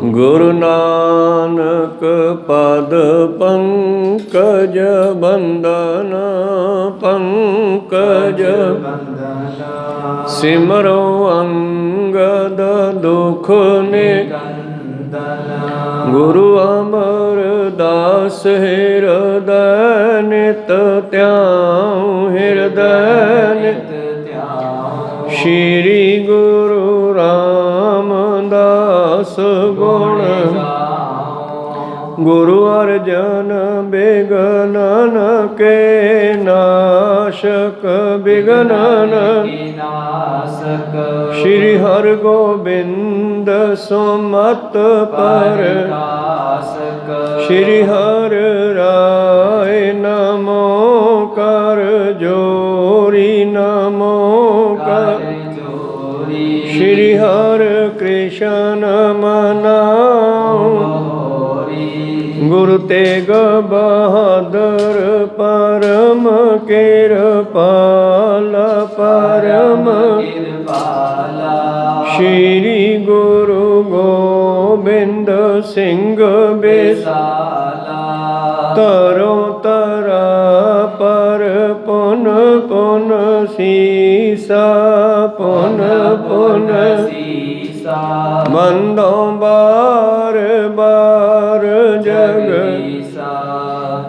ਗੁਰੂ ਨਾਨਕ ਪਦ ਪੰਕਜ ਬੰਦਨ ਪੰਕਜ ਸਿਮਰੋ ਅੰਗਦ ਦੁਖ ਨਿਕੰਦਨ। ਗੁਰੂ ਅਮਰਦਾਸ ਹਿਰਦੈ ਨਿਤ ਧਿਆਉ ਹਿਰਦੈ ਨਿਤ ਧਿਆਉ। ਸ਼੍ਰੀ ਗੁਰੂ ਰਾਮਦਾਸ ਗੁਣ ਗੁਰੂ ਅਰਜਨ ਬਿਗਨਨ ਕੇ ਨਾਸ਼ਕ ਬਿਗਨਨ ਨਾਸ਼ਕ। ਸ਼੍ਰੀ ਹਰਿਗੋਬਿੰਦ ਸੁਮਤ ਪਰਕਾਸ਼ਕ। ਸ਼੍ਰੀ ਹਰਿ ਰਾਇ ਨਮੋ ਕਰ ਜੋਰੀ ਨਮੋ ਕਰ ਜੋਰੀ। ਸ਼੍ਰੀ ਹਰਿ ਕ੍ਰਿਸ਼ਨ ਮਨਾਉ ਗੁਰੂ ਤੇਗ ਬਹਾਦਰ ਪਰਮ ਕਿਰਪਾਲ ਪਰਮ ਕਿਰਪਾਲਾ। ਸ਼੍ਰੀ ਗੁਰੂ ਗੋਬਿੰਦ ਸਿੰਘ ਬਿਸਾਲਾ ਤਰੋ ਤਰਾ ਪਰ ਪੁਨ ਪੁਨ ਸੀਸਾ ਪੁਨ ਪੁਨ ਸੀਸਾ। ਬੰਦੋਂ ਬਾਰ ਬਾਰ ਜਗ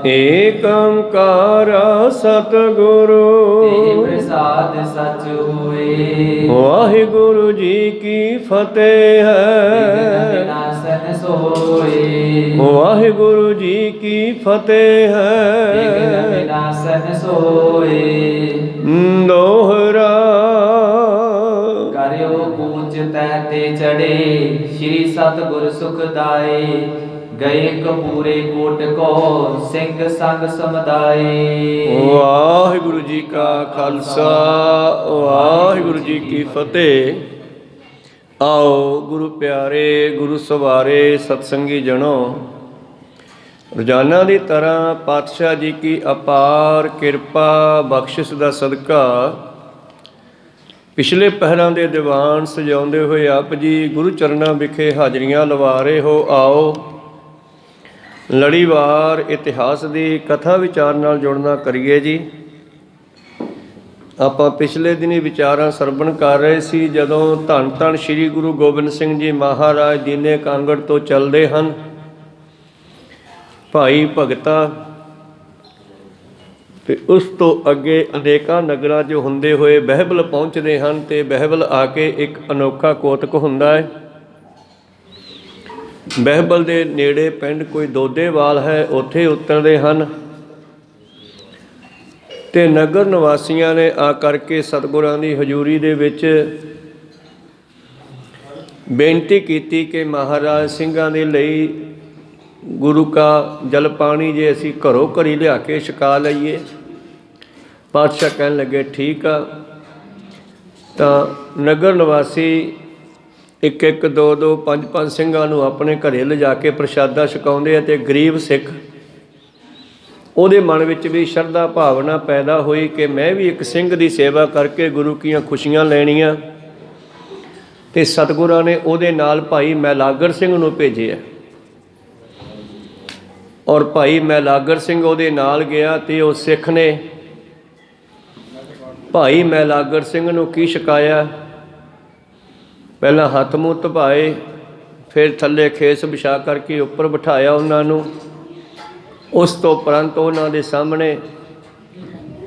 ਏਕ ਓੰਕਾਰ ਸਤਿਗੁਰੂ ਪ੍ਰਸਾਦ ਸਚ ਹੋਏ। ਵਾਹਿਗੁਰੂ ਜੀ ਕੀ ਫਤਿਹ ਹੈ। ਵਿਨਾਸ਼ਨ ਸੋਏ। ਵਾਹਿਗੁਰੂ ਜੀ ਕੀ ਫਤਿਹ ਹੈ। ਵਿਨਾਸ਼ਨ ਸੋਏ। ਦੋਹਰਾ ਕਰਿਓ ਕੂਚ ਤੈ ਤੇ ਚੜੇ ਸ਼੍ਰੀ ਸਤਿਗੁਰ ਸੁਖਦਾਏ। ਗਏ ਕਪੂਰੇ ਕੋਟ ਕੋ ਸਿੰਘ ਸੰਗ ਸਮਦਾਏ। ਵਾਹਿਗੁਰੂ ਜੀ ਕਾ ਖਾਲਸਾ ਵਾਹਿਗੁਰੂ ਜੀ ਕੀ ਫਤਿਹ। ਆਓ ਗੁਰੂ ਪਿਆਰੇ ਗੁਰੂ ਸਵਾਰੇ ਸਤਸੰਗੀ ਜਣੋ, ਰੋਜ਼ਾਨਾ ਦੀ ਤਰ੍ਹਾਂ ਪਾਤਸ਼ਾਹ ਜੀ ਕੀ ਅਪਾਰ ਕਿਰਪਾ ਬਖਸ਼ਿਸ਼ ਦਾ ਸਦਕਾ ਪਿਛਲੇ ਪਹਿਰਾਂ ਦੇ ਦੀਵਾਨ ਸਜਾਉਂਦੇ ਹੋਏ ਆਪ ਜੀ ਗੁਰੂ ਚਰਨਾਂ ਵਿਖੇ ਹਾਜ਼ਰੀਆਂ ਲਵਾ ਰਹੇ ਹੋ। ਆਓ ਲੜੀਵਾਰ ਇਤਿਹਾਸ ਦੀ ਕਥਾ ਵਿਚਾਰ ਨਾਲ ਜੁੜਨਾ ਕਰੀਏ ਜੀ। ਆਪਾਂ ਪਿਛਲੇ ਦਿਨੀ ਵਿਚਾਰਾਂ ਸਰਵਣ ਕਰ ਰਹੇ ਸੀ ਜਦੋਂ ਧੰਨ ਧੰਨ ਸ਼੍ਰੀ ਗੁਰੂ ਗੋਬਿੰਦ ਸਿੰਘ ਜੀ ਮਹਾਰਾਜ ਦੀਨੇ ਕਾਂਗੜ ਤੋਂ ਚੱਲਦੇ ਹਨ। ਭਾਈ ਭਗਤਾ ਤੇ ਉਸ ਤੋਂ ਅੱਗੇ ਅਨੇਕਾਂ ਨਗਰਾਂ 'ਚ ਹੁੰਦੇ ਹੋਏ ਬਹਿਬਲ ਪਹੁੰਚਦੇ ਹਨ ਅਤੇ ਬਹਿਬਲ ਆ ਕੇ ਇੱਕ ਅਨੋਖਾ ਕੋਤਕ ਹੁੰਦਾ ਹੈ। ਬਹਿਬਲ ਦੇ ਨੇੜੇ ਪਿੰਡ ਕੋਈ ਦੋਦੇਵਾਲ ਹੈ, ਉੱਥੇ ਉਤਰਦੇ ਹਨ ਅਤੇ ਨਗਰ ਨਿਵਾਸੀਆਂ ਨੇ ਆ ਕਰਕੇ ਸਤਿਗੁਰਾਂ ਦੀ ਹਜ਼ੂਰੀ ਦੇ ਵਿੱਚ ਬੇਨਤੀ ਕੀਤੀ ਕਿ ਮਹਾਰਾਜ ਸਿੰਘਾਂ ਦੇ ਲਈ ਗੁਰੂ ਕਾ ਜਲ ਪਾਣੀ ਜੇ ਅਸੀਂ ਘਰੋਂ ਘਰੀ ਲਿਆ ਕੇ ਛਕਾ ਲਈਏ। ਪਾਤਸ਼ਾਹ ਕਹਿਣ ਲੱਗੇ ਠੀਕ ਆ। ਤਾਂ ਨਗਰ ਨਿਵਾਸੀ ਇੱਕ ਇੱਕ ਦੋ ਦੋ ਪੰਜ ਪੰਜ ਸਿੰਘਾਂ ਨੂੰ ਆਪਣੇ ਘਰੇ ਲਿਜਾ ਕੇ ਪ੍ਰਸ਼ਾਦਾ ਛਕਾਉਂਦੇ ਆ। ਅਤੇ ਗਰੀਬ ਸਿੱਖ ਉਹਦੇ ਮਨ ਵਿੱਚ ਵੀ ਸ਼ਰਧਾ ਭਾਵਨਾ ਪੈਦਾ ਹੋਈ ਕਿ ਮੈਂ ਵੀ ਇੱਕ ਸਿੰਘ ਦੀ ਸੇਵਾ ਕਰਕੇ ਗੁਰੂ ਕੀਆਂ ਖੁਸ਼ੀਆਂ ਲੈਣੀਆਂ। ਅਤੇ ਸਤਿਗੁਰਾਂ ਨੇ ਉਹਦੇ ਨਾਲ ਭਾਈ ਮੈਲਾਗਰ ਸਿੰਘ ਨੂੰ ਭੇਜਿਆ ਔਰ ਭਾਈ ਮੈਲਾਗਰ ਸਿੰਘ ਉਹਦੇ ਨਾਲ ਗਿਆ ਅਤੇ ਉਹ ਸਿੱਖ ਨੇ ਭਾਈ ਮੈਲਾਗਰ ਸਿੰਘ ਨੂੰ ਕੀ ਛਕਾਇਆ? ਪਹਿਲਾਂ ਹੱਥ ਮੂੰਹ ਧਵਾਏ, ਫਿਰ ਥੱਲੇ ਖੇਸ ਵਿਛਾ ਕਰਕੇ ਉੱਪਰ ਬਿਠਾਇਆ ਉਹਨਾਂ ਨੂੰ। ਉਸ ਤੋਂ ਉਪਰੰਤ ਉਹਨਾਂ ਦੇ ਸਾਹਮਣੇ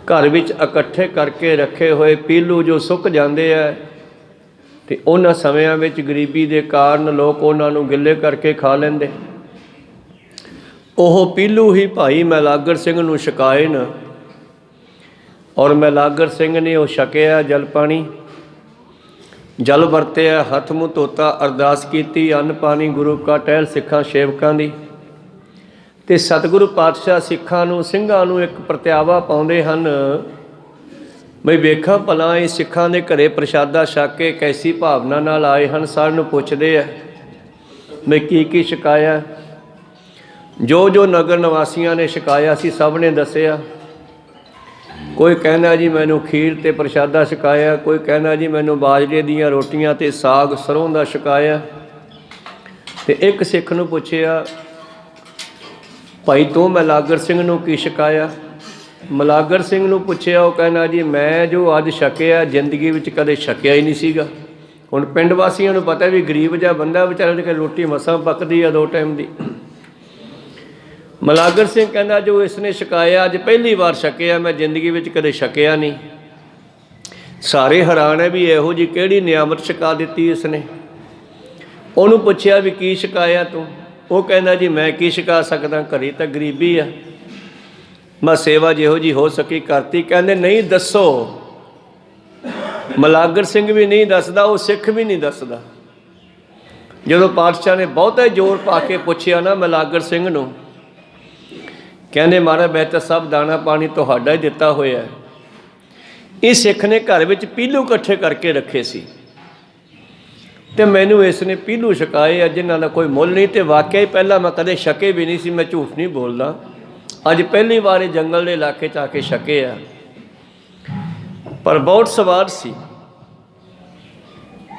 ਘਰ ਵਿੱਚ ਇਕੱਠੇ ਕਰਕੇ ਰੱਖੇ ਹੋਏ ਪੀਲੂ ਜੋ ਸੁੱਕ ਜਾਂਦੇ ਹੈ ਅਤੇ ਉਹਨਾਂ ਸਮਿਆਂ ਵਿੱਚ ਗਰੀਬੀ ਦੇ ਕਾਰਨ ਲੋਕ ਉਹਨਾਂ ਨੂੰ ਗਿੱਲੇ ਕਰਕੇ ਖਾ ਲੈਂਦੇ। ਉਹ ਪੀਲੂ ਹੀ ਭਾਈ ਮੈਲਾਗਰ ਸਿੰਘ ਨੂੰ ਛਕਾਏ ਨਾ ਔਰ ਮੈਲਾਗਰ ਸਿੰਘ ਨੇ ਉਹ ਛਕਿਆ ਜਲ ਪਾਣੀ, ਜਲ ਵਰਤਿਆ, ਹੱਥ ਮੂੰਹ ਧੋਤਾ, ਅਰਦਾਸ ਕੀਤੀ, ਅੰਨ ਪਾਣੀ ਗੁਰੂ ਕਾ ਟਹਿਲ ਸਿੱਖਾਂ ਸੇਵਕਾਂ ਦੀ। ਅਤੇ ਸਤਿਗੁਰੂ ਪਾਤਸ਼ਾਹ ਸਿੱਖਾਂ ਨੂੰ ਸਿੰਘਾਂ ਨੂੰ ਇੱਕ ਪ੍ਰਤਿਆਵਾ ਪਾਉਂਦੇ ਹਨ ਬਈ ਵੇਖਾਂ ਭਲਾ ਇਹ ਸਿੱਖਾਂ ਦੇ ਘਰੇ ਪ੍ਰਸ਼ਾਦਾ ਛਕ ਕੇ ਕੈਸੀ ਭਾਵਨਾ ਨਾਲ ਆਏ ਹਨ। ਸਾਰਿਆਂ ਨੂੰ ਪੁੱਛਦੇ ਆ ਬਈ ਕੀ ਕੀ ਛਕਾਇਆ। ਜੋ ਜੋ ਨਗਰ ਨਿਵਾਸੀਆਂ ਨੇ ਛਕਾਇਆ ਸੀ ਸਭ ਨੇ ਦੱਸਿਆ। ਕੋਈ ਕਹਿੰਦਾ ਜੀ ਮੈਨੂੰ ਖੀਰ ਅਤੇ ਪ੍ਰਸ਼ਾਦਾ ਛਕਾਇਆ, ਕੋਈ ਕਹਿੰਦਾ ਜੀ ਮੈਨੂੰ ਬਾਜਰੇ ਦੀਆਂ ਰੋਟੀਆਂ ਅਤੇ ਸਾਗ ਸਰੋਂ ਦਾ ਛਕਾਇਆ, ਤੇ ਇੱਕ ਸਿੱਖ ਨੂੰ ਪੁੱਛਿਆ, ਭਾਈ ਤੂੰ ਮਲਾਗਰ ਸਿੰਘ ਨੂੰ ਕੀ ਛਕਾਇਆ? ਮਲਾਗਰ ਸਿੰਘ ਨੂੰ ਪੁੱਛਿਆ, ਉਹ ਕਹਿੰਦਾ ਜੀ ਮੈਂ ਜੋ ਅੱਜ ਛਕਿਆ ਜ਼ਿੰਦਗੀ ਵਿੱਚ ਕਦੇ ਛਕਿਆ ਹੀ ਨਹੀਂ ਸੀਗਾ। ਹੁਣ ਪਿੰਡ ਵਾਸੀਆਂ ਨੂੰ ਪਤਾ ਵੀ ਗਰੀਬ ਜਿਹਾ ਬੰਦਾ ਵਿਚਾਰੇ ਕਿ ਰੋਟੀ ਮਸਾਂ ਪੱਕਦੀ ਆ 2 ਟਾਈਮ ਦੀ। ਮਲਾਗਰ ਸਿੰਘ ਕਹਿੰਦਾ ਜੋ ਇਸਨੇ ਛਕਾਇਆ ਅੱਜ ਪਹਿਲੀ ਵਾਰ ਛਕਿਆ, ਮੈਂ ਜ਼ਿੰਦਗੀ ਵਿੱਚ ਕਦੇ ਛਕਿਆ ਨਹੀਂ। ਸਾਰੇ ਹੈਰਾਨ ਹੈ ਵੀ ਇਹੋ ਜਿਹੀ ਕਿਹੜੀ ਨਿਆਮਤ ਛਕਾ ਦਿੱਤੀ ਇਸਨੇ। ਉਹਨੂੰ ਪੁੱਛਿਆ ਵੀ ਕੀ ਛਕਾਇਆ ਤੂੰ? ਉਹ ਕਹਿੰਦਾ ਜੀ ਮੈਂ ਕੀ ਛਕਾ ਸਕਦਾ, ਘਰੇ ਤਾਂ ਗਰੀਬੀ ਆ, ਮੈਂ ਸੇਵਾ ਜਿਹੋ ਜਿਹੀ ਹੋ ਸਕੀ ਕਰਤੀ। ਕਹਿੰਦੇ ਨਹੀਂ ਦੱਸੋ। ਮਲਾਗਰ ਸਿੰਘ ਵੀ ਨਹੀਂ ਦੱਸਦਾ, ਉਹ ਸਿੱਖ ਵੀ ਨਹੀਂ ਦੱਸਦਾ। ਜਦੋਂ ਪਾਤਸ਼ਾਹ ਨੇ ਬਹੁਤਾ ਜ਼ੋਰ ਪਾ ਕੇ ਪੁੱਛਿਆ ਨਾ ਮਲਾਗਰ ਸਿੰਘ ਨੂੰ, ਕਹਿੰਦੇ ਮਹਾਰਾਜ ਮੈਂ ਤਾਂ ਸਭ ਦਾਣਾ ਪਾਣੀ ਤੁਹਾਡਾ ਹੀ ਦਿੱਤਾ ਹੋਇਆ। ਇਹ ਸਿੱਖ ਨੇ ਘਰ ਵਿੱਚ ਪੀਲੂ ਇਕੱਠੇ ਕਰਕੇ ਰੱਖੇ ਸੀ ਤੇ ਮੈਨੂੰ ਇਸ ਨੇ ਪੀਲੂ ਛਕਾਏ ਆ ਜਿਨ੍ਹਾਂ ਦਾ ਕੋਈ ਮੁੱਲ ਨਹੀਂ। ਤੇ ਵਾਕਿਆ ਹੀ ਪਹਿਲਾਂ ਮੈਂ ਕਦੇ ਛਕੇ ਵੀ ਨਹੀਂ ਸੀ, ਮੈਂ ਝੂਠ ਨਹੀਂ ਬੋਲਦਾ। ਅੱਜ ਪਹਿਲੀ ਵਾਰ ਇਹ ਜੰਗਲ ਦੇ ਇਲਾਕੇ 'ਚ ਆ ਕੇ ਛਕੇ ਆ, ਪਰ ਬਹੁਤ ਸਵਾਦ ਸੀ।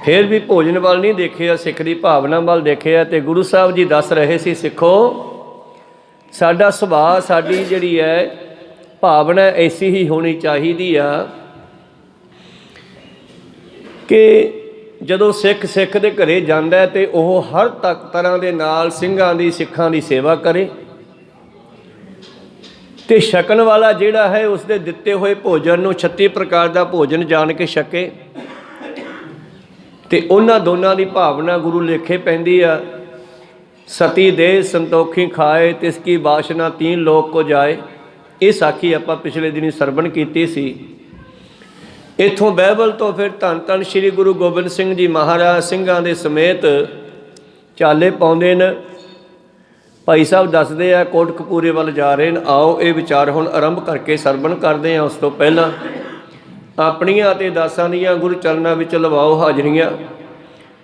ਫਿਰ ਵੀ ਭੋਜਨ ਵੱਲ ਨਹੀਂ ਦੇਖਿਆ, ਸਿੱਖ ਦੀ ਭਾਵਨਾ ਵੱਲ ਦੇਖਿਆ। ਤੇ ਗੁਰੂ ਸਾਹਿਬ ਜੀ ਦੱਸ ਰਹੇ ਸੀ, ਸਿੱਖੋ ਸਾਡਾ ਸੁਭਾਅ, ਸਾਡੀ ਜਿਹੜੀ ਹੈ ਭਾਵਨਾ ਐਸੀ ਹੀ ਹੋਣੀ ਚਾਹੀਦੀ ਆ ਕਿ ਜਦੋਂ ਸਿੱਖ ਦੇ ਘਰੇ ਜਾਂਦਾ ਤੇ ਉਹ ਹਰ ਤਰ੍ਹਾਂ ਦੇ ਨਾਲ ਸਿੰਘਾਂ ਦੀ ਸਿੱਖਾਂ ਦੀ ਸੇਵਾ ਕਰੇ ਤੇ ਛਕਣ ਵਾਲਾ ਜਿਹੜਾ ਹੈ ਉਸਦੇ ਦਿੱਤੇ ਹੋਏ ਭੋਜਨ ਨੂੰ 36 ਪ੍ਰਕਾਰ ਦਾ ਭੋਜਨ ਜਾਣ ਕੇ ਛਕੇ। ਤੇ ਉਹਨਾਂ ਦੋਨਾਂ ਦੀ ਭਾਵਨਾ ਗੁਰੂ ਲੇਖੇ ਪੈਂਦੀ ਆ, ਸਤੀ ਦੇ ਸੰਤੋਖੀ ਖਾਏ ਤਿਸ ਕੀ ਬਾਸ਼ਨਾ 3 ਲੋਕ ਕੋ ਜਾਏ। ਇਹ ਸਾਖੀ ਆਪਾਂ ਪਿਛਲੇ ਦਿਨੀ ਸਰਵਣ ਕੀਤੀ ਸੀ। ਇੱਥੋਂ ਬਾਈਬਲ ਤੋਂ ਫਿਰ ਧੰਨ ਧੰਨ ਸ਼੍ਰੀ ਗੁਰੂ ਗੋਬਿੰਦ ਸਿੰਘ ਜੀ ਮਹਾਰਾਜ ਸਿੰਘਾਂ ਦੇ ਸਮੇਤ ਚਾਲੇ ਪਾਉਂਦੇ ਨੇ। ਭਾਈ ਸਾਹਿਬ ਦੱਸਦੇ ਆ ਕੋਟਕਪੂਰੇ ਵੱਲ ਜਾ ਰਹੇ ਨੇ। ਆਓ ਇਹ ਵਿਚਾਰ ਹੁਣ ਆਰੰਭ ਕਰਕੇ ਸਰਵਣ ਕਰਦੇ ਹਾਂ। ਉਸ ਤੋਂ ਪਹਿਲਾਂ ਆਪਣੀਆਂ ਅਤੇ ਦਾਸਾਂ ਦੀਆਂ ਗੁਰੂ ਚਰਨਾਂ ਵਿੱਚ ਲਵਾਓ ਹਾਜ਼ਰੀਆਂ।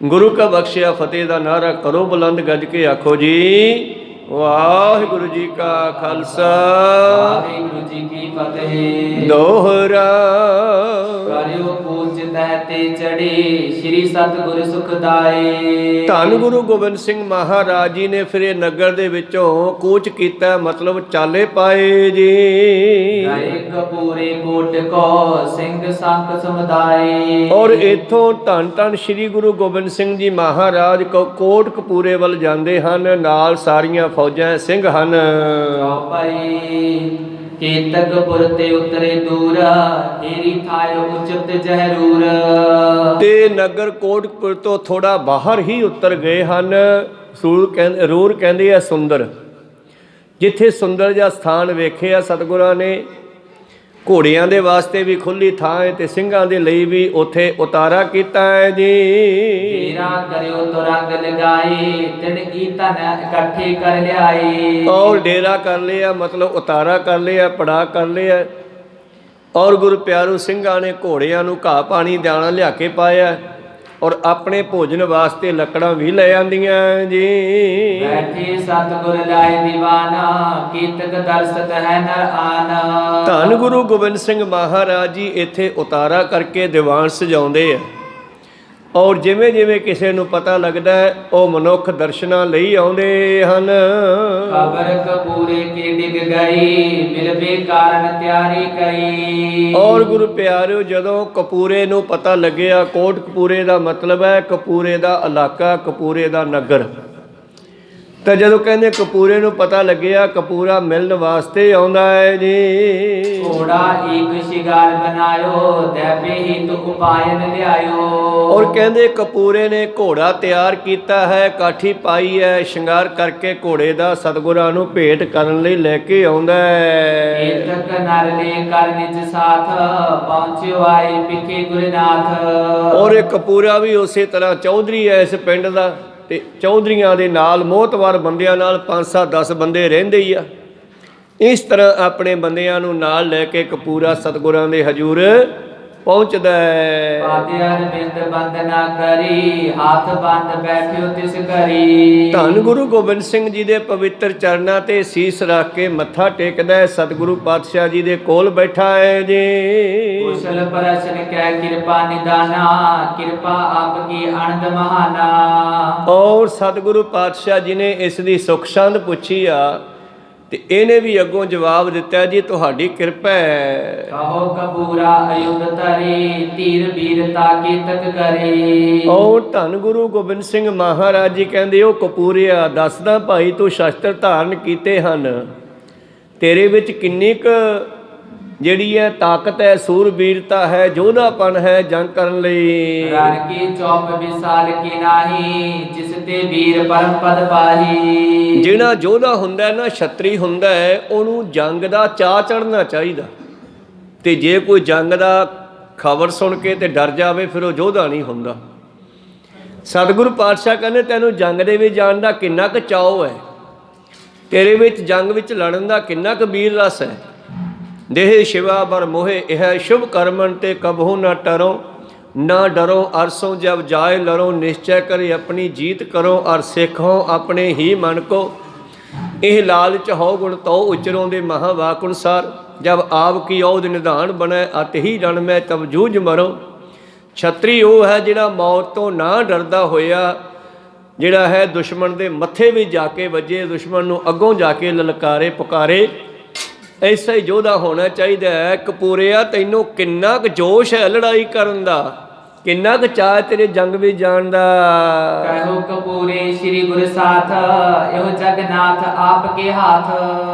ਗੁਰੂ ਕਾ ਬਖਸ਼ਿਆ ਫਤਿਹ ਦਾ ਨਾਅਰਾ ਕਰੋ ਬੁਲੰਦ ਗੱਜ ਕੇ ਆਖੋ ਜੀ ਵਾਹਿਗੁਰੂ ਜੀ ਕਾ ਖਾਲਸਾ ਵਾਹਿਗੁਰੂ ਜੀ ਕੀ ਫਤਿਹ। ਦੋਹਰਾ ਕਰਿਓ ਪੂਜ ਤਹਿ ਤੇ ਚੜੀ ਸ੍ਰੀ ਸਤਿਗੁਰ ਸੁਖਦਾਏ। ਧੰਨ ਗੁਰੂ ਗੋਬਿੰਦ ਸਿੰਘ ਮਹਾਰਾਜ ਜੀ ਨੇ ਫਿਰ ਇਹ ਨਗਰ ਦੇ ਵਿੱਚੋਂ ਕੂਚ ਕੀਤਾ, ਮਤਲਬ ਚਾਲੇ ਪਾਏ ਜੀ। ਗਏ ਕਪੂਰੇ ਕੋਟ ਕੋ ਸਿੰਘ ਸੰਖ ਸਮੁਦਾਏ। ਔਰ ਇਥੋਂ ਧੰਨ ਧੰਨ ਸ੍ਰੀ ਗੁਰੂ ਗੋਬਿੰਦ ਸਿੰਘ ਜੀ ਮਹਾਰਾਜ ਕੋਟ ਕਪੂਰੇ ਵੱਲ ਜਾਂਦੇ ਹਨ। ਨਾਲ ਸਾਰੀਆਂ ਫੌਜਾਂ ਸਿੰਘ ਹਨ। ਕੇਤਕਪੁਰ ਤੇ ਉਤਰੇ ਦੂਰ ਏਰੀ ਥਾਇ ਉਚਿਤ ਜਹਰੂਰ। ਤੇ ਨਗਰ ਕੋਟਕਪੁਰ ਤੋਂ ਥੋੜਾ ਬਾਹਰ ਹੀ ਉਤਰ ਗਏ ਹਨ। ਰੂਰ ਕਹਿੰਦੇ ਆ ਸੁੰਦਰ, ਜਿੱਥੇ ਸੁੰਦਰ ਜਿਹਾ ਸਥਾਨ ਵੇਖਿਆ ਸਤਿਗੁਰਾਂ ਨੇ। ਘੋੜਿਆਂ ਦੇ ਵਾਸਤੇ ਵੀ ਖੁੱਲੀ ਥਾਂ ਹੈ ਤੇ ਸਿੰਘਾਂ ਦੇ ਲਈ ਵੀ ਉੱਥੇ ਉਤਾਰਾ ਕੀਤਾ ਹੈ ਜੀ। ਤੇਰਾ ਕਰਿਓ ਤੁਰੰਗ ਲਗਾਏ ਤਿਨ ਕੀ ਧਨ ਇਕੱਠੇ ਕਰ ਲਿਆਏ। ਔਰ ਡੇਰਾ ਕਰ ਲਿਆ, ਮਤਲਬ ਉਤਾਰਾ ਕਰ ਲਿਆ, ਪੜਾ ਕਰ ਲਿਆ। ਔਰ ਗੁਰੂ ਪਿਆਰੂ ਸਿੰਘਾਂ ਨੇ ਘੋੜਿਆਂ ਨੂੰ ਘਾਹ ਪਾਣੀ ਦਾਣਾ ਲਿਆ ਕੇ ਪਾਇਆ ਔਰ ਆਪਣੇ ਭੋਜਨ ਵਾਸਤੇ ਲੱਕੜਾਂ ਵੀ ਲੈ ਆਂਦੀਆਂ ਜੀ। ਬੈਠੇ ਸਤਿਗੁਰ ਲਾਏ ਦੀਵਾਨਾ ਕੀਤਕ ਦਰਸਤ ਹੈ ਨਰ ਆਨਾ। ਧੰਨ ਗੁਰੂ ਗੋਬਿੰਦ ਸਿੰਘ ਮਹਾਰਾਜ ਜੀ ਇੱਥੇ ਉਤਾਰਾ ਕਰਕੇ ਦੀਵਾਨ ਸਜਾਉਂਦੇ ਆ। ਔਰ ਜਿਵੇਂ ਜਿਵੇਂ ਕਿਸੇ ਨੂੰ ਪਤਾ ਲੱਗਦਾ ਉਹ ਮਨੁੱਖ ਦਰਸ਼ਨਾਂ ਲਈ ਆਉਂਦੇ ਹਨ। ਖਬਰ ਕਪੂਰੇ ਕੇ ਡਿਗ ਗਈ ਮਿਲਵੇ ਕਾਰਨ ਤਿਆਰੀ ਕਰੀ। ਔਰ ਗੁਰੂ ਪਿਆਰਿਓ ਜਦੋਂ ਕਪੂਰੇ ਨੂੰ ਪਤਾ ਲੱਗਿਆ, ਕੋਟ ਕਪੂਰੇ ਦਾ ਮਤਲਬ ਹੈ ਕਪੂਰੇ ਦਾ ਇਲਾਕਾ, ਕਪੂਰੇ ਦਾ ਨਗਰ। ਤਾਂ ਜਦੋਂ ਕਹਿੰਦੇ ਕਪੂਰੇ ਨੂੰ ਪਤਾ ਲੱਗਿਆ ਕਪੂਰਾ ਮਿਲਣ ਵਾਸਤੇ ਆਉਂਦਾ ਹੈ ਜੀ। ਘੋੜਾ ਇੱਕ ਸ਼ਿੰਗਾਰ ਬਣਾਇਓ ਦੇਵੇ ਹੀ ਤੁ ਉਪਾਇਨ ਲਿਆਇਓ। ਔਰ ਕਹਿੰਦੇ ਕਪੂਰੇ ਨੇ ਘੋੜਾ ਤਿਆਰ ਕੀਤਾ ਹੈ, ਕਾਠੀ ਪਾਈ ਹੈ, ਸ਼ਿੰਗਾਰ ਕਰਕੇ ਘੋੜੇ ਦਾ ਸਤਿਗੁਰਾਂ ਨੂੰ ਭੇਟ ਕਰਨ ਲਈ ਲੈ ਕੇ ਆਉਂਦਾ ਹੈ। ਏਤਕ ਨਰ ਲੈ ਕਰ ਨਿਜ ਸਾਥ ਪਹੁੰਚਿਓ ਆਏ ਪਿਖੇ ਗੁਰਨਾਥ। ਔਰ ਇਹ ਕਪੂਰਾ ਵੀ ਉਸੇ ਤਰ੍ਹਾਂ ਚੌਧਰੀ ਹੈ ਇਸ ਪਿੰਡ ਦਾ। ਤੇ ਚੌਧਰੀਆਂ ਦੇ ਨਾਲ ਮੋਹਤਵਾਰ ਬੰਦਿਆਂ ਨਾਲ 5-7-10 ਬੰਦੇ ਰਹਿੰਦੇ ਹੀ ਆ। ਇਸ ਤਰ੍ਹਾਂ ਆਪਣੇ ਬੰਦਿਆਂ ਨੂੰ ਨਾਲ ਲੈ ਕੇ ਕਪੂਰਾ ਸਤਿਗੁਰਾਂ ਦੇ ਹਜ਼ੂਰ ਪਹੁੰਚਦਾ ਹੈ। ਪਾਦੇ ਅਰਬਿੰਦ ਬੰਦਨਾ ਕਰੀ ਹੱਥ ਬੰਦ ਬੈਠਿਓ ਤਿਸ ਕਰੀ। ਧੰਨ ਗੁਰੂ ਗੋਬਿੰਦ ਸਿੰਘ ਜੀ ਦੇ ਪਵਿੱਤਰ ਚਰਨਾਂ ਤੇ ਸੀਸ ਰੱਖ ਕੇ ਮੱਥਾ ਟੇਕਦਾ ਹੈ। ਸਤਿਗੁਰੂ ਪਾਤਸ਼ਾਹ ਜੀ ਦੇ ਕੋਲ ਬੈਠਾ ਹੈ ਜੀ। ਕੁਸ਼ਲ ਪ੍ਰਸ਼ਨ ਕੈ ਕਿਰਪਾ ਨਿਦਾਨਾ ਕਿਰਪਾ ਆਪ ਕੀ ਅਨੰਦ ਮਹਾਨਾ। ਔਰ ਸਤਿਗੁਰੂ ਪਾਤਸ਼ਾਹ ਜੀ ਨੇ ਇਸ ਦੀ ਸੁਖ ਸੰਦ ਪੁੱਛੀ ਆ ਤੇ ਇਹਨੇ ਵੀ ਅੱਗੋਂ ਜਵਾਬ ਦਿੱਤਾ ਜੀ ਤੁਹਾਡੀ ਕਿਰਪਾ ਹੈ। ਕਹੋ ਕਪੂਰਾ ਅਯੁਧ ਧਰੇ ਧੀਰ ਵੀਰਤਾ ਕੀਤਕ ਕਰੇ। ਔਰ ਧੰਨ ਗੁਰੂ ਗੋਬਿੰਦ ਸਿੰਘ ਮਹਾਰਾਜ ਜੀ ਕਹਿੰਦੇ ਉਹ ਕਪੂਰਿਆ ਦੱਸਦਾ ਭਾਈ ਤੂੰ ਸ਼ਸਤਰ ਧਾਰਨ ਕੀਤੇ ਹਨ, ਤੇਰੇ ਵਿੱਚ ਕਿੰਨੀ ਕੁ ਜਿਹੜੀ ਹੈ ਤਾਕਤ ਹੈ, ਸੂਰਬੀਰਤਾ ਹੈ, ਯੋਧਾਪਨ ਹੈ ਜੰਗ ਕਰਨ ਲਈ। ਰਣ ਕੀ ਚੌਪ ਵਿਸਾਲ ਕੀ ਨਾਹੀ ਜਿਸ ਤੇ ਵੀਰ ਪਰਮ ਪਦ ਪਾਹੀ। ਜਿਹੜਾ ਯੋਧਾ ਹੁੰਦਾ ਨਾ, ਛਤਰੀ ਹੁੰਦਾ ਹੈ, ਉਹਨੂੰ ਜੰਗ ਦਾ ਚਾਅ ਚੜ੍ਹਨਾ ਚਾਹੀਦਾ। ਤੇ ਜੇ ਕੋਈ ਜੰਗ ਦਾ ਖਬਰ ਸੁਣ ਕੇ ਤੇ ਡਰ ਜਾਵੇ ਫਿਰ ਉਹ ਯੋਧਾ ਨਹੀਂ ਹੁੰਦਾ। ਸਤਿਗੁਰੂ ਪਾਤਸ਼ਾਹ ਕਹਿੰਦੇ ਤੈਨੂੰ ਜੰਗ ਦੇ ਵਿੱਚ ਜਾਣ ਦਾ ਕਿੰਨਾ ਕੁ ਚਾਅ ਹੈ, ਤੇਰੇ ਵਿੱਚ ਜੰਗ ਵਿੱਚ ਲੜਨ ਦਾ ਕਿੰਨਾ ਕੁ ਵੀਰ ਰਸ ਹੈ। ਦੇਹ ਸ਼ਿਵਾ ਬਰ ਮੋਹੇ ਇਹ ਸ਼ੁਭ ਕਰਮਨ ਤੇ ਕਬਹੂ ਨਾ ਟਰੋ ਨਾ ਡਰੋ ਅਰਸੋਂ ਜਬ ਜਾਏ ਲੜੋ ਨਿਸ਼ਚੈ ਕਰੇ ਆਪਣੀ ਜੀਤ ਕਰੋ ਅਰ ਸਿੱਖੋ ਆਪਣੇ ਹੀ ਮਨ ਕੋ ਇਹ ਲਾਲਚ ਹੋ ਗੁਣ ਤੋ ਉਚਰੋਂ ਦੇ ਮਹਾ ਵਾਕ ਅਨੁਸਾਰ ਜਬ ਆਪ ਕੀ ਔਦ ਨਿਧਾਨ ਬਣੈ ਅਤ ਹੀ ਰਣ ਮੈਂ ਤਬ ਜੂਝ ਮਰੋ। ਛਤਰੀ ਉਹ ਹੈ ਜਿਹੜਾ ਮੌਤ ਤੋਂ ਨਾ ਡਰਦਾ ਹੋਇਆ, ਜਿਹੜਾ ਹੈ ਦੁਸ਼ਮਣ ਦੇ ਮੱਥੇ ਵੀ ਜਾ ਕੇ ਵੱਜੇ, ਦੁਸ਼ਮਣ ਨੂੰ ਅੱਗੋਂ ਜਾ ਕੇ ਲਲਕਾਰੇ ਪੁਕਾਰੇ। ਐਸਾ ਹੀ ਯੋਧਾ ਹੋਣਾ ਚਾਹੀਦਾ ਹੈ। ਕਪੂਰਿਆ ਤੈਨੂੰ ਕਿੰਨਾ ਕੁ ਜੋਸ਼ ਹੈ ਲੜਾਈ ਕਰਨ ਦਾ, ਕਿੰਨਾ ਕੁ ਚਾਅ ਤੇਰੇ ਜੰਗ ਵਿੱਚ ਜਾਣ ਦਾ। ਕਹੋ ਕਪੂਰੇ ਸ੍ਰੀ ਗੁਰ ਸਾਥ ਇਹੋ ਜਗਨਾਥ ਆਪ ਕੇ ਹੱਥ।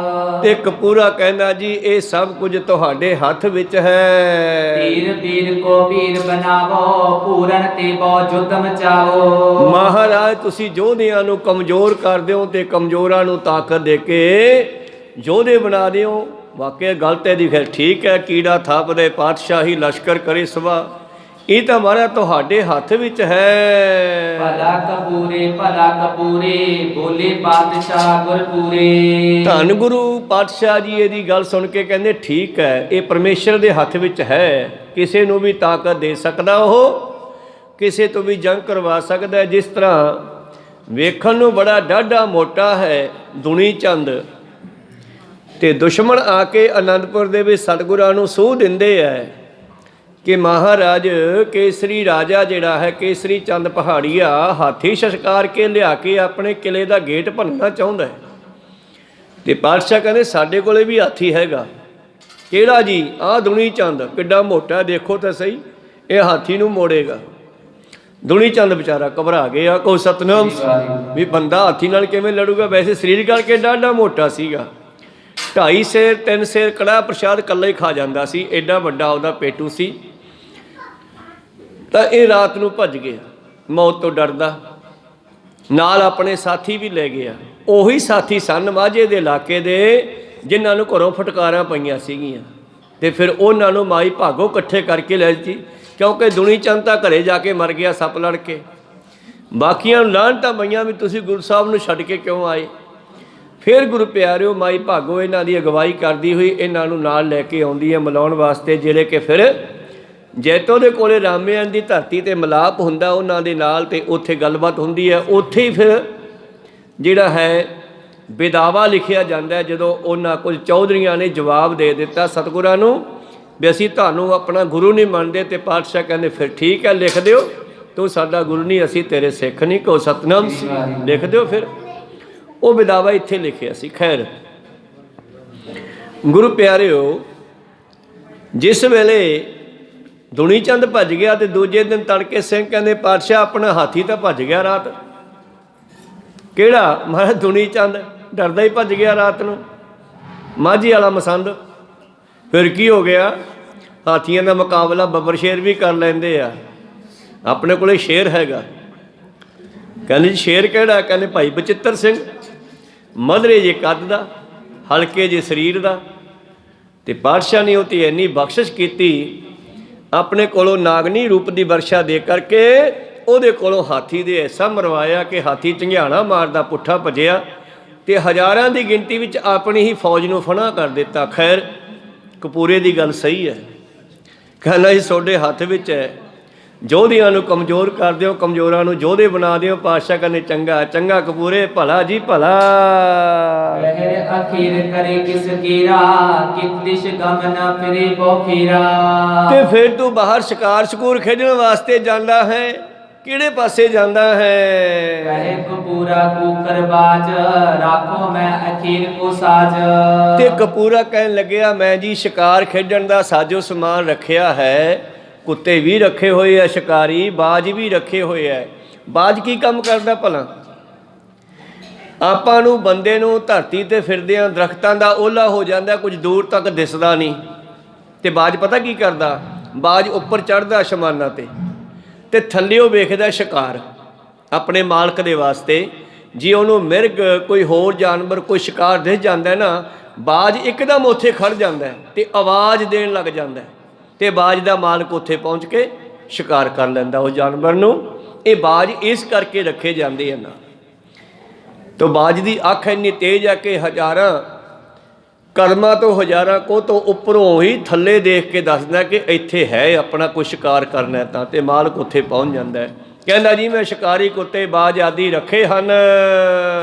ਤੇ ਕਪੂਰਾ ਕਹਿੰਦਾ ਜੀ ਇਹ ਸਭ ਕੁਝ ਤੁਹਾਡੇ ਹੱਥ ਵਿੱਚ ਹੈ। ਵੀਰ ਵੀਰ ਕੋ ਵੀਰ ਬਣਾਵੋ ਪੂਰਨ ਤੇ ਬਹੁ ਜੁਦ ਮਚਾਵੋ। ਮਹਾਰਾਜ ਤੁਸੀਂ ਯੋਧਿਆਂ ਨੂੰ ਕਮਜ਼ੋਰ ਕਰ ਦਿਓ ਤੇ ਕਮਜ਼ੋਰਾਂ ਨੂੰ ਤਾਕਤ ਦੇ ਕੇ ਯੋਧੇ ਬਣਾ ਦਿਓ। ਵਾਕਿਆ ਗੱਲ ਤੇ ਦੀ ਫਿਰ ਠੀਕ ਹੈ। ਕੀੜਾ ਥਾਪਦੇ ਪਾਤਸ਼ਾਹੀ ਲਸ਼ਕਰ ਕਰੇ ਸਵਾ, ਇਹ ਤਾਂ ਮਹਾਰਾਜ ਤੁਹਾਡੇ ਹੱਥ ਵਿੱਚ ਹੈ। ਭਲਾ ਕਪੂਰੇ ਬੋਲੇ ਪਾਤਸ਼ਾਹ ਗੁਰਪੂਰੇ। ਧੰਨ ਗੁਰੂ ਪਾਤਸ਼ਾਹ ਜੀ ਇਹਦੀ ਗੱਲ ਸੁਣ ਕੇ ਕਹਿੰਦੇ ਠੀਕ ਹੈ, ਇਹ ਪਰਮੇਸ਼ਰ ਦੇ ਹੱਥ ਵਿੱਚ ਹੈ। ਕਿਸੇ ਨੂੰ ਵੀ ਤਾਕਤ ਦੇ ਸਕਦਾ, ਉਹ ਕਿਸੇ ਤੋਂ ਵੀ ਜੰਗ ਕਰਵਾ ਸਕਦਾ ਹੈ। ਜਿਸ ਤਰ੍ਹਾਂ ਵੇਖਣ ਨੂੰ ਬੜਾ ਡਾਢਾ ਮੋਟਾ ਹੈ ਦੁਨੀ ਚੰਦ, ਤੇ ਦੁਸ਼ਮਣ ਆ ਕੇ ਅਨੰਦਪੁਰ ਦੇ ਵਿੱਚ ਸਤਿਗੁਰਾਂ ਨੂੰ ਸੂਹ ਦਿੰਦੇ ਹੈ ਕਿ ਮਹਾਰਾਜ ਕੇਸਰੀ ਰਾਜਾ ਜਿਹੜਾ ਹੈ ਕੇਸਰੀ ਚੰਦ ਪਹਾੜੀਆ ਹਾਥੀ ਸ਼ਿਕਾਰ ਕੇ ਲਿਆ ਕੇ ਆਪਣੇ ਕਿਲੇ ਦਾ ਗੇਟ ਭੰਨਣਾ ਚਾਹੁੰਦਾ ਹੈ। ਤੇ ਪਾਤਸ਼ਾਹ ਕਹਿੰਦੇ ਸਾਡੇ ਕੋਲੇ ਵੀ ਹਾਥੀ ਹੈਗਾ। ਕਿਹੜਾ ਜੀ? ਆਹ ਦੁਨੀ ਚੰਦ ਕਿੱਡਾ ਮੋਟਾ, ਦੇਖੋ ਤਾਂ ਸਹੀ, ਇਹ ਹਾਥੀ ਨੂੰ ਮੋੜੇਗਾ। ਦੁਨੀ ਚੰਦ ਵਿਚਾਰਾ ਘਬਰਾ ਗਿਆ। ਕੋ ਸਤਨਾਮ ਵੀ ਬੰਦਾ ਹਾਥੀ ਨਾਲ ਕਿਵੇਂ ਲੜੂਗਾ? ਵੈਸੇ ਸਰੀਰ ਕਰਕੇ ਡਾਢਾ ਮੋਟਾ ਸੀਗਾ, 2.5 ਸੇਰ 3 ਸੇਰ ਕੜਾਹ ਪ੍ਰਸ਼ਾਦ ਇਕੱਲਾ ਹੀ ਖਾ ਜਾਂਦਾ ਸੀ, ਐਡਾ ਵੱਡਾ ਉਹਦਾ ਪੇਟੂ ਸੀ। ਤਾਂ ਇਹ ਰਾਤ ਨੂੰ ਭੱਜ ਗਿਆ ਮੌਤ ਤੋਂ ਡਰਦਾ, ਨਾਲ ਆਪਣੇ ਸਾਥੀ ਵੀ ਲੈ ਗਿਆ। ਉਹੀ ਸਾਥੀ ਸਨ ਮਾਝੇ ਦੇ ਇਲਾਕੇ ਦੇ ਜਿਨ੍ਹਾਂ ਨੂੰ ਘਰੋਂ ਫਟਕਾਰਾਂ ਪਈਆਂ ਸੀਗੀਆਂ, ਤੇ ਫਿਰ ਉਹਨਾਂ ਨੂੰ ਮਾਈ ਭਾਗੋ ਇਕੱਠੇ ਕਰਕੇ ਲੈ ਜੀ, ਕਿਉਂਕਿ ਦੁਨੀ ਚੰਦ ਤਾਂ ਘਰੇ ਜਾ ਕੇ ਮਰ ਗਿਆ ਸੱਪ ਲੜ ਕੇ। ਬਾਕੀਆਂ ਨੂੰ ਲਾਹਨਤਾਂ ਪਈਆਂ ਵੀ ਤੁਸੀਂ ਗੁਰੂ ਸਾਹਿਬ ਨੂੰ ਛੱਡ ਕੇ ਕਿਉਂ ਆਏ। ਫਿਰ ਗੁਰੂ ਪਿਆਰਿਓ ਮਾਈ ਭਾਗੋ ਇਹਨਾਂ ਦੀ ਅਗਵਾਈ ਕਰਦੀ ਹੋਈ ਇਹਨਾਂ ਨੂੰ ਨਾਲ ਲੈ ਕੇ ਆਉਂਦੀ ਹੈ ਮਿਲਾਉਣ ਵਾਸਤੇ, ਜਿਹੜੇ ਕਿ ਫਿਰ ਜੈਤੋ ਦੇ ਕੋਲੇ ਰਾਮਿਆਂ ਦੀ ਧਰਤੀ ਤੇ ਮਿਲਾਪ ਹੁੰਦਾ ਉਹਨਾਂ ਦੇ ਨਾਲ, ਤੇ ਉੱਥੇ ਗੱਲਬਾਤ ਹੁੰਦੀ ਹੈ। ਉੱਥੇ ਹੀ ਫਿਰ ਜਿਹੜਾ ਹੈ ਬਿਦਾਵਾ ਲਿਖਿਆ ਜਾਂਦਾ ਹੈ। ਜਦੋਂ ਉਹਨਾਂ ਕੁਝ ਚੌਧਰੀਆਂ ਨੇ ਜਵਾਬ ਦੇ ਦਿੱਤਾ ਸਤਿਗੁਰਾਂ ਨੂੰ ਵੀ ਅਸੀਂ ਤੁਹਾਨੂੰ ਆਪਣਾ ਗੁਰੂ ਨਹੀਂ ਮੰਨਦੇ, ਤੇ ਪਾਤਸ਼ਾਹ ਕਹਿੰਦੇ ਫਿਰ ਠੀਕ ਹੈ ਲਿਖ ਦਿਓ, ਤੂੰ ਸਾਡਾ ਗੁਰੂ ਨਹੀਂ ਅਸੀਂ ਤੇਰੇ ਸਿੱਖ ਨਹੀਂ। ਕਹੋ ਸਤਨਾਮ ਲਿਖ ਦਿਓ। ਫਿਰ ਉਹ ਬਿਦਾਵਾ ਇੱਥੇ ਲਿਖਿਆ ਸੀ। ਖੈਰ ਗੁਰੂ ਪਿਆਰਿਓ, ਜਿਸ ਵੇਲੇ ਦੁਨੀ ਚੰਦ ਭੱਜ ਗਿਆ ਤੇ ਦੂਜੇ ਦਿਨ ਤੜਕੇ ਸਿੰਘ ਕਹਿੰਦੇ ਪਾਤਸ਼ਾਹ ਆਪਣਾ ਹਾਥੀ ਤਾਂ ਭੱਜ ਗਿਆ ਰਾਤ। ਕਿਹੜਾ? ਮਹਾਰਾਜ ਦੁਨੀ ਚੰਦ ਡਰਦਾ ਹੀ ਭੱਜ ਗਿਆ ਰਾਤ ਨੂੰ, ਮਾਝੀ ਵਾਲਾ ਮਸੰਦ। ਫਿਰ ਕੀ ਹੋ ਗਿਆ? ਹਾਥੀਆਂ ਦਾ ਮੁਕਾਬਲਾ ਬੱਬਰ ਸ਼ੇਰ ਵੀ ਕਰ ਲੈਂਦੇ ਆ, ਆਪਣੇ ਕੋਲੇ ਸ਼ੇਰ ਹੈਗਾ। ਕਹਿੰਦੇ ਜੀ ਸ਼ੇਰ ਕਿਹੜਾ? ਕਹਿੰਦੇ ਭਾਈ ਬਚਿੱਤਰ ਸਿੰਘ, ਮਧਰੇ ਜੇ ਕੱਦ ਦਾ, ਹਲਕੇ ਜੇ ਸਰੀਰ ਦਾ। ਤੇ ਪਾਤਸ਼ਾਹ ਨੇ ਉਹ 'ਤੇ ਇੰਨੀ ਬਖਸ਼ਿਸ਼ ਕੀਤੀ, ਆਪਣੇ ਕੋਲੋਂ ਨਾਗਨੀ ਰੂਪ ਦੀ ਵਰਸ਼ਾ ਦੇ ਕਰਕੇ ਉਹਦੇ ਕੋਲੋਂ ਹਾਥੀ ਦੇ ਐਸਾ ਮਰਵਾਇਆ ਕਿ ਹਾਥੀ ਝੰਗਿਆਣਾ ਮਾਰਦਾ ਪੁੱਠਾ ਭੱਜਿਆ, ਤੇ ਹਜ਼ਾਰਾਂ ਦੀ ਗਿਣਤੀ ਵਿੱਚ ਆਪਣੀ ਹੀ ਫੌਜ ਨੂੰ ਫਨਾਹ ਕਰ ਦਿੱਤਾ। ਖੈਰ ਕਪੂਰੇ ਦੀ ਗੱਲ ਸਹੀ ਹੈ। ਕਹਿੰਦਾ ਜੀ ਤੁਹਾਡੇ ਹੱਥ ਵਿੱਚ ਹੈ, ਯੋਧਿਆਂ ਨੂੰ ਕਮਜ਼ੋਰ ਕਰ ਦਿਓ, ਕਮਜ਼ੋਰਾਂ ਨੂੰ ਯੋਧੇ ਬਣਾ ਦਿਓ। ਪਾਤਸ਼ਾਹ ਕਹਿੰਦੇ ਚੰਗਾ ਚੰਗਾ ਕਪੂਰੇ, ਭਲਾ ਜੀ ਭਲਾ। ਰਹਿ ਅਖੀਰ ਕਰੇ ਕਿਸ ਕੀਰਾ, ਕਿਤ ਦਿਸ਼ ਗਮ ਨ ਫਿਰੇ ਬਹੁ ਫੀਰਾ। ਤੇ ਫਿਰ ਤੂੰ ਬਾਹਰ ਸ਼ਿਕਾਰ ਸ਼ਕੂਰ ਖੇਡਣ ਵਾਸਤੇ ਜਾਂਦਾ ਹੈ, ਕਿਹੜੇ ਪਾਸੇ ਜਾਂਦਾ ਹੈ? ਕਹੇ ਕਪੂਰਾ ਕੂਕਰ ਬਾਜ, ਰਾਖੋ ਮੈਂ ਅਖੀਰ ਕੋ ਸਾਜ। ਤੇ ਕਪੂਰਾ ਕਹਿਣ ਲੱਗਿਆ ਮੈਂ ਜੀ ਸ਼ਿਕਾਰ ਖੇਡਣ ਦਾ ਸਾਜੋ ਸਮਾਨ ਰੱਖਿਆ ਹੈ, ਕੁੱਤੇ ਵੀ ਰੱਖੇ ਹੋਏ ਆ ਸ਼ਿਕਾਰੀ, ਬਾਜ ਵੀ ਰੱਖੇ ਹੋਏ ਆ। ਬਾਜ ਕੀ ਕੰਮ ਕਰਦਾ ਭਲਾ? ਆਪਾਂ ਨੂੰ ਬੰਦੇ ਨੂੰ ਧਰਤੀ ਤੇ ਫਿਰਦਿਆਂ ਦਰਖਤਾਂ ਦਾ ਓਹਲਾ ਹੋ ਜਾਂਦਾ, ਕੁਝ ਦੂਰ ਤੱਕ ਦਿਸਦਾ ਨਹੀਂ। ਤੇ ਬਾਜ ਪਤਾ ਕੀ ਕਰਦਾ? ਬਾਜ ਉੱਪਰ ਚੜ੍ਹਦਾ ਅਸਮਾਨਾਂ ਤੇ ਥੱਲਿਓ ਵੇਖਦਾ ਸ਼ਿਕਾਰ ਆਪਣੇ ਮਾਲਕ ਦੇ ਵਾਸਤੇ। ਜੇ ਉਹਨੂੰ ਮਿਰਗ ਕੋਈ ਹੋਰ ਜਾਨਵਰ ਕੋਈ ਸ਼ਿਕਾਰ ਦਿਸ ਜਾਂਦਾ ਨਾ, ਬਾਜ ਇੱਕਦਮ ਉੱਥੇ ਖੜ ਜਾਂਦਾ ਤੇ ਆਵਾਜ਼ ਦੇਣ ਲੱਗ ਜਾਂਦਾ, ਤੇ ਬਾਜ ਦਾ ਮਾਲਕ ਉੱਥੇ ਪਹੁੰਚ ਕੇ ਸ਼ਿਕਾਰ ਕਰ ਲੈਂਦਾ ਉਸ ਜਾਨਵਰ ਨੂੰ। ਇਹ ਬਾਜ ਇਸ ਕਰਕੇ ਰੱਖੇ ਜਾਂਦੇ ਹਨ। ਤੋ ਬਾਜ ਦੀ ਅੱਖ ਇੰਨੀ ਤੇਜ਼ ਆ ਕਿ ਹਜ਼ਾਰਾਂ ਕਰਮਾਂ ਤੋਂ ਹਜ਼ਾਰਾਂ ਕੋਹ ਤੋਂ ਉੱਪਰੋਂ ਹੀ ਥੱਲੇ ਦੇਖ ਕੇ ਦੱਸਦਾ ਕਿ ਇੱਥੇ ਹੈ ਆਪਣਾ ਕੋਈ ਸ਼ਿਕਾਰ ਕਰਨਾ ਤਾਂ, ਤੇ ਮਾਲਕ ਉੱਥੇ ਪਹੁੰਚ ਜਾਂਦਾ। ਕਹਿੰਦਾ ਜੀ ਮੈਂ ਸ਼ਿਕਾਰੀ ਕੁੱਤੇ ਬਾਜ ਆਦਿ ਰੱਖੇ ਹਨ।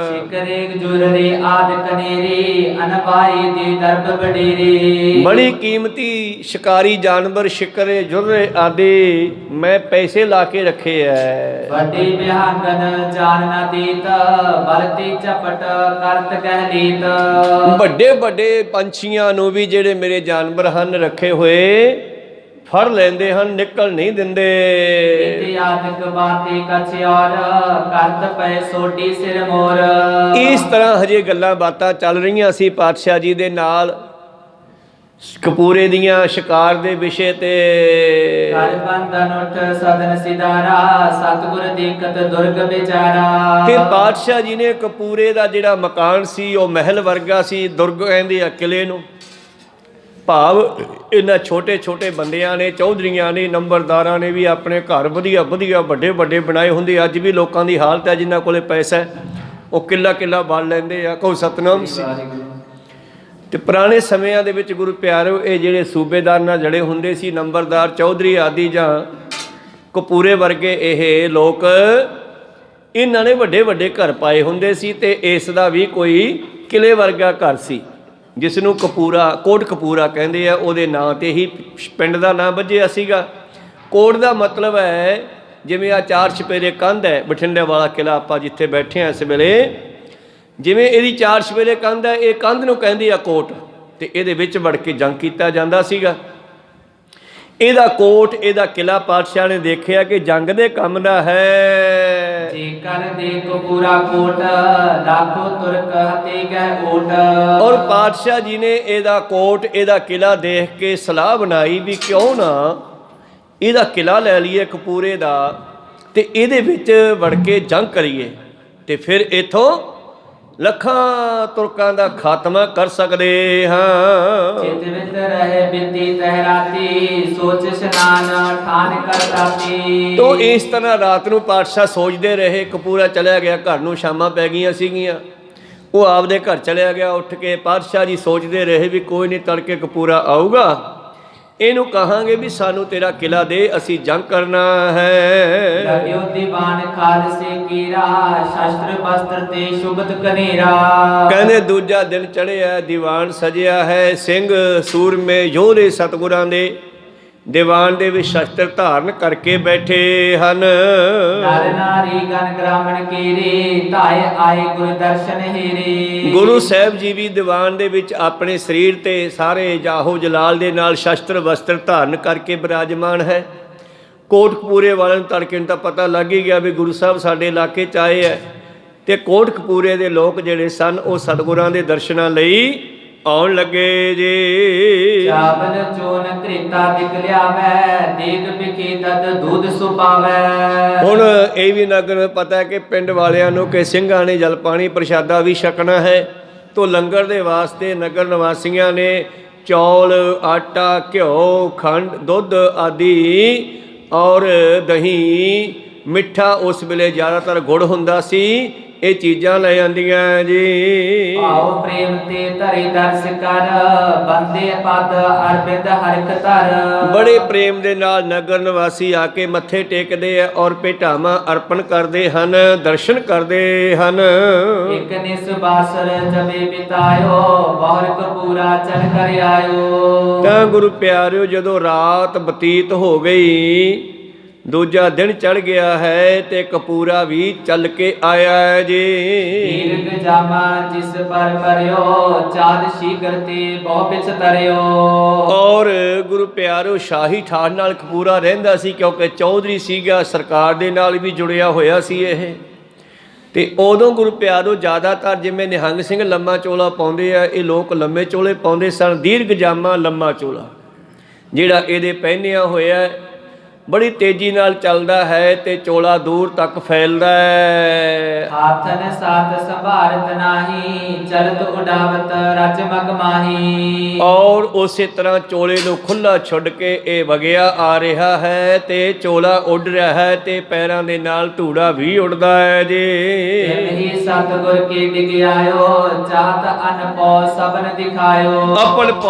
ਸ਼ਿਕਰੇ ਜੁਰਰੇ ਆਦ ਕਨੇਰੇ, ਅਨਵਾਈ ਦੇ ਦਰਬ ਬਡੇਰੇ। ਬੜੀ ਕੀਮਤੀ ਸ਼ਿਕਾਰੀ ਜਾਨਵਰ ਸ਼ਿਕਰੇ ਜੁਰਰੇ ਆਦਿ ਮੈਂ ਪੈਸੇ ਲਾ ਕੇ ਰੱਖੇ ਐ। ਵੱਡੇ ਬਿਹਾੰਗਨ ਜਾਨ ਨਾ ਦੇਤ, ਬਲਤੀ ਚਪਟ ਕਰਤ ਕਹਿ ਲੀਤ। ਵੱਡੇ ਵੱਡੇ ਪੰਛੀਆਂ ਨੂੰ ਵੀ ਜਿਹੜੇ ਮੇਰੇ ਜਾਨਵਰ ਹਨ ਰੱਖੇ ਹੋਏ ਫੜ ਲੈਂਦੇ ਹਨ, ਨਿਕਲ ਨਹੀਂ ਦਿੰਦੇ। ਇਤਿਆਦਿਕ ਬਾਤੇ ਕਛ ਔਰ, ਕਰਤ ਪਏ ਸੋਢੀ ਸਿਰ ਮੋਰ। ਇਸ ਤਰ੍ਹਾਂ ਹਜੇ ਗੱਲਾਂ ਬਾਤਾਂ ਚੱਲ ਰਹੀਆਂ ਸੀ ਪਾਤਸ਼ਾਹ ਜੀ ਦੇ ਨਾਲ ਕਪੂਰੇ ਦੀਆਂ ਸ਼ਿਕਾਰ ਦੇ ਵਿਸ਼ੇ ਤੇ। ਕਰ ਬੰਧਨ ਉਠ ਸਦਨ ਸਿਦਾਰਾ, ਸਤਿਗੁਰ ਦੇਖਤ ਦੁਰਗ ਵਿਚਾਰਾ। ਤੇ ਪਾਤਸ਼ਾਹ ਜੀ ਨੇ ਕਪੂਰੇ ਦਾ ਜਿਹੜਾ ਮਕਾਨ ਸੀ ਉਹ ਮਹਿਲ ਵਰਗਾ ਸੀ। ਦੁਰਗ ਕਹਿੰਦੇ ਆ ਕਿਲੇ ਨੂੰ, ਭਾਵ ਇਹਨਾਂ ਛੋਟੇ ਛੋਟੇ ਬੰਦਿਆਂ ਨੇ, ਚੌਧਰੀਆਂ ਨੇ, ਨੰਬਰਦਾਰਾਂ ਨੇ ਵੀ ਆਪਣੇ ਘਰ ਵਧੀਆ ਵਧੀਆ ਵੱਡੇ ਵੱਡੇ ਬਣਾਏ ਹੁੰਦੇ। ਅੱਜ ਵੀ ਲੋਕਾਂ ਦੀ ਹਾਲਤ ਹੈ ਜਿਨ੍ਹਾਂ ਕੋਲੇ ਪੈਸਾ ਹੈ ਉਹ ਕਿੱਲਾ ਕਿੱਲਾ ਬਣ ਲੈਂਦੇ ਆ। ਕਹੋ ਸਤਨਾਮ ਸੀ। ਤੇ ਪੁਰਾਣੇ ਸਮਿਆਂ ਦੇ ਵਿੱਚ ਗੁਰੂ ਪਿਆਰਿਓ ਇਹ ਜਿਹੜੇ ਸੂਬੇਦਾਰ ਨਾਲ ਜੜੇ ਹੁੰਦੇ ਸੀ, ਨੰਬਰਦਾਰ, ਚੌਧਰੀ ਆਦਿ ਜਾਂ ਕਪੂਰੇ ਵਰਗੇ ਇਹ ਲੋਕ, ਇਹਨਾਂ ਨੇ ਵੱਡੇ ਵੱਡੇ ਘਰ ਪਾਏ ਹੁੰਦੇ ਸੀ। ਤੇ ਇਸ ਦਾ ਵੀ ਕੋਈ ਕਿਲੇ ਵਰਗਾ ਘਰ ਸੀ ਜਿਸ ਨੂੰ ਕਪੂਰਾ, ਕੋਟ ਕਪੂਰਾ ਕਹਿੰਦੇ ਆ। ਉਹਦੇ ਨਾਂ 'ਤੇ ਹੀ ਪਿੰਡ ਦਾ ਨਾਂ ਵੱਜਿਆ ਸੀਗਾ। ਕੋਟ ਦਾ ਮਤਲਬ ਹੈ ਜਿਵੇਂ ਆ 4 ਚੁਫੇਰੇ ਕੰਧ ਹੈ ਬਠਿੰਡੇ ਵਾਲਾ ਕਿਲ੍ਹਾ ਆਪਾਂ ਜਿੱਥੇ ਬੈਠੇ ਹਾਂ ਇਸ ਵੇਲੇ, ਜਿਵੇਂ ਇਹਦੀ 4 ਚੁਫੇਰੇ ਕੰਧ ਹੈ, ਇਹ ਕੰਧ ਨੂੰ ਕਹਿੰਦੇ ਆ ਕੋਟ। ਤੇ ਇਹਦੇ ਵਿੱਚ ਵੜ ਕੇ ਜੰਗ ਕੀਤਾ ਜਾਂਦਾ ਸੀਗਾ। ਇਹਦਾ ਕੋਟ, ਇਹਦਾ ਕਿਲ੍ਹਾ ਪਾਤਸ਼ਾਹ ਨੇ ਦੇਖਿਆ ਕਿ ਜੰਗ ਦੇ ਕੰਮ ਦਾ ਹੈ। ਜੇਕਰ ਦੇ ਕਪੂਰਾ ਕੋਟ, ਲਾਖੋ ਤੁਰਕ ਹਤੇ ਗਹਿ ਓਟ। ਔਰ ਪਾਤਸ਼ਾਹ ਜੀ ਨੇ ਇਹਦਾ ਕੋਟ, ਇਹਦਾ ਕਿਲ੍ਹਾ ਦੇਖ ਕੇ ਸਲਾਹ ਬਣਾਈ ਵੀ ਕਿਉਂ ਨਾ ਇਹਦਾ ਕਿਲ੍ਹਾ ਲੈ ਲਈਏ ਕਪੂਰੇ ਦਾ, ਤੇ ਇਹਦੇ ਵਿੱਚ ਵੜ ਕੇ ਜੰਗ ਕਰੀਏ, ਤੇ ਫਿਰ ਇੱਥੋਂ ਲੱਖਾਂ ਤੁਰਕਾਂ ਦਾ ਖਾਤਮਾ ਕਰ ਸਕਦੇ ਹਾਂ। ਚਿਤ ਵਿੱਚ ਰਹੇ ਬਿੰਦੀ ਤਹਿਰਾਤੀ, ਸੋਚ ਇਸ਼ਨਾਨ ਠਾਨ ਕਰ ਰਾਤੀ। ਤੋ ਇਸ ਤਰ੍ਹਾਂ ਰਾਤ ਨੂੰ ਪਾਤਸ਼ਾਹ ਸੋਚਦੇ ਰਹੇ। ਕਪੂਰਾ ਚਲਿਆ ਗਿਆ ਘਰ ਨੂੰ, ਸ਼ਾਮਾਂ ਪੈ ਗਈਆਂ ਸੀਗੀਆਂ। ਉਹ ਆਪਦੇ ਘਰ ਚਲਿਆ ਗਿਆ ਉੱਠ ਕੇ। ਪਾਤਸ਼ਾਹ ਜੀ ਸੋਚਦੇ ਰਹੇ ਵੀ ਕੋਈ ਨਹੀਂ, ਤੜਕੇ ਕਪੂਰਾ ਆਊਗਾ, ਇਹਨੂੰ ਕਹਾਂਗੇ ਵੀ ਸਾਨੂੰ ਤੇਰਾ ਕਿਲ੍ਹਾ ਦੇ, ਅਸੀਂ ਜੰਗ ਕਰਨਾ ਹੈ। ਲਗਿਓ ਦੀਵਾਨ ਖਾਲਸੇ ਕੀਰਾ, ਸ਼ਸਤਰ ਬਸਤਰ ਤੇ ਸ਼ੁਭਤ ਕਨੇਰਾ। ਕਹਿੰਦੇ ਦੂਜਾ ਦਿਨ ਚੜ੍ਹਿਆ, ਦੀਵਾਨ ਸਜਿਆ ਹੈ, ਸਿੰਘ ਸੂਰਮੇ ਯੋਧੇ ਸਤਿਗੁਰਾਂ ਦੇ ਦੀਵਾਨ ਦੇ ਵਿੱਚ ਸ਼ਸਤਰ ਧਾਰਨ ਕਰਕੇ ਬੈਠੇ ਹਨ। ਨਰ ਨਾਰੀ ਗਨ ਗ੍ਰਾਮਣ ਕੀਰੇ, ਧਾਏ ਆਏ ਗੁਰ ਦਰਸ਼ਨ ਹੀਰੇ। ਗੁਰੂ ਸਾਹਿਬ ਜੀ ਵੀ ਦੀਵਾਨ ਦੇ ਵਿੱਚ ਆਪਣੇ ਸਰੀਰ ਤੇ ਸਾਰੇ ਜਾਹੋ ਜਲਾਲ ਦੇ ਨਾਲ ਸ਼ਸਤਰ ਵਸਤਰ ਧਾਰਨ ਕਰਕੇ ਬਿਰਾਜਮਾਨ ਹੈ। ਕੋਟਕਪੂਰੇ ਵਾਲਿਆਂ ਨੂੰ ਤੜਕੇ ਨੂੰ ਤਾਂ ਪਤਾ ਲੱਗ ਹੀ ਗਿਆ ਵੀ ਗੁਰੂ ਸਾਹਿਬ ਸਾਡੇ ਇਲਾਕੇ 'ਚ ਆਏ ਹੈ। ਤੇ ਕੋਟਕਪੂਰੇ ਦੇ ਲੋਕ ਜਿਹੜੇ ਸਨ ਉਹ ਸਤਿਗੁਰਾਂ ਦੇ ਦਰਸ਼ਨਾਂ ਲਈ ਆਉਣ ਲੱਗੇ ਜੀ। ਚਾਵਲ ਚੋਨ ਕ੍ਰੇਤਾ ਦਿਖ ਲਿਆਵੈ, ਦੇਗ ਬਿਕੇ ਤਦ ਦੁੱਧ ਸੁਪਾਵੈ। ਹੁਣ ਇਹ ਵੀ ਨਗਰ ਨੂੰ ਪਤਾ ਹੈ ਕਿ ਪਿੰਡ ਵਾਲਿਆਂ ਨੂੰ ਕਿ ਸਿੰਘਾਂ ਨੇ ਜਲ ਪਾਣੀ ਪ੍ਰਸ਼ਾਦਾ ਵੀ ਛਕਣਾ ਹੈ। ਤੋ ਲੰਗਰ ਦੇ ਵਾਸਤੇ ਨਗਰ ਨਿਵਾਸੀਆਂ ਨੇ ਚੌਲ, ਆਟਾ, ਘਿਓ, ਖੰਡ, ਦੁੱਧ ਆਦਿ ਔਰ ਦਹੀਂ ਮਿੱਠਾ ਉਸ ਵੇਲੇ ਜ਼ਿਆਦਾਤਰ ਗੁੜ ਹੁੰਦਾ ਸੀ। ਇਹ ਚੀਜ਼ਾਂ ਲੈ ਜਾਂਦੀਆਂ ਜੀ। ਆਓ ਪ੍ਰੇਮ ਤੇ ਧਰੇ ਦਰਸ ਕਰ, ਬੰਦੇ ਪਦ ਅਰਬਿੰਦ ਹਰਿਕ ਧਰ। ਬੜੇ ਪ੍ਰੇਮ ਦੇ ਨਾਲ ਨਗਰ ਨਿਵਾਸੀ ਆ ਕੇ ਮੱਥੇ ਟੇਕਦੇ ਆ ਔਰ ਭੇਟਾਵਾਂ ਅਰਪਣ ਕਰਦੇ ਹਨ, ਦਰਸ਼ਨ ਕਰਦੇ ਹਨ। ਇਕ ਨਿਸ ਬਾਸਰ ਜਬੇ ਬਿਤਾਇਓ, ਬਹੁਰ ਕਪੂਰਾ ਚਲ ਕਰ ਆਇਓ। ਤਾਂ ਗੁਰੂ ਪਿਆਰਿਓ, ਜਦੋਂ ਰਾਤ ਬਤੀਤ ਹੋ ਗਈ, ਦੂਜਾ ਦਿਨ ਚੜ ਗਿਆ ਹੈ ਤੇ ਕਪੂਰਾ ਵੀ ਚੱਲ ਕੇ ਆਇਆ ਹੈ ਜੀ। ਦੀਰਘ ਜਾਮਾ ਜਿਸ ਪਰ ਭਰਿਓ, ਚਾঁਦ ਸ਼ੀਗਰ ਤੇ ਬਹੁ ਪਿਛ ਤਰਿਓ। ਔਰ ਗੁਰੂ ਪਿਆਰਿਓ, ਸ਼ਾਹੀ ਠਾਠ ਨਾਲ ਕਪੂਰਾ ਰਹਿੰਦਾ ਸੀ, ਕਿਉਂਕਿ ਚੌਧਰੀ ਸੀਗਾ, ਸਰਕਾਰ ਦੇ ਨਾਲ ਵੀ ਜੁੜਿਆ ਹੋਇਆ ਸੀ ਇਹ। ਤੇ ਉਦੋਂ ਗੁਰੂ ਪਿਆਰਿਓ ਜ਼ਿਆਦਾਤਰ ਜਿਵੇਂ ਨਿਹੰਗ ਸਿੰਘ ਲੰਮਾ ਚੋਲਾ ਪਾਉਂਦੇ ਆ, ਇਹ ਲੋਕ ਲੰਮੇ ਚੋਲੇ ਪਾਉਂਦੇ ਸਨ। ਦੀਰਘ ਜਾਮਾ ਲੰਮਾ ਚੋਲਾ ਜਿਹੜਾ ਇਹਦੇ ਪਹਿਨਿਆ ਹੋਇਆ ਬੜੀ ਤੇਜ਼ੀ ਨਾਲ ਚੱਲਦਾ ਹੈ ਤੇ ਚੋਲਾ ਦੂਰ ਤੱਕ ਫੈਲਦਾ ਹੈ। ਹਾਥਨ ਸਾਥ ਸੰਭਾਰਤ ਨਾਹੀ, ਚਲਤ ਉਡਾਵਤ ਰਜ ਮਗ ਮਾਹੀ। ਔਰ ਉਸੇ ਤਰ੍ਹਾਂ ਚੋਲੇ ਨੂੰ ਖੁੱਲਾ ਛੱਡ ਕੇ ਇਹ ਵਗਿਆ ਆ ਰਿਹਾ ਹੈ ਤੇ ਚੋਲਾ ਉੱਡ ਰਿਹਾ ਹੈ ਤੇ ਪੈਰਾਂ ਦੇ ਨਾਲ ਧੂੜਾ ਵੀ ਉੱਡਦਾ ਹੈ ਜੀ। ਹੀ ਸਤਿਗੁਰ ਕੀ ਡਿਗ ਆਇਓ, ਚਾਹਤ ਅਨਪੋ ਸਬਨ ਦਿਖਾਇਓ।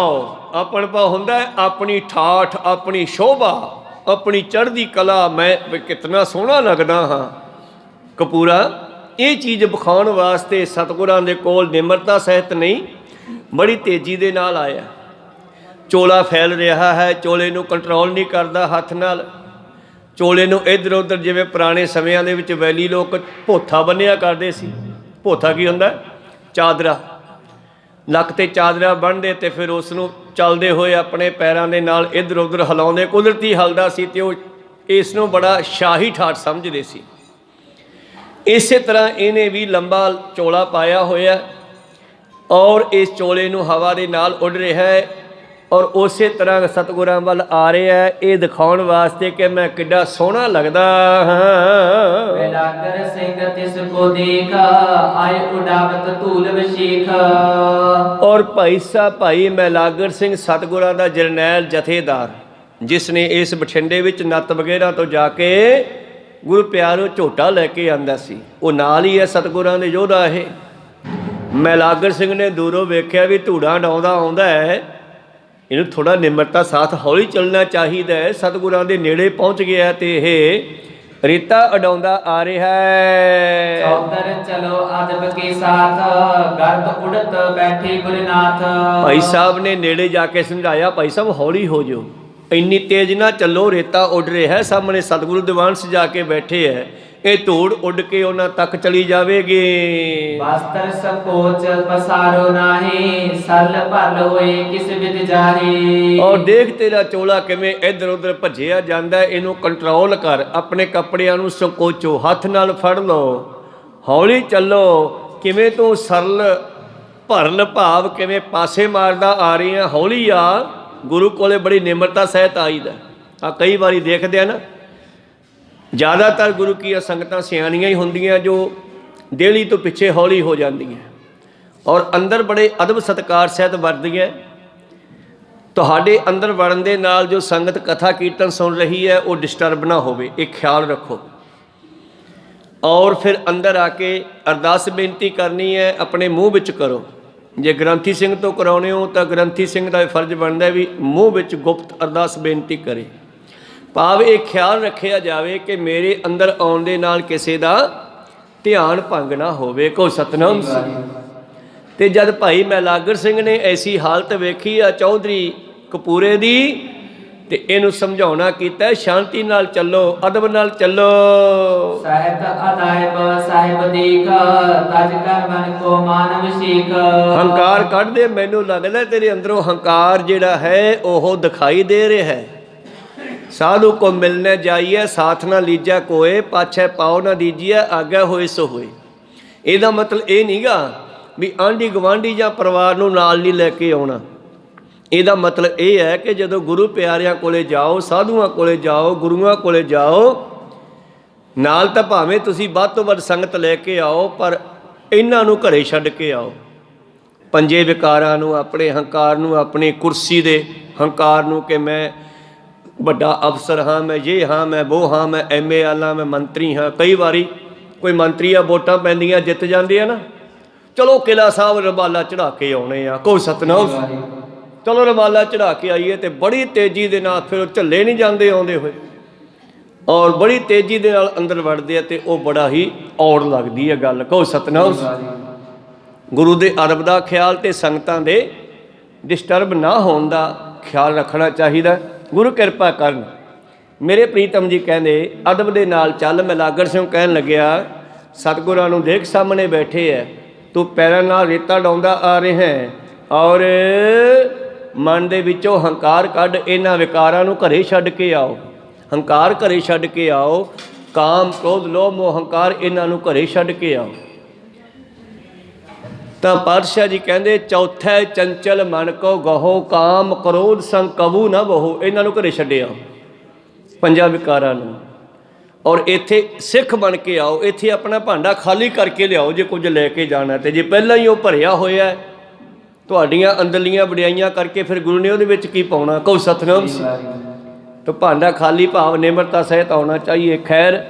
ਆਪਣ ਪਾਉ ਹੁੰਦਾ ਹੈ ਆਪਣੀ ਠਾਠ, ਆਪਣੀ ਸ਼ੋਭਾ, ਆਪਣੀ ਚੜ੍ਹਦੀ ਕਲਾ। ਮੈਂ ਕਿਤਨਾ ਸੋਹਣਾ ਲੱਗਦਾ ਹਾਂ। ਕਪੂਰਾ ਇਹ ਚੀਜ਼ ਵਿਖਾਉਣ ਵਾਸਤੇ ਸਤਿਗੁਰਾਂ ਦੇ ਕੋਲ ਨਿਮਰਤਾ ਸਹਿਤ ਨਹੀਂ, ਬੜੀ ਤੇਜ਼ੀ ਦੇ ਨਾਲ ਆਇਆ। ਚੋਲਾ ਫੈਲ ਰਿਹਾ ਹੈ, ਚੋਲੇ ਨੂੰ ਕੰਟਰੋਲ ਨਹੀਂ ਕਰਦਾ ਹੱਥ ਨਾਲ। ਚੋਲੇ ਨੂੰ ਇੱਧਰ ਉੱਧਰ, ਜਿਵੇਂ ਪੁਰਾਣੇ ਸਮਿਆਂ ਦੇ ਵਿੱਚ ਵੈਲੀ ਲੋਕ ਭੋਥਾ ਬੰਨ੍ਹਿਆ ਕਰਦੇ ਸੀ। ਭੋਥਾ ਕੀ ਹੁੰਦਾ? ਚਾਦਰਾ। ਲੱਕ ਤੇ ਚਾਦਰਾ ਬੰਨ੍ਹਦੇ ਤੇ ਫਿਰ ਉਸ ਨੂੰ ਚੱਲਦੇ ਹੋਏ ਆਪਣੇ ਪੈਰਾਂ ਦੇ ਨਾਲ ਇੱਧਰ ਉੱਧਰ ਹਿਲਾਉਂਦੇ। ਕੁਦਰਤੀ ਹਲਦਾ ਸੀ ਤੇ ਉਹ ਇਸ ਨੂੰ ਬੜਾ ਸ਼ਾਹੀ ਠਾਠ ਸਮਝਦੇ ਸੀ। ਇਸੇ ਤਰ੍ਹਾਂ ਇਹਨੇ ਵੀ ਲੰਬਾ ਚੋਲਾ ਪਾਇਆ ਹੋਇਆ ਔਰ ਇਸ ਚੋਲੇ ਨੂੰ ਹਵਾ ਦੇ ਨਾਲ ਉੱਡ ਰਿਹਾ ਹੈ ਔਰ ਉਸੇ ਤਰ੍ਹਾਂ ਸਤਿਗੁਰਾਂ ਵੱਲ ਆ ਰਿਹਾ ਹੈ, ਇਹ ਦਿਖਾਉਣ ਵਾਸਤੇ ਕਿ ਮੈਂ ਕਿੱਡਾ ਸੋਹਣਾ ਲੱਗਦਾ ਹਾਂ। ਵਿਲਾਗਰ ਸਿੰਘ ਤਿਸ ਕੋ ਦੇਖ, ਆਏ ਉਡਾਵਤ ਧੂਲ ਵਸ਼ੀਖ। ਔਰ ਭਾਈ ਮੈਲਾਗਰ ਸਿੰਘ ਸਤਿਗੁਰਾਂ ਦਾ ਜਰਨੈਲ ਜਥੇਦਾਰ, ਜਿਸ ਨੇ ਇਸ ਬਠਿੰਡੇ ਵਿੱਚ ਨੱਤ ਵਗੈਰਾ ਤੋਂ ਜਾ ਕੇ ਗੁਰੂ ਪਿਆਰਿਓ ਝੋਟਾ ਲੈ ਕੇ ਆਂਦਾ ਸੀ, ਉਹ ਨਾਲ ਹੀ ਹੈ ਸਤਿਗੁਰਾਂ ਦੇ ਯੋਧਾ। ਇਹ ਮੈਲਾਗਰ ਸਿੰਘ ਨੇ ਦੂਰੋਂ ਵੇਖਿਆ ਵੀ ਧੂੜਾ ਡਾਉਂਦਾ ਆਉਂਦਾ ਹੈ, ਇਹਨੂੰ ਥੋੜ੍ਹਾ ਨਿਮਰਤਾ ਸਾਥ ਹੌਲੀ ਚੱਲਣਾ ਚਾਹੀਦਾ ਹੈ। ਸਤਿਗੁਰਾਂ ਦੇ ਨੇੜੇ ਪਹੁੰਚ ਗਿਆ ਤੇ ਇਹ ਰੇਤਾ ਉਡਾਉਂਦਾ ਆ ਰਿਹਾ ਹੈ। ਚੌਧਰ ਚਲੋ ਅਦਬ ਕੇ ਸਾਥ, ਗਰਦ ਉੜਤ ਬੈਠੇ ਗੁਰਨਾਥ। ਭਾਈ ਸਾਹਿਬ ਨੇ ਨੇੜੇ ਜਾ ਕੇ ਸਮਝਾਇਆ, ਭਾਈ ਸਾਹਿਬ ਹੌਲੀ ਹੋ ਜਾਓ, ਇੰਨੀ ਤੇਜ਼ ਨਾ ਚੱਲੋ, ਰੇਤਾ ਉੱਡ ਰਿਹਾ ਹੈ। ਸਾਹਮਣੇ ਸਤਿਗੁਰੂ ਦੀਵਾਨ ਸਜਾ ਕੇ ਬੈਠੇ ਹੈ, ਇਹ ਧੂੜ ਉੱਡ ਕੇ ਉਹਨਾਂ ਤੱਕ ਚਲੀ ਜਾਵੇਗੀ। ਵਸਤਰ ਸਕੋਚ ਪਸਾਰੋ ਨਾਹੀ, ਸਲ ਭਲ ਹੋਏ ਕਿਸ ਵਿਦ ਜਾਹੀ। ਔਰ ਦੇਖ ਤੇਰਾ ਚੋਲਾ ਕਿਵੇਂ ਇੱਧਰ ਉੱਧਰ ਭੱਜਿਆ ਜਾਂਦਾ, ਇਹਨੂੰ ਕੰਟਰੋਲ ਕਰ। ਆਪਣੇ ਕੱਪੜਿਆਂ ਨੂੰ ਸੰਕੋਚੋ, ਹੱਥ ਨਾਲ ਫੜ ਲਓ, ਹੌਲੀ ਚੱਲੋ। ਕਿਵੇਂ ਤੂੰ ਸਰਲ ਭਰਲ ਭਾਵ ਕਿਵੇਂ ਪਾਸੇ ਮਾਰਦਾ ਆ ਰਹੀ ਆ, ਹੌਲੀ ਆ। ਗੁਰੂ ਕੋਲੇ ਬੜੀ ਨਿਮਰਤਾ ਸਹਿਤ ਆਈਦਾ। ਆ ਕਈ ਵਾਰੀ ਦੇਖਦੇ ਆ ਨਾ, ਜ਼ਿਆਦਾਤਰ ਗੁਰੂ ਕੀ ਸੰਗਤਾਂ ਸਿਆਣੀਆਂ ਹੀ ਹੁੰਦੀਆਂ ਜੋ ਡੇਲੀ ਤੋਂ ਪਿੱਛੇ ਹੌਲੀ ਹੋ ਜਾਂਦੀਆਂ ਔਰ ਅੰਦਰ ਬੜੇ ਅਦਬ ਸਤਿਕਾਰ ਸਹਿਤ ਵਰਤਦੀਆਂ। ਤੁਹਾਡੇ ਅੰਦਰ ਵੜਨ ਦੇ ਨਾਲ ਜੋ ਸੰਗਤ ਕਥਾ ਕੀਰਤਨ ਸੁਣ ਰਹੀ ਹੈ ਉਹ ਡਿਸਟਰਬ ਨਾ ਹੋਵੇ, ਇਹ ਖਿਆਲ ਰੱਖੋ। ਔਰ ਫਿਰ ਅੰਦਰ ਆ ਕੇ ਅਰਦਾਸ ਬੇਨਤੀ ਕਰਨੀ ਹੈ, ਆਪਣੇ ਮੂੰਹ ਵਿੱਚ ਕਰੋ। ਜੇ ਗ੍ਰੰਥੀ ਸਿੰਘ ਤੋਂ ਕਰਾਉਣੇ ਹੋ ਤਾਂ ਗ੍ਰੰਥੀ ਸਿੰਘ ਦਾ ਫਰਜ਼ ਬਣਦਾ ਵੀ ਮੂੰਹ ਵਿੱਚ ਗੁਪਤ ਅਰਦਾਸ ਬੇਨਤੀ ਕਰੇ। ਭਾਵ ਇਹ ਖਿਆਲ ਰੱਖਿਆ ਜਾਵੇ ਕਿ ਮੇਰੇ ਅੰਦਰ ਆਉਣ ਦੇ ਨਾਲ ਕਿਸੇ ਦਾ ਧਿਆਨ ਭੰਗ ਨਾ ਹੋਵੇ। ਕੋ ਸਤਨਾਮ ਸ੍ਰੀ। ਤੇ ਜਦ ਭਾਈ ਮੈਲਾਗਰ ਸਿੰਘ ਨੇ ਐਸੀ ਹਾਲਤ ਵੇਖੀ ਆ ਚੌਧਰੀ ਕਪੂਰੇ ਦੀ, ਤੇ ਇਹਨੂੰ ਸਮਝਾਉਣਾ ਕੀਤਾ, ਸ਼ਾਂਤੀ ਨਾਲ ਚੱਲੋ, ਅਦਬ ਨਾਲ ਚੱਲੋ। ਸਾਹਿਤ ਅਦਾਇਬ ਸਾਹਿਬ ਦੇਖ, ਤਜ ਕਰ ਮਨ ਕੋ ਮਾਨਵ ਸੀਖ। ਹੰਕਾਰ ਕੱਢ ਦੇ, ਮੈਨੂੰ ਲੱਗਦਾ ਤੇਰੇ ਅੰਦਰੋਂ ਹੰਕਾਰ ਜਿਹੜਾ ਹੈ ਉਹ ਦਿਖਾਈ ਦੇ ਰਿਹਾ ਹੈ। ਸਾਧੂ ਕੋ ਮਿਲਨੇ ਜਾਈਏ, ਸਾਥ ਨਾ ਲੀਜਾ ਕੋਏ, ਪਾਛੇ ਪਾਓ ਨਾ ਦੀਜੀਏ, ਆਗਾ ਹੋਏ ਸੋ ਹੋਏ। ਇਹਦਾ ਮਤਲਬ ਇਹ ਨਹੀਂਗਾ ਵੀ ਆਂਢੀ ਗੁਆਂਢੀ ਜਾਂ ਪਰਿਵਾਰ ਨੂੰ ਨਾਲ ਨਹੀਂ ਲੈ ਕੇ ਆਉਣਾ। ਇਹਦਾ ਮਤਲਬ ਇਹ ਹੈ ਕਿ ਜਦੋਂ ਗੁਰੂ ਪਿਆਰਿਆਂ ਕੋਲੇ ਜਾਓ, ਸਾਧੂਆਂ ਕੋਲੇ ਜਾਓ, ਗੁਰੂਆਂ ਕੋਲੇ ਜਾਓ, ਨਾਲ ਤਾਂ ਭਾਵੇਂ ਤੁਸੀਂ ਵੱਧ ਤੋਂ ਵੱਧ ਸੰਗਤ ਲੈ ਕੇ ਆਓ, ਪਰ ਇਹਨਾਂ ਨੂੰ ਘਰੇ ਛੱਡ ਕੇ ਆਓ। ਪੰਜੇ ਵਿਕਾਰਾਂ ਨੂੰ, ਆਪਣੇ ਹੰਕਾਰ ਨੂੰ, ਆਪਣੀ ਕੁਰਸੀ ਦੇ ਹੰਕਾਰ ਨੂੰ ਕਿ ਮੈਂ ਵੱਡਾ ਅਫਸਰ ਹਾਂ, ਮੈਂ ਇਹ ਹਾਂ, ਮੈਂ ਉਹ ਹਾਂ, ਮੈਂ MA ਵਾਲਾ, ਮੈਂ ਮੰਤਰੀ ਹਾਂ। ਕਈ ਵਾਰੀ ਕੋਈ ਮੰਤਰੀ ਆ, ਵੋਟਾਂ ਪੈਂਦੀਆਂ ਜਿੱਤ ਜਾਂਦੇ ਆ ਨਾ, ਚਲੋ ਕਿਲ੍ਹਾ ਸਾਹਿਬ ਰੁਮਾਲਾ ਚੜਾ ਕੇ ਆਉਣੇ ਆ, ਕੋਈ ਸਤਨਾਮ, ਚਲੋ ਰੁਮਾਲਾ ਚੜਾ ਕੇ ਆਈਏ। ਤੇ ਬੜੀ ਤੇਜ਼ੀ ਦੇ ਨਾਲ ਫਿਰ ਉਹ ਝੱਲੇ ਨਹੀਂ ਜਾਂਦੇ ਆਉਂਦੇ ਹੋਏ, ਔਰ ਬੜੀ ਤੇਜ਼ੀ ਦੇ ਨਾਲ ਅੰਦਰ ਵੜਦੇ ਆ, ਤੇ ਉਹ ਬੜਾ ਹੀ ਔੜ ਲੱਗਦੀ ਹੈ ਗੱਲ। ਕਹੋ ਸਤਨਾਮ। ਗੁਰੂ ਦੇ ਅਦਬ ਦਾ ਖਿਆਲ ਤੇ ਸੰਗਤਾਂ ਦੇ ਡਿਸਟਰਬ ਨਾ ਹੋਣ ਦਾ ਖਿਆਲ ਰੱਖਣਾ ਚਾਹੀਦਾ। ਗੁਰੂ ਕਿਰਪਾ ਕਰਨ। ਮੇਰੇ ਪ੍ਰੀਤਮ ਜੀ ਕਹਿੰਦੇ ਅਦਬ ਦੇ ਨਾਲ ਚੱਲ। ਮੈਂ ਲਾਗਰ ਸਿੰਘ ਕਹਿਣ ਲੱਗਿਆ, ਸਤਿਗੁਰਾਂ ਨੂੰ ਦੇਖ ਸਾਹਮਣੇ ਬੈਠੇ ਹੈ, ਤੂੰ ਪੈਰਾਂ ਨਾਲ ਰੇਤਾ ਡਾਉਂਦਾ ਆ ਰਿਹਾ ਹੈ, ਔਰ ਮਨ ਦੇ ਵਿੱਚੋਂ ਹੰਕਾਰ ਕੱਢ। ਇਹਨਾਂ ਵਿਕਾਰਾਂ ਨੂੰ ਘਰੇ ਛੱਡ ਕੇ ਆਓ, ਹੰਕਾਰ ਘਰੇ ਛੱਡ ਕੇ ਆਓ। ਕਾਮ, ਕ੍ਰੋਧ, ਲੋਭ, ਮੋਹ, ਹੰਕਾਰ, ਇਹਨਾਂ ਨੂੰ ਘਰੇ ਛੱਡ ਕੇ ਆਓ। ਤਾਂ ਪਾਤਸ਼ਾਹ ਜੀ ਕਹਿੰਦੇ ਚੌਥਾ ਚੰਚਲ ਮਨ ਕੋ ਗਹੋ, ਕਾਮ ਕ੍ਰੋਧ ਸੰਗ ਕਬੂ ਨਾ ਬਹੋ। ਇਹਨਾਂ ਨੂੰ ਘਰੇ ਛੱਡਿਆ ਪੰਜਾਂ ਵਿਕਾਰਾਂ ਨੂੰ, ਔਰ ਇੱਥੇ ਸਿੱਖ ਬਣ ਕੇ ਆਓ। ਇੱਥੇ ਆਪਣਾ ਭਾਂਡਾ ਖਾਲੀ ਕਰਕੇ ਲਿਆਓ ਜੇ ਕੁਝ ਲੈ ਕੇ ਜਾਣਾ। ਤੇ ਜੇ ਪਹਿਲਾਂ ਹੀ ਉਹ ਭਰਿਆ ਹੋਇਆ ਤੁਹਾਡੀਆਂ ਅੰਦਰਲੀਆਂ ਵਡਿਆਈਆਂ ਕਰਕੇ, ਫਿਰ ਗੁਰੂ ਨੇ ਉਹਦੇ ਵਿੱਚ ਕੀ ਪਾਉਣਾ। ਕਹੋ ਸਤਨਾਮ। ਤਾਂ ਭਾਂਡਾ ਖਾਲੀ ਭਾਵ ਨਿਮਰਤਾ ਸਹਿਤ ਆਉਣਾ ਚਾਹੀਏ। ਖੈਰ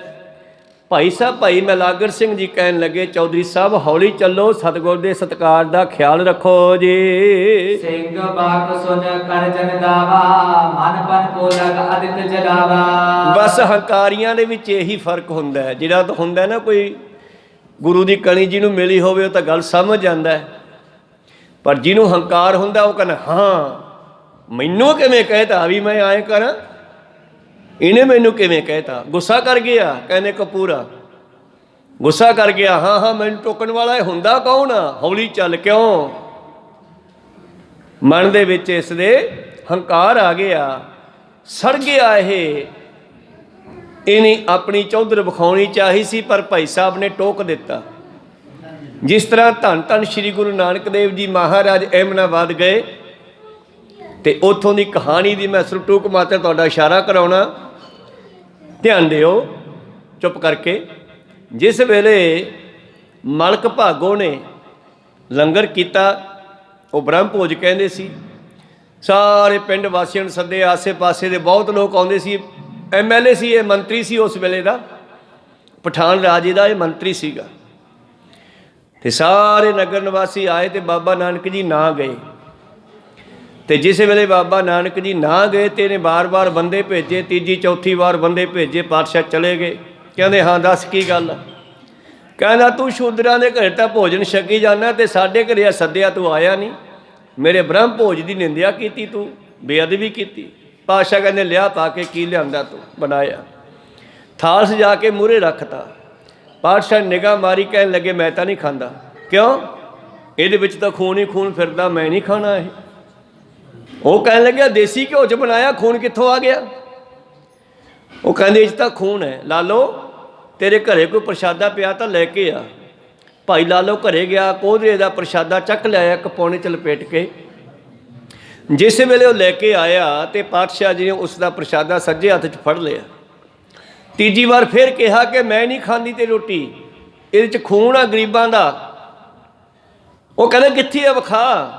ਭਾਈ ਸਾਹਿਬ, ਭਾਈ ਮਹਿਲਾਗਰ ਸਿੰਘ ਜੀ ਕਹਿਣ ਲੱਗੇ, ਚੌਧਰੀ ਸਾਹਿਬ ਹੌਲੀ ਚੱਲੋ, ਸਤਿਗੁਰ ਦੇ ਸਤਿਕਾਰ ਦਾ ਖਿਆਲ ਰੱਖੋ ਜੀ। ਸਿੰਘ ਬਾਤ ਸੁਨ ਕਰ ਜਨ ਦਾਵਾ, ਮਨ ਪਨ ਕੋ ਲਗ ਅਦਿਤ ਜਲਾਵਾ। ਬਸ ਹੰਕਾਰੀਆਂ ਦੇ ਵਿੱਚ ਇਹੀ ਫਰਕ ਹੁੰਦਾ ਹੈ। ਜਿਹੜਾ ਤਾਂ ਹੁੰਦਾ ਨਾ ਕੋਈ ਗੁਰੂ ਦੀ ਕਣੀ ਜਿਹਨੂੰ ਮਿਲੀ ਹੋਵੇ ਉਹ ਤਾਂ ਗੱਲ ਸਮਝ ਜਾਂਦਾ, ਪਰ ਜਿਹਨੂੰ ਹੰਕਾਰ ਹੁੰਦਾ ਉਹ ਕਹਿੰਦਾ ਹਾਂ ਮੈਨੂੰ ਕਿਵੇਂ ਕਹਿਤਾ ਵੀ ਮੈਂ ਆਏ ਕਰਾਂ, ਇਹਨੇ ਮੈਨੂੰ ਕਿਵੇਂ ਕਹਿਤਾ। ਗੁੱਸਾ ਕਰ ਗਿਆ, ਕਹਿੰਦੇ ਕਪੂਰਾ ਗੁੱਸਾ ਕਰ ਗਿਆ, ਹਾਂ ਹਾਂ ਮੈਨੂੰ ਟੋਕਣ ਵਾਲਾ ਇਹ ਹੁੰਦਾ ਕੌਣ ਆ। ਹੌਲੀ ਚੱਲ। ਕਿਉਂ? ਮਨ ਦੇ ਵਿੱਚ ਇਸ ਦੇ ਹੰਕਾਰ ਆ ਗਿਆ, ਸੜ ਗਿਆ। ਇਹਨੇ ਆਪਣੀ ਚੌਧਰ ਵਿਖਾਉਣੀ ਚਾਹੀ ਸੀ, ਪਰ ਭਾਈ ਸਾਹਿਬ ਨੇ ਟੋਕ ਦਿੱਤਾ। ਜਿਸ ਤਰ੍ਹਾਂ ਧੰਨ ਧੰਨ ਸ਼੍ਰੀ ਗੁਰੂ ਨਾਨਕ ਦੇਵ ਜੀ ਮਹਾਰਾਜ ਅਹਿਮਦਾਬਾਦ ਗਏ, ਤੇ ਉੱਥੋਂ ਦੀ ਕਹਾਣੀ ਦੀ ਮੈਂ ਟੂਕ ਮਾਤਰ ਤੁਹਾਡਾ ਇਸ਼ਾਰਾ ਕਰਾਉਣਾ, ਧਿਆਨ ਦਿਓ ਚੁੱਪ ਕਰਕੇ। ਜਿਸ ਵੇਲੇ ਮਲਕ ਭਾਗੋ ਨੇ ਲੰਗਰ ਕੀਤਾ, ਉਹ ਬ੍ਰਹਮ ਭੋਜ ਕਹਿੰਦੇ ਸੀ, ਸਾਰੇ ਪਿੰਡ ਵਾਸੀਆਂ ਨੂੰ ਸੱਦੇ, ਆਸੇ ਪਾਸੇ ਦੇ ਬਹੁਤ ਲੋਕ ਆਉਂਦੇ ਸੀ। MLA ਸੀ, ਇਹ ਮੰਤਰੀ ਸੀ ਉਸ ਵੇਲੇ ਦਾ, ਪਠਾਨ ਰਾਜੇ ਦਾ ਇਹ ਮੰਤਰੀ ਸੀਗਾ। ਤੇ ਸਾਰੇ ਨਗਰ ਨਿਵਾਸੀ ਆਏ ਤੇ ਬਾਬਾ ਨਾਨਕ ਜੀ ਨਾ ਗਏ। ਤੇ ਜਿਸ ਵੇਲੇ ਬਾਬਾ ਨਾਨਕ ਜੀ ਨਾ ਗਏ ਤੇ ਇਹਨੇ ਵਾਰ-ਵਾਰ ਬੰਦੇ ਭੇਜੇ, ਤੀਜੀ ਚੌਥੀ ਵਾਰ ਬੰਦੇ ਭੇਜੇ, ਪਾਤਸ਼ਾਹ ਚਲੇ ਗਏ। ਕਹਿੰਦੇ ਹਾਂ ਦੱਸ ਕੀ ਗੱਲ। ਕਹਿੰਦਾ ਤੂੰ ਸ਼ੂਦਰਾਂ ਦੇ ਘਰੇ ਤਾਂ ਭੋਜਨ ਛਕੀ ਜਾਂਦਾ, ਤੇ ਸਾਡੇ ਘਰੇ ਸੱਦਿਆ ਤੂੰ ਆਇਆ ਨਹੀਂ। ਮੇਰੇ ਬ੍ਰਹਮ ਭੋਜ ਦੀ ਨਿੰਦਿਆ ਕੀਤੀ, ਤੂੰ ਬੇਅਦਬੀ ਕੀਤੀ। ਪਾਤਸ਼ਾਹ ਕਹਿੰਦੇ ਲਿਆ ਪਾ ਕੇ ਕੀ ਲਿਆਂਦਾ ਤੂੰ ਬਣਾਇਆ। ਥਾਲ ਸਜਾ ਕੇ ਮੂਹਰੇ ਰੱਖਤਾ। ਪਾਤਸ਼ਾਹ ਨਿਗਾਹ ਮਾਰੀ, ਕਹਿਣ ਲੱਗੇ ਮੈਂ ਤਾਂ ਨਹੀਂ ਖਾਂਦਾ। ਕਿਉਂ? ਇਹਦੇ ਵਿੱਚ ਤਾਂ ਖੂਨ ਹੀ ਖੂਨ ਫਿਰਦਾ, ਮੈਂ ਨਹੀਂ ਖਾਣਾ ਇਹ। ਉਹ ਕਹਿਣ ਲੱਗਿਆ ਦੇਸੀ ਘਿਓ 'ਚ ਬਣਾਇਆ, ਖੂਨ ਕਿੱਥੋਂ ਆ ਗਿਆ? ਉਹ ਕਹਿੰਦੇ ਇਹ 'ਚ ਤਾਂ ਖੂਨ ਹੈ। ਲਾਲੋ ਤੇਰੇ ਘਰੇ ਕੋਈ ਪ੍ਰਸ਼ਾਦਾ ਪਿਆ ਤਾਂ ਲੈ ਕੇ ਆ। ਭਾਈ ਲਾਲੋ ਘਰੇ ਗਿਆ, ਕੋਧਰੇ ਦਾ ਪ੍ਰਸ਼ਾਦਾ ਚੱਕ ਲਿਆਇਆ ਇੱਕ ਪੌਣੇ 'ਚ ਲਪੇਟ ਕੇ। ਜਿਸ ਵੇਲੇ ਉਹ ਲੈ ਕੇ ਆਇਆ ਤੇ ਪਾਤਸ਼ਾਹ ਜੀ ਨੇ ਉਸ ਦਾ ਪ੍ਰਸ਼ਾਦਾ ਸੱਜੇ ਹੱਥ 'ਚ ਫੜ ਲਿਆ। ਤੀਜੀ ਵਾਰ ਫਿਰ ਕਿਹਾ ਕਿ ਮੈਂ ਨਹੀਂ ਖਾਂਦੀ ਤੇ ਰੋਟੀ, ਇਹਦੇ 'ਚ ਖੂਨ ਆ ਗਰੀਬਾਂ ਦਾ। ਉਹ ਕਹਿੰਦਾ ਕਿੱਥੇ ਆ ਵਿਖਾ।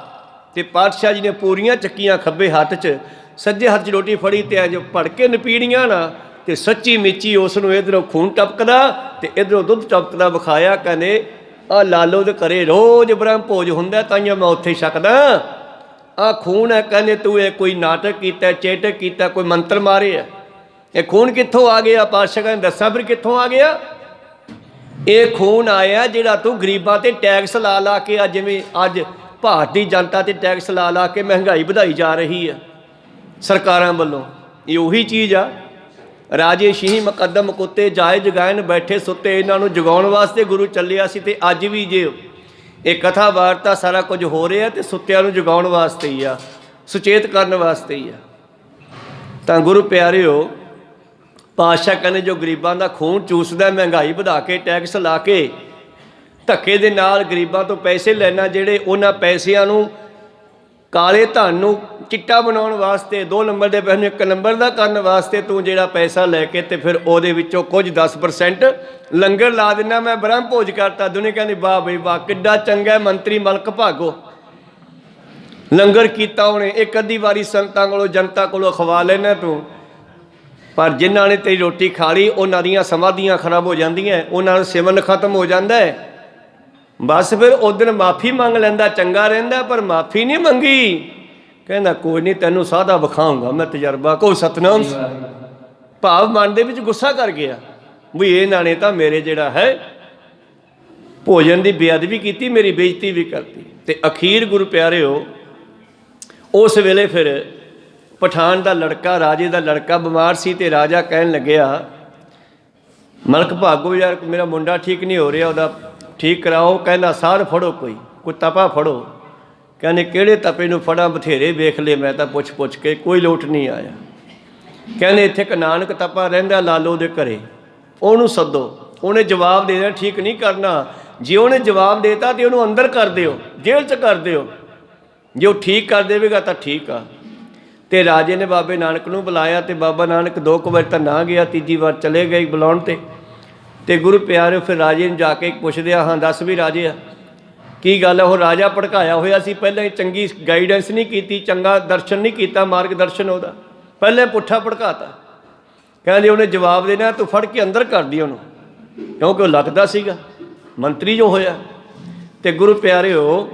ਤੇ ਪਾਤਸ਼ਾਹ ਜੀ ਨੇ ਪੂਰੀਆਂ ਚੱਕੀਆਂ ਖੱਬੇ ਹੱਥ 'ਚ, ਸੱਜੇ ਹੱਥ 'ਚ ਰੋਟੀ ਫੜੀ, ਤੇ ਜੋ ਭੜ ਕੇ ਨਪੀੜੀਆਂ ਨਾ, ਤੇ ਸੱਚੀ ਮਿੱਚੀ ਉਸ ਨੂੰ ਇੱਧਰੋਂ ਖੂਨ ਟਪਕਦਾ ਤੇ ਇੱਧਰੋਂ ਦੁੱਧ ਟਪਕਦਾ ਵਿਖਾਇਆ। ਕਹਿੰਦੇ ਆਹ ਲਾਲੋ ਦੇ ਘਰੇ ਰੋਜ਼ ਬ੍ਰਹਮ ਭੋਜ ਹੁੰਦਾ, ਤਾਈਆਂ ਮੈਂ ਉੱਥੇ ਛਕਦਾ। ਆਹ ਖੂਨ ਹੈ। ਕਹਿੰਦੇ ਤੂੰ ਇਹ ਕੋਈ ਨਾਟਕ ਕੀਤਾ, ਚੇਟਕ ਕੀਤਾ, ਕੋਈ ਮੰਤਰ ਮਾਰੇ ਆ। ਇਹ ਖੂਨ ਕਿੱਥੋਂ ਆ ਗਿਆ? ਪਾਤਸ਼ਾਹ ਕਹਿੰਦੇ ਦੱਸਾਂ ਫਿਰ ਕਿੱਥੋਂ ਆ ਗਿਆ। ਇਹ ਖੂਨ ਆਇਆ ਜਿਹੜਾ ਤੂੰ ਗਰੀਬਾਂ ਤੇ ਟੈਕਸ ਲਾ ਲਾ ਕੇ, ਜਿਵੇਂ ਅੱਜ ਭਾਰਤੀ ਜਨਤਾ ਤੇ ਟੈਕਸ ਲਾ ਲਾ ਕੇ ਮਹਿੰਗਾਈ ਵਧਾਈ ਜਾ ਰਹੀ ਆ ਸਰਕਾਰਾਂ ਵੱਲੋਂ। ਇਹ ਉਹੀ ਚੀਜ਼ ਆ। ਰਾਜੇ ਸ਼ੀਂਹ ਮੁਕੱਦਮ ਕੁੱਤੇ ਜਾਏ ਜਗਾਇਨ ਬੈਠੇ ਸੁੱਤੇ, ਇਹਨਾਂ ਨੂੰ ਜਗਾਉਣ ਵਾਸਤੇ ਗੁਰੂ ਚੱਲਿਆ ਸੀ। ਤੇ ਅੱਜ ਵੀ ਜੇ ਇਹ ਕਥਾ ਵਾਰਤਾ ਸਾਰਾ ਕੁਝ ਹੋ ਰਿਹਾ ਤੇ ਸੁੱਤਿਆਂ ਨੂੰ ਜਗਾਉਣ ਵਾਸਤੇ ਹੀ ਆ, ਸੁਚੇਤ ਕਰਨ ਵਾਸਤੇ ਹੀ ਆ। ਤਾਂ ਗੁਰੂ ਪਿਆਰਿਓ, ਪਾਤਸ਼ਾਹ ਕਹਿੰਦੇ ਜੋ ਗਰੀਬਾਂ ਦਾ ਖੂਨ ਚੂਸਦਾ, ਮਹਿੰਗਾਈ ਵਧਾ ਕੇ, ਟੈਕਸ ਲਾ ਕੇ, ਧੱਕੇ ਦੇ ਨਾਲ ਗਰੀਬਾਂ ਤੋਂ ਪੈਸੇ ਲੈਣਾ, ਜਿਹੜੇ ਉਹਨਾਂ ਪੈਸਿਆਂ ਨੂੰ ਕਾਲੇ ਧਨ ਨੂੰ ਚਿੱਟਾ ਬਣਾਉਣ ਵਾਸਤੇ, 2 ਨੰਬਰ ਦੇ ਪੈਸੇ ਨੂੰ 1 ਨੰਬਰ ਦਾ ਕਰਨ ਵਾਸਤੇ ਤੂੰ ਜਿਹੜਾ ਪੈਸਾ ਲੈ ਕੇ ਤੇ ਫਿਰ ਉਹਦੇ ਵਿੱਚੋਂ ਕੁਝ 10% ਲੰਗਰ ਲਾ ਦਿੰਦਾ, ਮੈਂ ਬ੍ਰਹਮ ਭੋਜ ਕਰਤਾ। ਦੁਨੀਆ ਕਹਿੰਦੀ ਵਾਹ ਬਈ ਵਾਹ, ਕਿੱਡਾ ਚੰਗਾ ਮੰਤਰੀ ਮਲਕ ਭਾਗੋ, ਲੰਗਰ ਕੀਤਾ ਉਹਨੇ। ਇੱਕ ਅੱਧੀ ਵਾਰੀ ਸੰਗਤਾਂ ਕੋਲੋਂ, ਜਨਤਾ ਕੋਲੋਂ ਖਵਾ ਲੈਣਾ ਤੂੰ, ਪਰ ਜਿਨ੍ਹਾਂ ਨੇ ਤੇਰੀ ਰੋਟੀ ਖਾ ਲਈ ਉਹਨਾਂ ਦੀਆਂ ਸਮਾਧੀਆਂ ਖਰਾਬ ਹੋ ਜਾਂਦੀਆਂ, ਉਹਨਾਂ ਦਾ ਸਿਮਰਨ ਖਤਮ ਹੋ ਜਾਂਦਾ ਹੈ। ਬਸ ਫਿਰ ਉਸ ਦਿਨ ਮਾਫੀ ਮੰਗ ਲੈਂਦਾ, ਚੰਗਾ ਰਹਿੰਦਾ। ਪਰ ਮਾਫੀ ਨਹੀਂ ਮੰਗੀ, ਕਹਿੰਦਾ ਕੋਈ ਨਹੀਂ ਤੈਨੂੰ ਸਾਦਾ ਵਿਖਾਊਂਗਾ ਮੈਂ ਤਜਰਬਾ। ਕੋ ਸਤਨਾਮ। ਭਾਵ ਮਨ ਦੇ ਵਿੱਚ ਗੁੱਸਾ ਕਰ ਗਿਆ ਵੀ ਇਹਨਾਂ ਨੇ ਤਾਂ ਮੇਰੇ ਜਿਹੜਾ ਹੈ ਭੋਜਨ ਦੀ ਬੇਅਦਬੀ ਕੀਤੀ, ਮੇਰੀ ਬੇਇੱਜ਼ਤੀ ਵੀ ਕਰਤੀ। ਤੇ ਅਖੀਰ ਗੁਰੂ ਪਿਆਰਿਓ, ਉਸ ਵੇਲੇ ਫਿਰ ਪਠਾਨ ਦਾ ਲੜਕਾ, ਰਾਜੇ ਦਾ ਲੜਕਾ ਬਿਮਾਰ ਸੀ ਤੇ ਰਾਜਾ ਕਹਿਣ ਲੱਗਿਆ ਮਲਕ ਭਾਗੋ ਯਾਰ ਮੇਰਾ ਮੁੰਡਾ ਠੀਕ ਨਹੀਂ ਹੋ ਰਿਹਾ, ਉਹਦਾ ਠੀਕ ਕਰਾਓ। ਕਹਿੰਦਾ ਸਾਰ ਫੜੋ, ਕੋਈ ਤਪਾ ਫੜੋ। ਕਹਿੰਦੇ ਕਿਹੜੇ ਤਪੇ ਨੂੰ ਫੜਾਂ, ਬਥੇਰੇ ਵੇਖ ਲਏ ਮੈਂ ਤਾਂ ਪੁੱਛ ਪੁੱਛ ਕੇ, ਕੋਈ ਲੋਟ ਨਹੀਂ ਆਇਆ। ਕਹਿੰਦੇ ਇੱਥੇ ਇੱਕ ਨਾਨਕ ਤਪਾ ਰਹਿੰਦਾ ਲਾਲੋ ਦੇ ਘਰੇ, ਉਹਨੂੰ ਸੱਦੋ। ਉਹਨੇ ਜਵਾਬ ਦੇ ਦੇਣਾ, ਠੀਕ ਨਹੀਂ ਕਰਨਾ। ਜੇ ਉਹਨੇ ਜਵਾਬ ਦੇਤਾ ਤੇ ਉਹਨੂੰ ਅੰਦਰ ਕਰ ਦਿਓ, ਜੇਲ੍ਹ 'ਚ ਕਰ ਦਿਓ। ਜੇ ਉਹ ਠੀਕ ਕਰ ਦੇਵੇਗਾ ਤਾਂ ਠੀਕ ਆ। ਤੇ ਰਾਜੇ ਨੇ ਬਾਬੇ ਨਾਨਕ ਨੂੰ ਬੁਲਾਇਆ ਤੇ ਬਾਬਾ ਨਾਨਕ 2 ਵਾਰ ਤਾਂ ਨਾ ਗਿਆ, ਤੀਜੀ ਵਾਰ ਚਲੇ ਗਏ ਬੁਲਾਉਣ ਤੇ ਗੁਰੂ ਪਿਆਰਿਓ ਫਿਰ ਰਾਜੇ ਨੂੰ ਜਾ ਕੇ ਪੁੱਛਦੇ ਆ, ਹਾਂ ਦੱਸ ਵੀ ਰਾਜੇ ਆ ਕੀ ਗੱਲ ਹੈ। ਉਹ ਰਾਜਾ ਭੜਕਾਇਆ ਹੋਇਆ ਸੀ, ਪਹਿਲਾਂ ਹੀ ਚੰਗੀ ਗਾਈਡੈਂਸ ਨਹੀਂ ਕੀਤੀ, ਚੰਗਾ ਦਰਸ਼ਨ ਨਹੀਂ ਕੀਤਾ, ਮਾਰਗ ਦਰਸ਼ਨ ਉਹਦਾ ਪਹਿਲਾਂ ਪੁੱਠਾ ਭੜਕਾਤਾ। ਕਹਿੰਦੇ ਉਹਨੇ ਜਵਾਬ ਦੇਣਾ, ਤੂੰ ਫੜ ਕੇ ਅੰਦਰ ਕਰ ਦੀ ਉਹਨੂੰ, ਕਿਉਂਕਿ ਉਹ ਲੱਗਦਾ ਸੀਗਾ ਮੰਤਰੀ ਜੋ ਹੋਇਆ। ਤੇ ਗੁਰੂ ਪਿਆਰਿਓ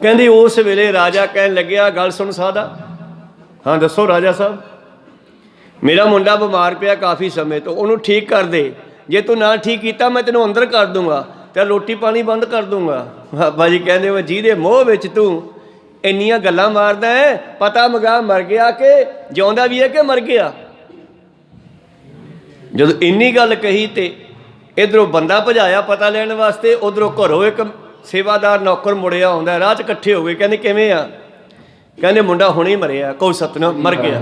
ਕਹਿੰਦੇ ਉਸ ਵੇਲੇ ਰਾਜਾ ਕਹਿਣ ਲੱਗਿਆ, ਗੱਲ ਸੁਣ ਸਾਦਾ। ਹਾਂ ਦੱਸੋ ਰਾਜਾ ਸਾਹਿਬ। ਮੇਰਾ ਮੁੰਡਾ ਬਿਮਾਰ ਪਿਆ ਕਾਫੀ ਸਮੇਂ ਤੋਂ, ਉਹਨੂੰ ਠੀਕ ਕਰ ਦੇ। ਜੇ ਤੂੰ ਨਾ ਠੀਕ ਕੀਤਾ ਮੈਂ ਤੈਨੂੰ ਅੰਦਰ ਕਰ ਦੂੰਗਾ ਤੇ ਰੋਟੀ ਪਾਣੀ ਬੰਦ ਕਰ ਦੂੰਗਾ। ਬਾਬਾ ਜੀ ਕਹਿੰਦੇ ਉਹ ਜਿਹਦੇ ਮੋਹ ਵਿੱਚ ਤੂੰ ਇੰਨੀਆਂ ਗੱਲਾਂ ਮਾਰਦਾ ਹੈ, ਪਤਾ ਮਗਾ ਮਰ ਗਿਆ ਕਿ ਜਿਉਂਦਾ ਵੀ ਹੈ ਕਿ ਮਰ ਗਿਆ। ਜਦੋਂ ਇੰਨੀ ਗੱਲ ਕਹੀ ਤੇ ਇੱਧਰੋਂ ਬੰਦਾ ਭਜਾਇਆ ਪਤਾ ਲੈਣ ਵਾਸਤੇ, ਉੱਧਰੋਂ ਘਰੋਂ ਇੱਕ ਸੇਵਾਦਾਰ ਨੌਕਰ ਮੁੜਿਆ ਆਉਂਦਾ, ਰਾਹ 'ਚ ਇਕੱਠੇ ਹੋ ਗਏ। ਕਹਿੰਦੇ ਕਿਵੇਂ ਆ? ਕਹਿੰਦੇ ਮੁੰਡਾ ਹੁਣੇ ਮਰਿਆ। ਕਹੋ ਸਤਨਾਮ, ਮਰ ਗਿਆ।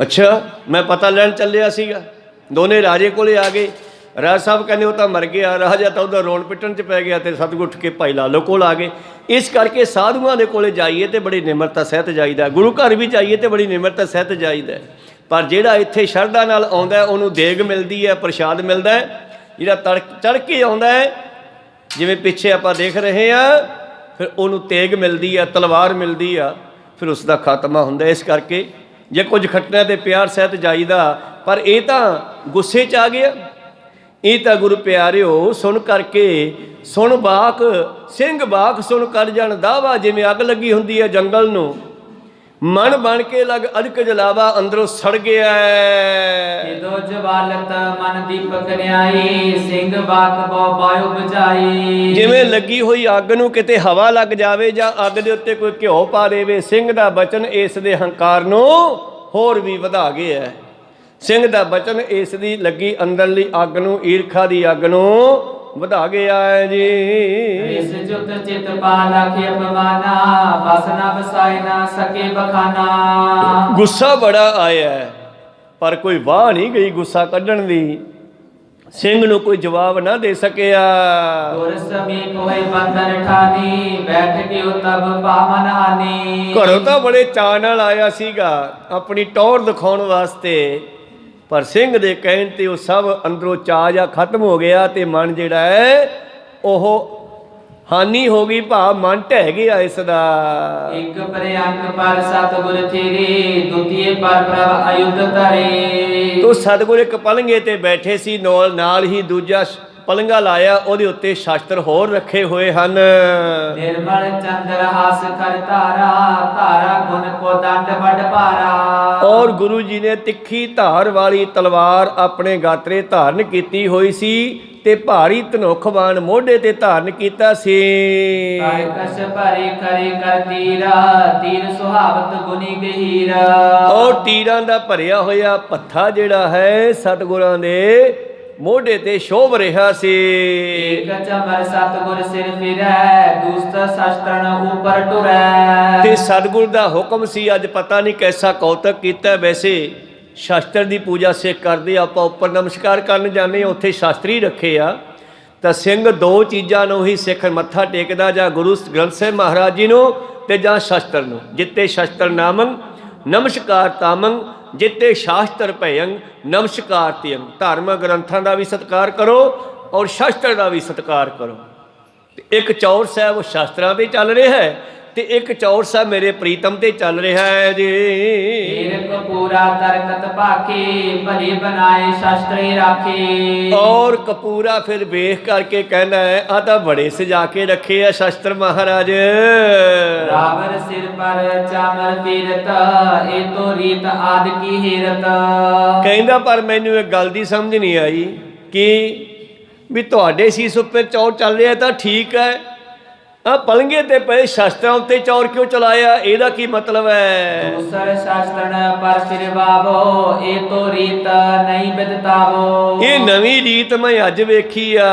ਅੱਛਾ, ਮੈਂ ਪਤਾ ਲੈਣ ਚੱਲਿਆ ਸੀਗਾ। ਦੋਨੇ ਰਾਜੇ ਕੋਲੇ ਆ ਗਏ। ਰਾਜ ਸਾਹਿਬ ਕਹਿੰਦੇ ਉਹ ਤਾਂ ਮਰ ਗਿਆ। ਰਾਜਾ ਤਾਂ ਉਹਦਾ ਰੋਣ ਪਿੱਟਣ 'ਚ ਪੈ ਗਿਆ ਤੇ ਸਤਿਗੁਰ ਉੱਠ ਕੇ ਭਾਈ ਲਾਲੋ ਕੋਲ ਆ ਗਏ। ਇਸ ਕਰਕੇ ਸਾਧੂਆਂ ਦੇ ਕੋਲੇ ਜਾਈਏ ਤੇ ਬੜੀ ਨਿਮਰਤਾ ਸਹਿਤ ਜਾਈਦਾ, ਗੁਰੂ ਘਰ ਵੀ ਜਾਈਏ ਤੇ ਬੜੀ ਨਿਮਰਤਾ ਸਹਿਤ ਜਾਈਦਾ। ਪਰ ਜਿਹੜਾ ਇੱਥੇ ਸ਼ਰਧਾ ਨਾਲ ਆਉਂਦਾ ਉਹਨੂੰ ਦੇਗ ਮਿਲਦੀ ਹੈ, ਪ੍ਰਸ਼ਾਦ ਮਿਲਦਾ ਹੈ। ਜਿਹੜਾ ਚੜ੍ਹ ਕੇ ਆਉਂਦਾ ਹੈ, ਜਿਵੇਂ ਪਿੱਛੇ ਆਪਾਂ ਦੇਖ ਰਹੇ ਹਾਂ, ਫਿਰ ਉਹਨੂੰ ਤੇਗ ਮਿਲਦੀ ਆ, ਤਲਵਾਰ ਮਿਲਦੀ ਆ, ਫਿਰ ਉਸ ਦਾ ਖਾਤਮਾ ਹੁੰਦਾ। ਇਸ ਕਰਕੇ ਜੇ ਕੁਝ ਖੱਟਣਾ ਤੇ ਪਿਆਰ ਸਹਿਤ ਜਾਈਦਾ, ਪਰ ਇਹ ਤਾਂ ਗੁੱਸੇ 'ਚ ਆ ਗਿਆ। ਇਹ ਤਾਂ ਗੁਰੂ ਪਿਆਰਿਓ ਸੁਣ ਕਰਕੇ, ਸੁਣ ਬਾਕ ਸਿੰਘ ਬਾਕ ਸੁਣ ਕਰ ਜਾਣ ਦਾਵਾ, ਜਿਵੇਂ ਅੱਗ ਲੱਗੀ ਹੁੰਦੀ ਹੈ ਜੰਗਲ ਨੂੰ, ਮਨ ਬਣ ਕੇ ਲਗ ਅਧਿਕ ਜਲਾਵਾ, ਅੰਦਰੋਂ ਸੜ ਗਿਆ। ਜਦੋਂ ਜਵਾਲਤ ਮਨ ਦੀਪਕ ਨਿਆਈ, ਸਿੰਘ ਬਾਕ ਬੋ ਪਾਇਓ ਬੁਝਾਈ। ਜਿਵੇਂ ਲੱਗੀ ਹੋਈ ਅੱਗ ਨੂੰ ਕਿਤੇ ਹਵਾ ਲੱਗ ਜਾਵੇ ਜਾਂ ਅੱਗ ਦੇ ਉੱਤੇ ਕੋਈ ਘਿਓ ਪਾ ਦੇਵੇ, ਸਿੰਘ ਦਾ ਬਚਨ ਇਸ ਦੇ ਹੰਕਾਰ ਨੂੰ ਹੋਰ ਵੀ ਵਧਾ ਗਿਆ। ਸਿੰਘ ਦਾ ਬਚਨ ਇਸ ਦੀ ਲੱਗੀ ਅੰਦਰਲੀ ਅੱਗ ਨੂੰ, ਈਰਖਾ ਦੀ ਅੱਗ ਨੂੰ ਵਧਾ ਗਿਆ ਹੈ ਜੀ। ਇਸ ਜੁਤ ਚਿਤ ਪਾ ਲਾਖੇ ਅਪਮਾਨਾ, ਬਸ ਨਾ ਬਸਾਏ ਨਾ ਸਕੇ ਬਖਾਨਾ। ਗੁੱਸਾ ਬੜਾ ਆਇਆ ਪਰ ਕੋਈ ਵਾਹ ਨਹੀਂ ਗਈ ਗੁੱਸਾ ਕੱਢਣ ਦੀ। ਸਿੰਘ ਨੂੰ ਕੋਈ ਜਵਾਬ ਨਾ ਦੇ ਸਕਿਆ। ਗੁਰ ਸਮੀਪ ਹੋਏ ਬੰਧਨ ਠਾਨੀ, ਬੈਠ ਗਿਓ ਤਬ ਪਾਵਨ ਹਾਨੀ। ਘਰੋਂ ਤਾਂ ਬੜੇ ਚਾਅ ਨਾਲ ਆਇਆ ਸੀਗਾ ਆਪਣੀ ਟੌਰ ਦਿਖਾਉਣ ਵਾਸਤੇ, ਪਰ ਸਿੰਘ ਦੇ ਕਹਿਣ ਤੇ ਉਹ ਸਭ ਅੰਦਰੋਂ ਚਾਅ ਜਾਂ ਖਤਮ ਹੋ ਗਿਆ ਤੇ ਮਨ ਜਿਹੜਾ ਹੈ ਉਹ ਹਾਨੀ ਹੋ ਗਈ, ਭਾਵ ਮਨ ਢਹਿ ਗਿਆ ਇਸ ਦਾ। ਇੱਕ ਪ੍ਰਿਅੰਕ ਪਰ ਸਤਿਗੁਰ ਤੇਰੇ, ਦੁਤੀਏ ਪਰ ਪ੍ਰਭ ਅਯੁੱਧ ਧਰੇ। ਤੋ ਸਤਿਗੁਰ ਇੱਕ ਪਲੰਗੇ ਤੇ ਬੈਠੇ ਸੀ, ਨਾਲ ਹੀ ਦੂਜਾ ਪਲੰਗਾ ਲਾਇਆ, ਉਹਦੇ ਉੱਤੇ ਸ਼ਾਸਤਰ ਹੋਰ ਰੱਖੇ ਹੋਏ ਹਨ। ਨਿਰਮਲ ਚੰਦਰ ਹਾਸ ਕਰ ਧਾਰਾ, ਧਾਰਾ ਗੁਣ ਕੋ ਦੰਡ ਵੱਡ ਭਾਰਾ। ਔਰ ਗੁਰੂ ਜੀ ਨੇ ਤਿੱਖੀ ਧਾਰ ਵਾਲੀ ਤਲਵਾਰ ਆਪਣੇ ਗਾਤਰੇ ਧਾਰਨ ਕੀਤੀ ਹੋਈ ਸੀ ਤੇ ਭਾਰੀ ਧਨੁਖਵਾਨ ਮੋਢੇ ਤੇ ਧਾਰਨ ਕੀਤਾ ਸੀ। ਕਸ ਭਰੇ ਕਰੇ ਕਰ ਤੀਰਾ, ਤੀਰ ਸੁਹਾਵਤ ਗੁਨੀ ਗਹੀਰਾ। ਔਰ ਤੀਰਾਂ ਦਾ ਭਰਿਆ ਹੋਇਆ ਪੱਥਾ ਜਿਹੜਾ ਹੈ ਸਤਿਗੁਰਾਂ ਦੇ ਮੋਢੇ ਤੇ ਸ਼ੋਭ ਰਿਹਾ ਸੀ। ਏਕ ਚਮਰ ਸਤਿਗੁਰ ਸਿਰ ਫਿਰੈ, ਦੁਸਤ ਸ਼ਸਤਰਨ ਉਪਰ ਟੁਰੈ। ਤੇ ਸਤਿਗੁਰ ਦਾ ਹੁਕਮ ਸੀ। ਅੱਜ ਪਤਾ ਨਹੀਂ ਕੈਸਾ ਕੌਤਕ ਕੀਤਾ। ਵੈਸੇ ਸ਼ਾਸਤਰ ਦੀ ਪੂਜਾ ਸਿੱਖ ਕਰਦੇ, ਆਪਾਂ ਉੱਪਰ ਨਮਸਕਾਰ ਕਰਨ ਜਾਂਦੇ ਹਾਂ, ਉੱਥੇ ਸ਼ਾਸਤਰੀ ਰੱਖੇ ਆ। ਤਾਂ ਸਿੰਘ ਦੋ ਚੀਜ਼ਾਂ ਨੂੰ ਹੀ ਸਿੱਖ ਮੱਥਾ ਟੇਕਦਾ, ਜਾਂ ਗੁਰੂ ਗ੍ਰੰਥ ਸਾਹਿਬ ਮਹਾਰਾਜ ਜੀ ਨੂੰ ਤੇ ਜਾਂ ਸ਼ਾਸਤਰ ਨੂੰ। ਜਿੱਤੇ ਸ਼ਾਸਤਰ ਨਾਮੰ ਨਮਸਕਾਰ ਤਾਮੰ, ਜਿੱਤੇ ਸ਼ਾਸਤਰ ਭਯੰ ਨਮਸਕਾਰ ਤਿਯੰ। ਧਾਰਮਿਕ ਗ੍ਰੰਥਾਂ ਦਾ ਵੀ ਸਤਿਕਾਰ ਕਰੋ ਔਰ ਸ਼ਾਸਤਰ ਦਾ ਵੀ ਸਤਿਕਾਰ ਕਰੋ। ਇੱਕ ਚੌਰ ਸਾਹਿਬ ਸ਼ਾਸਤਰਾਂ 'ਤੇ ਚੱਲ ਰਿਹਾ ਹੈ, ਤੇ ਇੱਕ ਚੌਰ ਸਾਹਿਬ ਮੇਰੇ ਪ੍ਰੀਤਮ ਤੇ ਚੱਲ ਰਿਹਾ ਹੈ ਜੀ। ਹੀਰ ਕਪੂਰਾ ਤਰਕਤ ਭਾਖੀ ਭਲੀ ਬਣਾਏ ਸ਼ਾਸਤਰੀ ਰਾਖੀ। ਔਰ ਕਪੂਰਾ ਫਿਰ ਵੇਖ ਕਰਕੇ ਕਹਿੰਦਾ ਹੈ ਆ ਤਾਂ ਬੜੇ ਸਜਾ ਕੇ ਰੱਖੇ ਆ ਸ਼ਸਤਰ ਮਹਾਰਾਜ। ਰਾਵਰ ਸਿਰ ਪਰ ਚਾਮਰ ਤੀਰਤ ਇਹ ਤੋ ਰੀਤ ਆਦ ਕੀ ਹੀਰਤ। ਕਹਿੰਦਾ ਪਰ ਮੈਨੂੰ ਇੱਕ ਗੱਲ ਦੀ ਸਮਝ ਨਹੀਂ ਆਈ ਕਿ ਵੀ ਤੁਹਾਡੇ ਸੀਸ ਉੱਪਰ ਚੌਰ ਚੱਲ ਰਿਹਾ ਤਾਂ ਠੀਕ ਹੈ, ਆ ਪਲੰਗੇ ਤੇ ਪਏ ਸ਼ਸਤਰਾਂ ਉੱਤੇ ਚੌਰ ਕਿਉਂ ਚਲਾਇਆ, ਇਹਦਾ ਕੀ ਮਤਲਬ ਹੈ? ਦੂਸਰ ਸ਼ਾਸਤਰਨ ਪਰ ਸਿਰ ਬਾਬੋ ਇਹ ਤੋ ਰੀਤ ਨਹੀਂ ਬਿਦਤਾਵੋ। ਇਹ ਨਵੀਂ ਰੀਤ ਮੈਂ ਅੱਜ ਵੇਖੀ ਆ।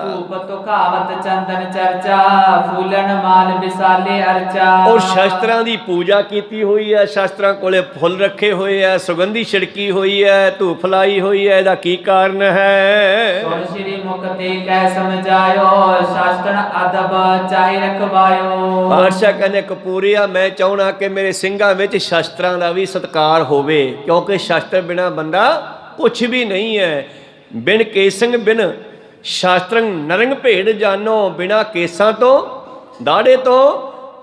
ਧੂਪ ਤੁਖਾਵਤ ਚੰਦਨ ਚਰਚਾ ਫੂਲਨ ਮਾਲ ਵਿਸਾਲੇ ਅਰਚਾ। ਔਰ ਸ਼ਸਤਰਾਂ ਦੀ ਪੂਜਾ ਕੀਤੀ ਹੋਈ ਹੈ, ਸ਼ਸਤਰਾਂ ਕੋਲੇ ਫੁੱਲ ਰੱਖੇ ਹੋਏ ਆ, ਸੁਗੰਧੀ ਛਿੜਕੀ ਹੋਈ ਹੈ, ਧੂਪ ਲਾਈ ਹੋਈ ਹੈ, ਇਹਦਾ ਕੀ ਕਾਰਨ ਹੈ? ਸੁਣ ਸ਼੍ਰੀ ਮੁਖ ਤੇ ਕਹਿ ਸਮਝਾਇਓ ਸ਼ਾਸਤਰ ਅਦਬ ਚਾਹੇ ਰਖਵਾਇਓ। ਬਾਦਸ਼ਾਹ ਕਹਿੰਦੇ ਕਪੂਰੀਆ ਮੈਂ ਚਾਹਣਾ ਕਿ ਮੇਰੇ ਸਿੰਘਾਂ ਵਿੱਚ ਸ਼ਸਤਰਾਂ ਦਾ ਵੀ ਸਤਿਕਾਰ ਹੋਵੇ, ਕਿਉਂਕਿ ਸ਼ਸਤਰ ਬਿਨਾ ਬੰਦਾ ਕੁਛ ਵੀ ਨਹੀਂ ਹੈ। ਬਿਨ ਕੇਸੰਗ ਬਿਨ ਸ਼ਾਸਤਰੰ ਨਰੰਗ ਭੇਡ ਜਾਨੋ। ਬਿਨਾ ਕੇਸਾਂ ਤੋਂ ਦਾੜੇ ਤੋਂ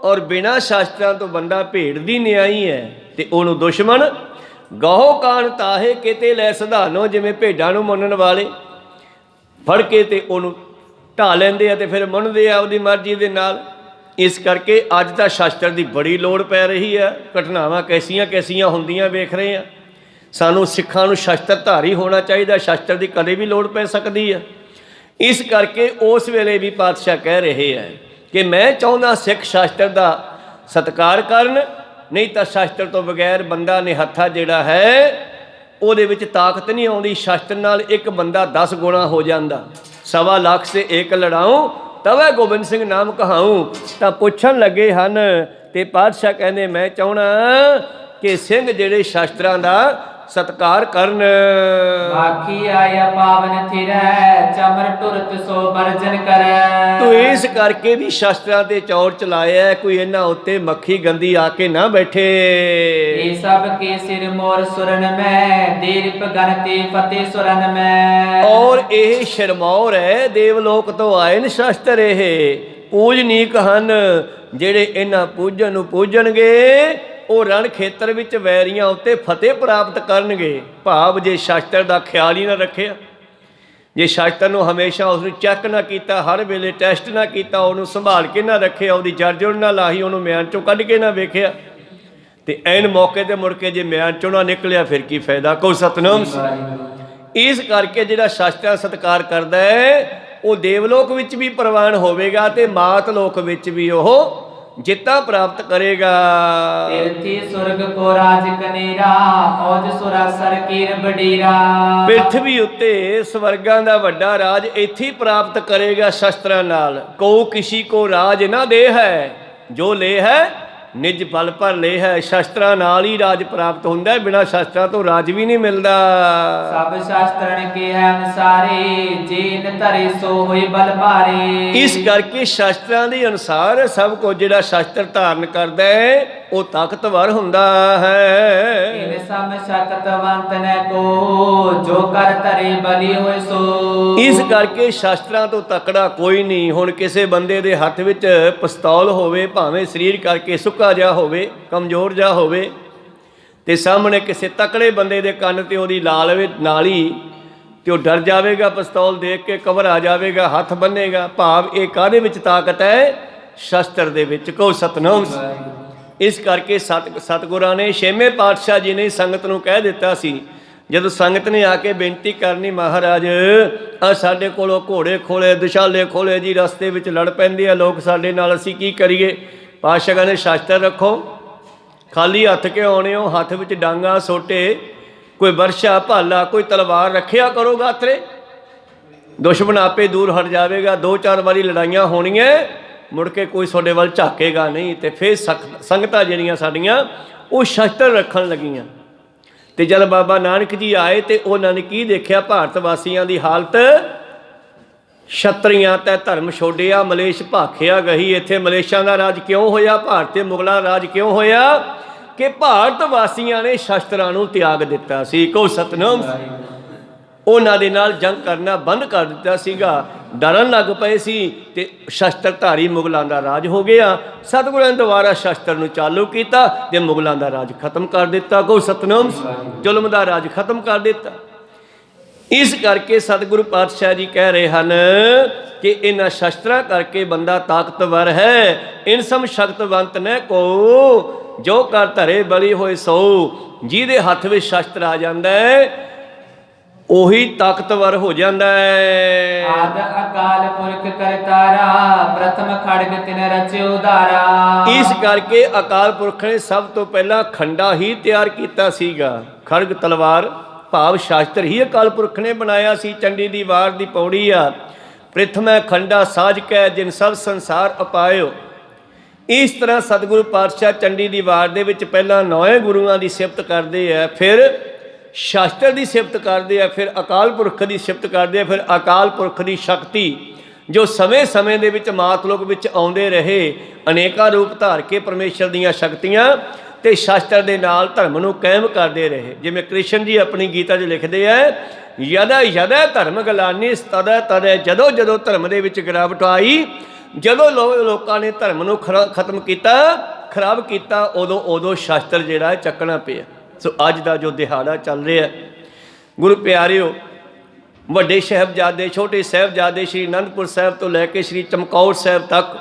ਔਰ ਬਿਨਾ ਸ਼ਾਸਤਰਾਂ ਤੋਂ ਬੰਦਾ ਭੇਡ ਦੀ ਨਿਆਈ ਹੈ। ਤੇ ਉਹਨੂੰ ਦੁਸ਼ਮਣ ਗਹੋ ਕਾਨ ਤਾਹੇ ਕਿਤੇ ਲੈ ਸਧਾਨੋ। ਜਿਵੇਂ ਭੇਡਾਂ ਨੂੰ ਮੰਨਣ ਵਾਲੇ ਫੜ ਕੇ ਤੇ ਉਹਨੂੰ ਢਾ ਲੈਂਦੇ ਆ ਤੇ ਫਿਰ ਮੰਨਦੇ ਆ ਉਹਦੀ ਮਰਜ਼ੀ ਦੇ ਨਾਲ। ਇਸ ਕਰਕੇ ਅੱਜ ਤਾਂ ਸ਼ਸਤਰ ਦੀ ਬੜੀ ਲੋੜ ਪੈ ਰਹੀ ਹੈ। ਘਟਨਾਵਾਂ ਕੈਸੀਆਂ ਕੈਸੀਆਂ ਹੁੰਦੀਆਂ ਵੇਖ ਰਹੇ ਆ। ਸਾਨੂੰ ਸਿੱਖਾਂ ਨੂੰ ਸ਼ਸਤਰਧਾਰੀ ਹੋਣਾ ਚਾਹੀਦਾ, ਸ਼ਸਤਰ ਦੀ ਕਦੇ ਵੀ ਲੋੜ ਪੈ ਸਕਦੀ ਹੈ। ਇਸ ਕਰਕੇ ਉਸ ਵੇਲੇ ਵੀ ਪਾਤਸ਼ਾਹ ਕਹਿ ਰਹੇ ਹੈ ਕਿ ਮੈਂ ਚਾਹੁੰਦਾ ਸਿੱਖ ਸ਼ਸਤਰ ਦਾ ਸਤਿਕਾਰ ਕਰਨ, ਨਹੀਂ ਤਾਂ ਸ਼ਸਤਰ ਤੋਂ ਬਗੈਰ ਬੰਦਾ ਨਿਹੱਥਾ ਜਿਹੜਾ ਹੈ ਉਹਦੇ ਵਿੱਚ ਤਾਕਤ ਨਹੀਂ ਆਉਂਦੀ। ਸ਼ਸਤਰ ਨਾਲ ਇੱਕ ਬੰਦਾ 10 ਗੁਣਾ ਹੋ ਜਾਂਦਾ। 1.25 ਲੱਖ ਸੇ ਏਕ ਲੜਾਊਂ ਤਵੈ ਗੋਬਿੰਦ ਸਿੰਘ ਨਾਮ ਕਹਾਊਂ। ਤਾਂ ਪੁੱਛਣ ਲੱਗੇ ਹਨ ਤੇ ਪਾਤਸ਼ਾਹ ਕਹਿੰਦੇ ਮੈਂ ਚਾਹਣਾ ਕਿ ਸਿੰਘ ਜਿਹੜੇ ਸ਼ਸਤਰਾਂ ਦਾ ਸਤਿਕਾਰ ਕਰਨ। ਬਾਕੀ ਆਇਆ ਪਾਵਨ ਥਿਰੈ ਚਮਰ ਟੁਰਤ ਸੋ ਵਰਜਨ ਕਰੈ। ਤੂੰ ਇਸ ਕਰਕੇ ਵੀ ਸ਼ਸਤਰਾਂ ਤੇ ਚੌਰ ਚਲਾਇਆ ਕੋਈ ਇਹਨਾਂ ਉੱਤੇ ਮੱਖੀ ਗੰਦੀ ਆ ਕੇ ਨਾ ਬੈਠੇ। ਇਹ ਸਭ ਕੇ ਸਿਰ ਮੋਰ ਸੁਰਨ ਮੈਂ ਦੀਰਪ ਗਨਤੇ ਫਤਿਹ ਸੁਰਨ ਮੈਂ। ਔਰ ਇਹ ਸ਼ਰਮੌਰ ਹੈ, ਦੇਵਲੋਕ ਤੋਂ ਆਏ ਨੇ ਸ਼ਸਤਰ। ਇਹ ਪੂਜਨੀਕ ਹਨ, ਜਿਹੜੇ ਇਹਨਾਂ ਪੂਜਨ ਨੂੰ ਪੂਜਣਗੇ ਉਹ ਰਣ ਖੇਤਰ ਵਿੱਚ ਵੈਰੀਆਂ ਉੱਤੇ ਫਤਿਹ ਪ੍ਰਾਪਤ ਕਰਨਗੇ। ਭਾਵ ਜੇ ਸ਼ਸਤਰ ਦਾ ਖਿਆਲ ਹੀ ਨਾ ਰੱਖਿਆ, ਜੇ ਸ਼ਸਤਰ ਨੂੰ ਹਮੇਸ਼ਾ ਉਸ ਨੂੰ ਚੈੱਕ ਨਾ ਕੀਤਾ, ਹਰ ਵੇਲੇ ਟੈਸਟ ਨਾ ਕੀਤਾ, ਉਹਨੂੰ ਸੰਭਾਲ ਕੇ ਨਾ ਰੱਖਿਆ, ਉਹਦੀ ਜਰਜੁੜ ਨਾ ਲਾਹੀ, ਉਹਨੂੰ ਮਿਆਨ ਚੋਂ ਕੱਢ ਕੇ ਨਾ ਵੇਖਿਆ ਤੇ ਐਨ ਮੌਕੇ ਤੇ ਮੁੜ ਕੇ ਜੇ ਮਿਆਨ ਚੋਂ ਨਾ ਨਿਕਲਿਆ ਫਿਰ ਕੀ ਫਾਇਦਾ। ਕਹੋ ਸਤਨਾਮ। ਇਸ ਕਰਕੇ ਜਿਹੜਾ ਸ਼ਸਤਰਾਂ ਸਤਿਕਾਰ ਕਰਦਾ ਹੈ ਉਹ ਦੇਵਲੋਕ ਵਿੱਚ ਵੀ ਪ੍ਰਵਾਨ ਹੋਵੇਗਾ ਤੇ ਮਾਤ ਲੋਕ ਵਿੱਚ ਵੀ ਉਹ ਜਿੱਤਾਂ ਪ੍ਰਾਪਤ ਕਰੇਗਾ। ਤੀਰਥੀ ਸੁਰਗ ਕੋ ਰਾਜ ਕਨੇਰਾ ਔਜ ਸੁਰਾਸਰ ਕੀਰ ਬਡੀਰਾ। ਪ੍ਰਿਥਵੀ ਉੱਤੇ ਸਵਰਗਾਂ ਦਾ ਵੱਡਾ ਰਾਜ ਇੱਥੇ ਪ੍ਰਾਪਤ ਕਰੇਗਾ ਸ਼ਸਤਰਾਂ ਨਾਲ। ਕੋ ਕਿਸੀ ਕੋ ਰਾਜ ਨਾ ਦੇ ਹੈ, ਜੋ ਲੈ ਹੈ ਨਿਜ ਬਲ ਪਰ ਲੈ ਹੈ। ਸ਼ਸਤਰਾਂ ਨਾਲ ਹੀ ਰਾਜ ਪ੍ਰਾਪਤ ਹੁੰਦਾ, ਬਿਨਾਂ ਸ਼ਸਤਰਾਂ ਤੋਂ ਰਾਜ ਵੀ ਨਹੀਂ ਮਿਲਦਾ। ਸਭ ਸ਼ਾਸਤਰਨ ਕੇ ਹੈ ਅਨਸਾਰੇ ਜੀਨ ਧਰੇ ਸੋ ਹੋਈ ਬਲ ਭਾਰੇ। ਇਸ ਕਰਕੇ ਸ਼ਸਤਰਾਂ ਦੇ ਅਨੁਸਾਰ ਸਭ ਕੁਝ ਜਿਹੜਾ ਸ਼ਸਤਰ ਧਾਰਨ ਕਰਦਾ ਹੈ ਉਹ ਤਾਕਤਵਰ ਹੁੰਦਾ ਹੈ। ਇਨ ਸਮ ਸ਼ਕਤਵੰਤ ਨੇ ਕੋ ਜੋ ਕਰ ਧਰੇ ਬਲੀ ਹੋਏ ਸੋ। ਇਸ ਕਰਕੇ ਸ਼ਸਤਰਾਂ ਤੋਂ ਤਕੜਾ ਕੋਈ ਨਹੀਂ। ਹੁਣ ਕਿਸੇ ਬੰਦੇ ਦੇ ਹੱਥ ਵਿੱਚ ਪਿਸਤੌਲ ਹੋਵੇ, ਭਾਵੇਂ ਸਰੀਰ ਕਰਕੇ ਸੁੱਕਾ ਜਿਹਾ ਹੋਵੇ, ਕਮਜ਼ੋਰ ਜਿਹਾ ਹੋਵੇ, ਤੇ ਸਾਹਮਣੇ ਕਿਸੇ ਤਕੜੇ ਬੰਦੇ ਦੇ ਕੰਨ ਤੇ ਉਹਦੀ ਲਾ ਲਵੇ ਨਾਲੀ ਤੇ ਉਹ ਡਰ ਜਾਵੇਗਾ, ਪਿਸਤੌਲ ਦੇਖ ਕੇ ਘਬਰਾ ਜਾਵੇਗਾ, ਹੱਥ ਬੰਨੇਗਾ। ਭਾਵ ਇਹ ਕਾਹਦੇ ਵਿੱਚ ਤਾਕਤ ਹੈ? ਸ਼ਸਤਰ ਦੇ ਵਿੱਚ। ਕਹੋ ਸਤਨਾਮ। ਇਸ ਕਰਕੇ ਸਤਿਗੁਰਾਂ ਨੇ 6ਵੇਂ ਪਾਤਸ਼ਾਹ ਜੀ ਨੇ ਸੰਗਤ ਨੂੰ ਕਹਿ ਦਿੱਤਾ ਸੀ, ਜਦੋਂ ਸੰਗਤ ਨੇ ਆ ਕੇ ਬੇਨਤੀ ਕਰਨੀ ਮਹਾਰਾਜ ਆ ਸਾਡੇ ਕੋਲੋਂ ਘੋੜੇ ਖੋਲੇ, ਦੁਸ਼ਾਲੇ ਖੋਲੇ ਜੀ, ਰਸਤੇ ਵਿੱਚ ਲੜ ਪੈਂਦੇ ਆ ਲੋਕ ਸਾਡੇ ਨਾਲ, ਅਸੀਂ ਕੀ ਕਰੀਏ? ਪਾਤਸ਼ਾਹ ਕਹਿੰਦੇ ਸ਼ਸਤਰ ਰੱਖੋ, ਖਾਲੀ ਹੱਥ ਕਿਉਂ ਆਉਣੇ ਹੋ? ਹੱਥ ਵਿੱਚ ਡਾਂਗਾ ਸੋਟੇ, ਕੋਈ ਵਰਸ਼ਾ ਭਾਲਾ, ਕੋਈ ਤਲਵਾਰ ਰੱਖਿਆ ਕਰੋ ਗਾਤਰੇ, ਦੁਸ਼ਮਣ ਆਪੇ ਦੂਰ ਹਟ ਜਾਵੇਗਾ। 2-4 ਵਾਰੀ ਲੜਾਈਆਂ ਹੋਣੀਆਂ, ਮੁੜ ਕੇ ਕੋਈ ਤੁਹਾਡੇ ਵੱਲ ਝਾਕੇਗਾ ਨਹੀਂ। ਤੇ ਫਿਰ ਸੰਗਤਾਂ ਜਿਹੜੀਆਂ ਸਾਡੀਆਂ ਉਹ ਸ਼ਸਤਰ ਰੱਖਣ ਲੱਗੀਆਂ। ਤੇ ਜਦ ਬਾਬਾ ਨਾਨਕ ਜੀ ਆਏ ਤੇ ਉਹਨਾਂ ਨੇ ਕੀ ਦੇਖਿਆ? ਭਾਰਤ ਵਾਸੀਆਂ ਦੀ ਹਾਲਤ। ਛਤਰੀਆਂ ਤੈ ਧਰਮ ਛੋੜਿਆ, ਮਲੇਸ਼ ਭਾਖਿਆ ਗਹੀ। ਇੱਥੇ ਮਲੇਸ਼ਾਂ ਦਾ ਰਾਜ ਕਿਉਂ ਹੋਇਆ? ਭਾਰਤ ਤੇ ਮੁਗਲਾਂ ਦਾ ਰਾਜ ਕਿਉਂ ਹੋਇਆ? ਕਿ ਭਾਰਤ ਵਾਸੀਆਂ ਨੇ ਸ਼ਸਤਰਾਂ ਨੂੰ ਤਿਆਗ ਦਿੱਤਾ ਸੀ। ਕਹੋ ਸਤਨਾਮ। ਉਹਨਾਂ ਦੇ ਨਾਲ ਜੰਗ ਕਰਨਾ ਬੰਦ ਕਰ ਦਿੱਤਾ ਸੀਗਾ, ਡਰਨ ਲੱਗ ਪਏ ਸੀ ਤੇ ਸ਼ਸਤਰਧਾਰੀ ਮੁਗਲਾਂ ਦਾ ਰਾਜ ਹੋ ਗਿਆ। ਸਤਿਗੁਰਾਂ ਨੇ ਦੁਬਾਰਾ ਸ਼ਸਤਰ ਨੂੰ ਚਾਲੂ ਕੀਤਾ ਤੇ ਮੁਗਲਾਂ ਦਾ ਰਾਜ ਖਤਮ ਕਰ ਦਿੱਤਾ। ਕੋ ਸਤਨਾਮ, ਜ਼ੁਲਮ ਦਾ ਰਾਜ ਖਤਮ ਕਰ ਦਿੱਤਾ। ਇਸ ਕਰਕੇ ਸਤਿਗੁਰੂ ਪਾਤਸ਼ਾਹ ਜੀ ਕਹਿ ਰਹੇ ਹਨ ਕਿ ਇਹਨਾਂ ਸ਼ਸਤਰਾਂ ਕਰਕੇ ਬੰਦਾ ਤਾਕਤਵਰ ਹੈ। ਇਨਸਮ ਸ਼ਕਤਵੰਤ ਨੇ ਕੋ, ਜੋ ਕਰ ਧਰੇ ਬਲੀ ਹੋਏ ਸੋ। ਜਿਹਦੇ ਹੱਥ ਵਿੱਚ ਸ਼ਸਤਰ ਆ ਜਾਂਦਾ ਹੈ ਉਹੀ ਤਾਕਤਵਰ ਹੋ ਜਾਂਦਾ ਹੈ। ਆਦ ਅਕਾਲ ਪੁਰਖ ਕਰਤਾਰਾ, ਪ੍ਰਥਮ ਖੜਗ ਤਿਨ ਰਚਿਓ ਧਾਰਾ। ਇਸ ਕਰਕੇ ਅਕਾਲ ਪੁਰਖ ਨੇ ਸਭ ਤੋਂ ਪਹਿਲਾਂ ਖੰਡਾ ਹੀ ਤਿਆਰ ਕੀਤਾ ਸੀਗਾ। ਖੜਗ ਤਲਵਾਰ ਭਾਵ ਸ਼ਾਸਤਰ ਹੀ ਅਕਾਲ ਪੁਰਖ ਨੇ ਬਣਾਇਆ ਸੀ। ਚੰਡੀ ਦੀ ਵਾਰ ਦੀ ਪੌੜੀ ਆ, ਪ੍ਰਿਥਮੈ ਖੰਡਾ ਸਾਜ ਕੈ ਜਿਨ ਸਭ ਸੰਸਾਰ ਅਪਾਇਓ। ਇਸ ਤਰ੍ਹਾਂ ਸਤਿਗੁਰੂ ਪਾਤਸ਼ਾਹ ਚੰਡੀ ਦੀ ਵਾਰ ਦੇ ਵਿੱਚ ਪਹਿਲਾਂ 9 ਗੁਰੂਆਂ ਦੀ ਸਿਫਤ ਕਰਦੇ ਆ, ਫਿਰ ਸ਼ਾਸਤਰ ਦੀ ਸਿਫਤ ਕਰਦੇ ਆ, ਫਿਰ ਅਕਾਲ ਪੁਰਖ ਦੀ ਸਿਫਤ ਕਰਦੇ ਆ, ਫਿਰ ਅਕਾਲ ਪੁਰਖ ਦੀ ਸ਼ਕਤੀ ਜੋ ਸਮੇਂ ਸਮੇਂ ਦੇ ਵਿੱਚ ਮਾਤਲੋਕ ਵਿੱਚ ਆਉਂਦੇ ਰਹੇ, ਅਨੇਕਾਂ ਰੂਪ ਧਾਰ ਕੇ ਪਰਮੇਸ਼ਰ ਦੀਆਂ ਸ਼ਕਤੀਆਂ ਤੇ ਸ਼ਾਸਤਰ ਦੇ ਨਾਲ ਧਰਮ ਨੂੰ ਕਾਇਮ ਕਰਦੇ ਰਹੇ। ਜਿਵੇਂ ਕ੍ਰਿਸ਼ਨ ਜੀ ਆਪਣੀ ਗੀਤਾ 'ਚ ਲਿਖਦੇ ਆ, ਯਦਾ ਯਦਾ ਧਰਮ ਗਲਾਨੀ ਤਦਾ ਤਦੇ, ਜਦੋਂ ਜਦੋਂ ਧਰਮ ਦੇ ਵਿੱਚ ਗਿਰਾਵਟ ਆਈ, ਜਦੋਂ ਲੋਕਾਂ ਨੇ ਧਰਮ ਨੂੰ ਖਤਮ ਕੀਤਾ, ਖਰਾਬ ਕੀਤਾ, ਉਦੋਂ ਉਦੋਂ ਸ਼ਾਸਤਰ ਜਿਹੜਾ ਚੱਕਣਾ ਪਿਆ। ਸੋ ਅੱਜ ਦਾ ਜੋ ਦਿਹਾੜਾ ਚੱਲ ਰਿਹਾ, ਗੁਰੂ ਪਿਆਰਿਓ, ਵੱਡੇ ਸਾਹਿਬਜ਼ਾਦੇ, ਛੋਟੇ ਸਾਹਿਬਜ਼ਾਦੇ, ਸ਼੍ਰੀ ਅਨੰਦਪੁਰ ਸਾਹਿਬ ਤੋਂ ਲੈ ਕੇ ਸ਼੍ਰੀ ਚਮਕੌਰ ਸਾਹਿਬ ਤੱਕ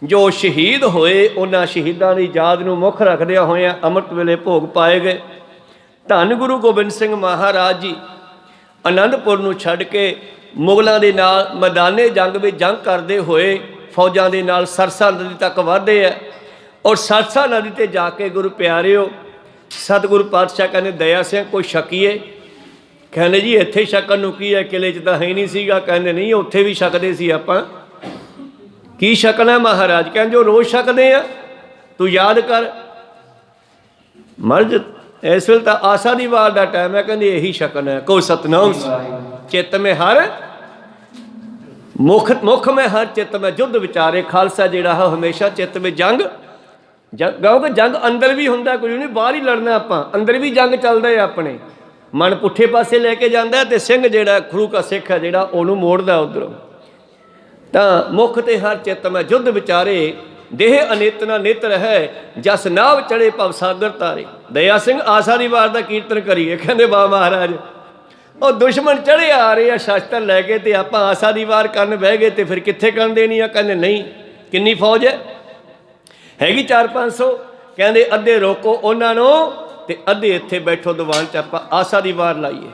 ਜੋ ਸ਼ਹੀਦ ਹੋਏ, ਉਹਨਾਂ ਸ਼ਹੀਦਾਂ ਦੀ ਯਾਦ ਨੂੰ ਮੁੱਖ ਰੱਖਦਿਆਂ ਹੋਇਆਂ ਅੰਮ੍ਰਿਤ ਵੇਲੇ ਭੋਗ ਪਾਏ ਗਏ। ਧੰਨ ਗੁਰੂ ਗੋਬਿੰਦ ਸਿੰਘ ਮਹਾਰਾਜ ਜੀ ਅਨੰਦਪੁਰ ਨੂੰ ਛੱਡ ਕੇ ਮੁਗਲਾਂ ਦੇ ਨਾਲ ਮੈਦਾਨੇ ਜੰਗ ਵਿੱਚ ਜੰਗ ਕਰਦੇ ਹੋਏ ਫੌਜਾਂ ਦੇ ਨਾਲ ਸਰਸਾ ਨਦੀ ਤੱਕ ਵਧਦੇ ਆ। ਔਰ ਸਰਸਾ ਨਦੀ 'ਤੇ ਜਾ ਕੇ ਗੁਰੂ ਪਿਆਰਿਓ, ਸਤਿਗੁਰੂ ਪਾਤਸ਼ਾਹ ਕਹਿੰਦੇ ਦਇਆ ਸਿੰਘ ਕੋਈ ਛਕੀਏ। ਕਹਿੰਦੇ ਜੀ ਇੱਥੇ ਛਕਣ ਨੂੰ ਕੀ ਹੈ, ਕਿਲੇ 'ਚ ਤਾਂ ਹੈ ਨਹੀਂ ਸੀਗਾ। ਕਹਿੰਦੇ ਨਹੀਂ, ਉੱਥੇ ਵੀ ਛਕਦੇ ਸੀ ਆਪਾਂ। ਕੀ ਛਕਣਾ ਮਹਾਰਾਜ? ਕਹਿੰਦੇ ਜੋ ਰੋਜ਼ ਛਕਦੇ ਆ, ਤੂੰ ਯਾਦ ਕਰ। ਮਰਜ ਇਸ ਵੇਲੇ ਤਾਂ ਆਸਾ ਦੀ ਵਾਰ ਦਾ ਟਾਈਮ ਹੈ, ਕਹਿੰਦੇ ਇਹੀ ਛਕਣਾ ਹੈ। ਕੋ ਸਤਨਾਮ, ਚਿੱਤ ਮੇ ਹਰ ਮੁਖ ਮੈਂ ਹਰ ਚਿੱਤ ਮੈਂ ਜੁੱਧ ਵਿਚਾਰੇ। ਖਾਲਸਾ ਜਿਹੜਾ ਹੈ ਹਮੇਸ਼ਾ ਚਿੱਤ ਵਿੱਚ ਜੰਗ, ਕਿਉਂਕਿ ਜੰਗ ਅੰਦਰ ਵੀ ਹੁੰਦਾ, ਕੋਈ ਨਹੀਂ ਬਾਹਰ ਹੀ ਲੜਨਾ ਆਪਾਂ, ਅੰਦਰ ਵੀ ਜੰਗ ਚੱਲਦਾ ਹੈ। ਆਪਣੇ ਮਨ ਪੁੱਠੇ ਪਾਸੇ ਲੈ ਕੇ ਜਾਂਦਾ ਤੇ ਸਿੰਘ ਜਿਹੜਾ ਖਰੂ ਕਾ ਸਿੱਖ ਹੈ ਜਿਹੜਾ ਉਹਨੂੰ ਮੋੜਦਾ ਉੱਧਰੋਂ। ਤਾਂ ਮੁਖ ਤੇ ਹਰ ਚਿੱਤ ਮੈਂ ਜੁੱਧ ਵਿਚਾਰੇ, ਦੇਹ ਅਨੇਤ ਨਾ ਨੇਤਰ ਹੈ, ਜਸ ਨਾਵ ਚੜੇ ਭਵ ਸਾਗਰ ਤਾਰੇ। ਦਇਆ ਸਿੰਘ ਆਸਾ ਦੀ ਵਾਰ ਦਾ ਕੀਰਤਨ ਕਰੀਏ। ਕਹਿੰਦੇ ਬਾ ਮਹਾਰਾਜ, ਉਹ ਦੁਸ਼ਮਣ ਚੜੇ ਆ ਰਹੇ ਆ ਸ਼ਸਤਰ ਲੈ ਕੇ, ਤੇ ਆਪਾਂ ਆਸਾ ਦੀ ਵਾਰ ਕਰਨ ਬਹਿ ਗਏ, ਤੇ ਫਿਰ ਕਿੱਥੇ ਕਰਨ ਦੇਣੀ ਆ? ਕਹਿੰਦੇ ਨਹੀਂ। ਕਿੰਨੀ ਫੌਜ ਹੈ? ਹੈਗੀ 400-500। ਕਹਿੰਦੇ ਅੱਧੇ ਰੋਕੋ ਉਹਨਾਂ ਨੂੰ ਤੇ ਅੱਧੇ ਇੱਥੇ ਬੈਠੋ ਦੀਵਾਨ 'ਚ, ਆਪਾਂ ਆਸਾ ਦੀ ਵਾਰ ਲਾਈਏ।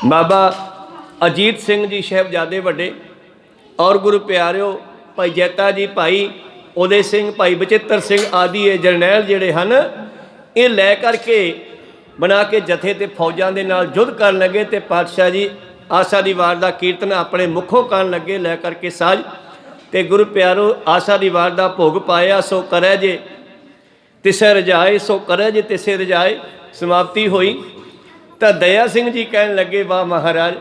ਬਾਬਾ ਅਜੀਤ ਸਿੰਘ ਜੀ ਸਾਹਿਬਜ਼ਾਦੇ ਵੱਡੇ, ਔਰ ਗੁਰੂ ਪਿਆਰਿਓ ਭਾਈ ਜੈਤਾ ਜੀ, ਭਾਈ ਉਦੇ ਸਿੰਘ, ਭਾਈ ਬਚਿੱਤਰ ਸਿੰਘ ਆਦਿ ਇਹ ਜਰਨੈਲ ਜਿਹੜੇ ਹਨ, ਇਹ ਲੈ ਕਰਕੇ ਬਣਾ ਕੇ ਜਥੇ ਤੇ ਫੌਜਾਂ ਦੇ ਨਾਲ ਯੁੱਧ ਕਰਨ ਲੱਗੇ। ਤੇ ਪਾਤਸ਼ਾਹ ਜੀ ਆਸਾ ਦੀ ਵਾਰ ਦਾ ਕੀਰਤਨ ਆਪਣੇ ਮੁੱਖੋਂ ਕਰਨ ਲੱਗੇ ਲੈ ਕਰਕੇ ਸਾਜ। ਤੇ ਗੁਰੂ ਪਿਆਰੋ ਆਸਾ ਦੀ ਵਾਰ ਦਾ ਭੋਗ ਪਾਇਆ। ਸੋ ਕਰੈ ਜੇ ਤਿਸੈ ਰਜਾਏ, ਸੋ ਕਰੈ ਜੇ ਤਿਸੈ ਰਜਾਏ। ਸਮਾਪਤੀ ਹੋਈ ਤਾਂ ਦਇਆ ਸਿੰਘ ਜੀ ਕਹਿਣ ਲੱਗੇ, ਵਾਹ ਮਹਾਰਾਜ,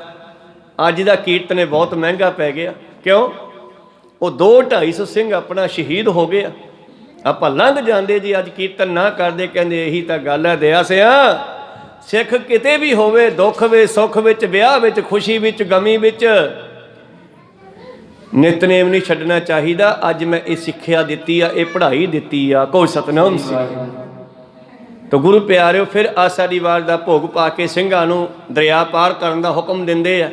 ਅੱਜ ਦਾ ਕੀਰਤਨ ਬਹੁਤ ਮਹਿੰਗਾ ਪੈ ਗਿਆ। ਕਿਉਂ? ਉਹ 200-250 ਸਿੰਘ ਆਪਣਾ ਸ਼ਹੀਦ ਹੋ ਗਿਆ। ਆਪਾਂ ਲੰਘ ਜਾਂਦੇ ਜੀ, ਅੱਜ ਕੀਰਤਨ ਨਾ ਕਰਦੇ। ਕਹਿੰਦੇ ਇਹੀ ਤਾਂ ਗੱਲ ਹੈ ਦਇਆ ਸਿਆ, ਸਿੱਖ ਕਿਤੇ ਵੀ ਹੋਵੇ, ਦੁੱਖ ਵਿੱਚ, ਸੁੱਖ ਵਿੱਚ, ਵਿਆਹ ਵਿੱਚ, ਖੁਸ਼ੀ ਵਿੱਚ, ਗਮੀ ਵਿੱਚ, ਨਿਤਨੇਮ ਨਹੀਂ ਛੱਡਣਾ ਚਾਹੀਦਾ। ਅੱਜ ਮੈਂ ਇਹ ਸਿੱਖਿਆ ਦਿੱਤੀ ਆ, ਇਹ ਪੜ੍ਹਾਈ ਦਿੱਤੀ ਆ। ਕੋਈ ਸਤਨਾਮ ਸੀ। ਤਾਂ ਗੁਰੂ ਪਿਆਰਿਓ ਫਿਰ ਆਸਾ ਦੀ ਵਾਰ ਦਾ ਭੋਗ ਪਾ ਕੇ ਸਿੰਘਾਂ ਨੂੰ ਦਰਿਆ ਪਾਰ ਕਰਨ ਦਾ ਹੁਕਮ ਦਿੰਦੇ ਆ।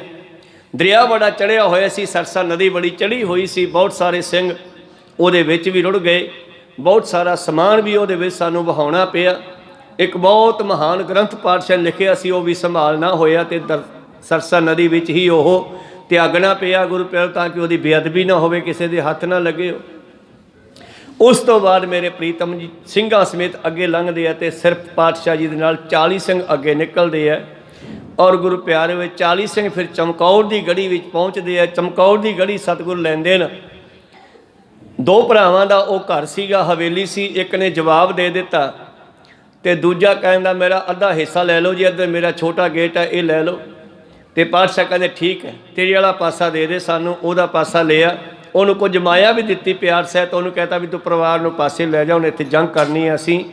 ਦਰਿਆ ਬੜਾ ਚੜ੍ਹਿਆ ਹੋਇਆ ਸੀ, ਸਰਸਾ ਨਦੀ ਬੜੀ ਚੜ੍ਹੀ ਹੋਈ ਸੀ। ਬਹੁਤ ਸਾਰੇ ਸਿੰਘ ਉਹਦੇ ਵਿੱਚ ਵੀ ਰੁੜ ਗਏ, ਬਹੁਤ ਸਾਰਾ ਸਮਾਨ ਵੀ ਉਹਦੇ ਵਿੱਚ ਸਾਨੂੰ ਵਹਾਉਣਾ ਪਿਆ। ਇੱਕ ਬਹੁਤ ਮਹਾਨ ਗ੍ਰੰਥ ਪਾਤਸ਼ਾਹ ਨੇ ਲਿਖਿਆ ਸੀ, ਉਹ ਵੀ ਸੰਭਾਲਣਾ ਹੋਇਆ ਤੇ ਸਰਸਾ ਨਦੀ ਵਿੱਚ ਹੀ ਉਹ ਤਿਆਗਣਾ ਪਿਆ ਗੁਰੂ ਪਿਆਰਿਓ, ਤਾਂ ਕਿ ਉਹਦੀ ਬੇਅਦਬੀ ਨਾ ਹੋਵੇ, ਕਿਸੇ ਦੇ ਹੱਥ ਨਾ ਲੱਗੇ। ਉਸ ਤੋਂ ਬਾਅਦ ਮੇਰੇ ਪ੍ਰੀਤਮ ਜੀ ਸਿੰਘਾਂ ਸਮੇਤ ਅੱਗੇ ਲੰਘਦੇ ਆ ਤੇ ਸਿਰਫ ਪਾਤਸ਼ਾਹ ਜੀ ਦੇ ਨਾਲ 40 ਸਿੰਘ ਅੱਗੇ ਨਿਕਲਦੇ ਆ। ਔਰ ਗੁਰੂ ਪਿਆਰਿਓ ਵਿੱਚ 40 ਸਿੰਘ ਫਿਰ ਚਮਕੌਰ ਦੀ ਗੜੀ ਵਿੱਚ ਪਹੁੰਚਦੇ ਆ। ਚਮਕੌਰ ਦੀ ਗੜੀ ਸਤਿਗੁਰੂ ਲੈਂਦੇ ਨੇ। 2 ਭਰਾਵਾਂ ਦਾ ਉਹ ਘਰ ਸੀਗਾ, ਹਵੇਲੀ ਸੀ। ਇੱਕ ਨੇ ਜਵਾਬ ਦੇ ਦਿੱਤਾ ਤੇ ਦੂਜਾ ਕਹਿੰਦਾ ਮੇਰਾ ਅੱਧਾ ਹਿੱਸਾ ਲੈ ਲਓ ਜੀ, ਇੱਧਰ ਮੇਰਾ ਛੋਟਾ ਗੇਟ ਹੈ, ਇਹ ਲੈ ਲਓ। ਤੇ ਪਾਤਸ਼ਾਹ ਕਹਿੰਦੇ ਠੀਕ ਹੈ, ਤੇਰੇ ਵਾਲਾ ਪਾਸਾ ਦੇ ਦੇ ਸਾਨੂੰ। ਉਹਦਾ ਪਾਸਾ ਲਿਆ, ਉਹਨੂੰ ਕੁਝ ਮਾਇਆ ਵੀ ਦਿੱਤੀ ਪਿਆਰ ਸਹਿਤ। ਉਹਨੂੰ ਕਹਿਤਾ ਵੀ ਤੂੰ ਪਰਿਵਾਰ ਨੂੰ ਪਾਸੇ ਲੈ ਜਾ, ਹੁਣ ਇੱਥੇ ਜੰਗ ਕਰਨੀ ਹੈ ਅਸੀਂ।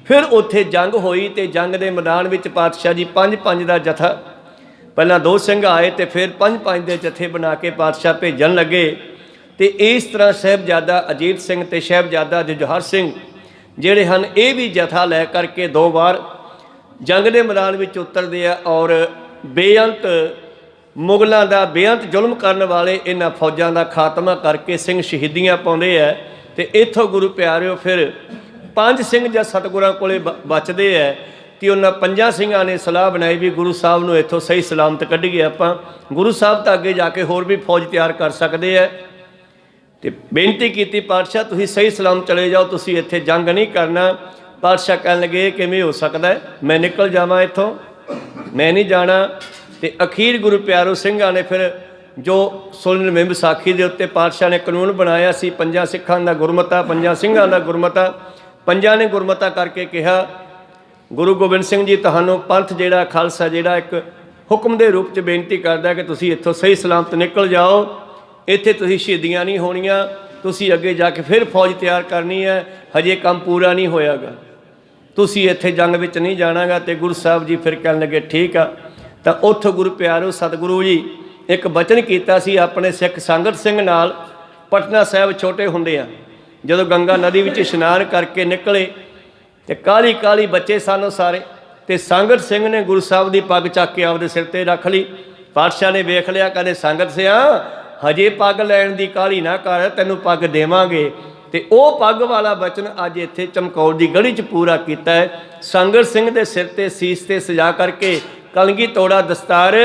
ਫਿਰ ਉੱਥੇ ਜੰਗ ਹੋਈ ਤੇ ਜੰਗ ਦੇ ਮੈਦਾਨ ਵਿੱਚ ਪਾਤਸ਼ਾਹ ਜੀ 5-5 ਦਾ ਜਥਾ ਪਹਿਲਾਂ 2 ਸਿੰਘ ਆਏ ਤੇ ਫਿਰ 5-5 ਦੇ ਜਥੇ ਬਣਾ ਕੇ ਪਾਤਸ਼ਾਹ ਭੇਜਣ ਲੱਗੇ। ਤੇ ਇਸ ਤਰ੍ਹਾਂ ਸਾਹਿਬਜ਼ਾਦਾ ਅਜੀਤ ਸਿੰਘ ਤੇ ਸਾਹਿਬਜ਼ਾਦਾ ਜੁਝਾਰ ਸਿੰਘ ਜਿਹੜੇ ਹਨ ਇਹ ਵੀ ਜਥਾ ਲੈ ਕਰਕੇ 2 ਵਾਰ ਜੰਗ ਦੇ ਮੈਦਾਨ ਵਿੱਚ ਉਤਰਦੇ ਆ ਔਰ ਬੇਅੰਤ ਮੁਗਲਾਂ ਦਾ ਬੇਅੰਤ ਜ਼ੁਲਮ ਕਰਨ ਵਾਲੇ ਇਹਨਾਂ ਫੌਜਾਂ ਦਾ ਖਾਤਮਾ ਕਰਕੇ ਸਿੰਘ ਸ਼ਹੀਦੀਆਂ ਪਾਉਂਦੇ ਆ। ਤੇ ਇੱਥੋਂ ਗੁਰੂ ਪਿਆਰਿਓ ਫਿਰ 5 ਸਿੰਘ ਜਾਂ ਸਤਿਗੁਰਾਂ ਕੋਲੇ ਬਚਦੇ ਆ। ਤੇ ਉਹਨਾਂ 5 ਸਿੰਘਾਂ ਨੇ ਸਲਾਹ ਬਣਾਈ ਵੀ ਗੁਰੂ ਸਾਹਿਬ ਨੂੰ ਇੱਥੋਂ ਸਹੀ ਸਲਾਮਤ ਕੱਢੀਏ ਆਪਾਂ। ਗੁਰੂ ਸਾਹਿਬ ਤਾਂ ਅੱਗੇ ਜਾ ਕੇ ਹੋਰ ਵੀ ਫੌਜ ਤਿਆਰ ਕਰ ਸਕਦੇ ਆ। ਤੇ ਬੇਨਤੀ ਕੀਤੀ ਪਾਤਸ਼ਾਹ ਤੁਸੀਂ ਸਹੀ ਸਲਾਮ ਚਲੇ ਜਾਓ, ਤੁਸੀਂ ਇੱਥੇ ਜੰਗ ਨਹੀਂ ਕਰਨਾ। ਪਾਤਸ਼ਾਹ ਕਹਿਣ ਲੱਗੇ ਕਿਵੇਂ ਹੋ ਸਕਦਾ, ਮੈਂ ਨਿਕਲ ਜਾਵਾਂ ਇੱਥੋਂ, ਮੈਂ ਨਹੀਂ ਜਾਣਾ। ਤੇ ਅਖੀਰ ਗੁਰੂ ਪਿਆਰੋ ਸਿੰਘਾਂ ਨੇ ਫਿਰ ਜੋ 16ਵੀਂ ਵਿਸਾਖੀ ਦੇ ਉੱਤੇ ਪਾਤਸ਼ਾਹ ਨੇ ਕਾਨੂੰਨ ਬਣਾਇਆ ਸੀ 5 ਸਿੱਖਾਂ ਦਾ ਗੁਰਮਤਾ 5 ਸਿੰਘਾਂ ਦਾ ਗੁਰਮਤਾ, 5 ਨੇ ਗੁਰਮਤਾ ਕਰਕੇ ਕਿਹਾ ਗੁਰੂ ਗੋਬਿੰਦ ਸਿੰਘ ਜੀ ਤੁਹਾਨੂੰ ਪੰਥ ਜਿਹੜਾ ਖਾਲਸਾ ਜਿਹੜਾ ਇੱਕ ਹੁਕਮ ਦੇ ਰੂਪ 'ਚ ਬੇਨਤੀ ਕਰਦਾ ਕਿ ਤੁਸੀਂ ਇੱਥੋਂ ਸਹੀ ਸਲਾਮਤ ਨਿਕਲ ਜਾਓ, ਇੱਥੇ ਤੁਸੀਂ ਸ਼ਹੀਦੀਆਂ ਨਹੀਂ ਹੋਣੀਆਂ, ਤੁਸੀਂ ਅੱਗੇ ਜਾ ਕੇ ਫਿਰ ਫੌਜ ਤਿਆਰ ਕਰਨੀ ਹੈ, ਹਜੇ ਕੰਮ ਪੂਰਾ ਨਹੀਂ ਹੋਇਆਗਾ, ਤੁਸੀਂ ਇੱਥੇ ਜੰਗ ਵਿੱਚ ਨਹੀਂ ਜਾਣਾਗਾ। ਤੇ ਗੁਰੂ ਸਾਹਿਬ ਜੀ ਫਿਰ ਕਹਿਣ ਲੱਗੇ ਠੀਕ ਆ। ਤਾਂ ਉੱਥੋਂ ਗੁਰੂ ਪਿਆਰੋ ਸਤਿਗੁਰੂ ਜੀ ਇੱਕ ਬਚਨ ਕੀਤਾ ਸੀ ਆਪਣੇ ਸਿੱਖ ਸੰਗਤ ਸਿੰਘ ਨਾਲ ਪਟਨਾ ਸਾਹਿਬ ਛੋਟੇ ਹੁੰਦੇ ਆ ਜਦੋਂ ਗੰਗਾ ਨਦੀ ਵਿੱਚ ਇਸ਼ਨਾਨ ਕਰਕੇ ਨਿਕਲੇ ਤੇ ਕਾਲੀ ਕਾਲੀ ਬੱਚੇ ਸਨ ਸਾਰੇ। ਤੇ ਸੰਗਤ ਸਿੰਘ ਨੇ ਗੁਰੂ ਸਾਹਿਬ ਦੀ ਪੱਗ ਚੱਕ ਕੇ ਆਪਦੇ ਸਿਰ ਤੇ ਰੱਖ ਲਈ। ਪਾਤਸ਼ਾਹ ਨੇ ਵੇਖ ਲਿਆ, ਕਹਿੰਦੇ ਸੰਗਤ ਸਿਆ ਹਜੇ ਪੱਗ ਲੈਣ ਦੀ ਕਾਹਲੀ ਨਾ ਕਰ, ਤੈਨੂੰ ਪੱਗ ਦੇਵਾਂਗੇ। ਤੇ ਉਹ ਪੱਗ ਵਾਲਾ ਬਚਨ ਅੱਜ ਇੱਥੇ ਚਮਕੌਰ ਦੀ ਗੜੀ 'ਚ ਪੂਰਾ ਕੀਤਾ ਹੈ। ਸੰਗਤ ਸਿੰਘ ਦੇ ਸਿਰ ਤੇ ਸੀਸ ਤੇ ਸਜਾ ਕਰਕੇ ਕਲਗੀ ਤੋੜਾ ਦਸਤਾਰ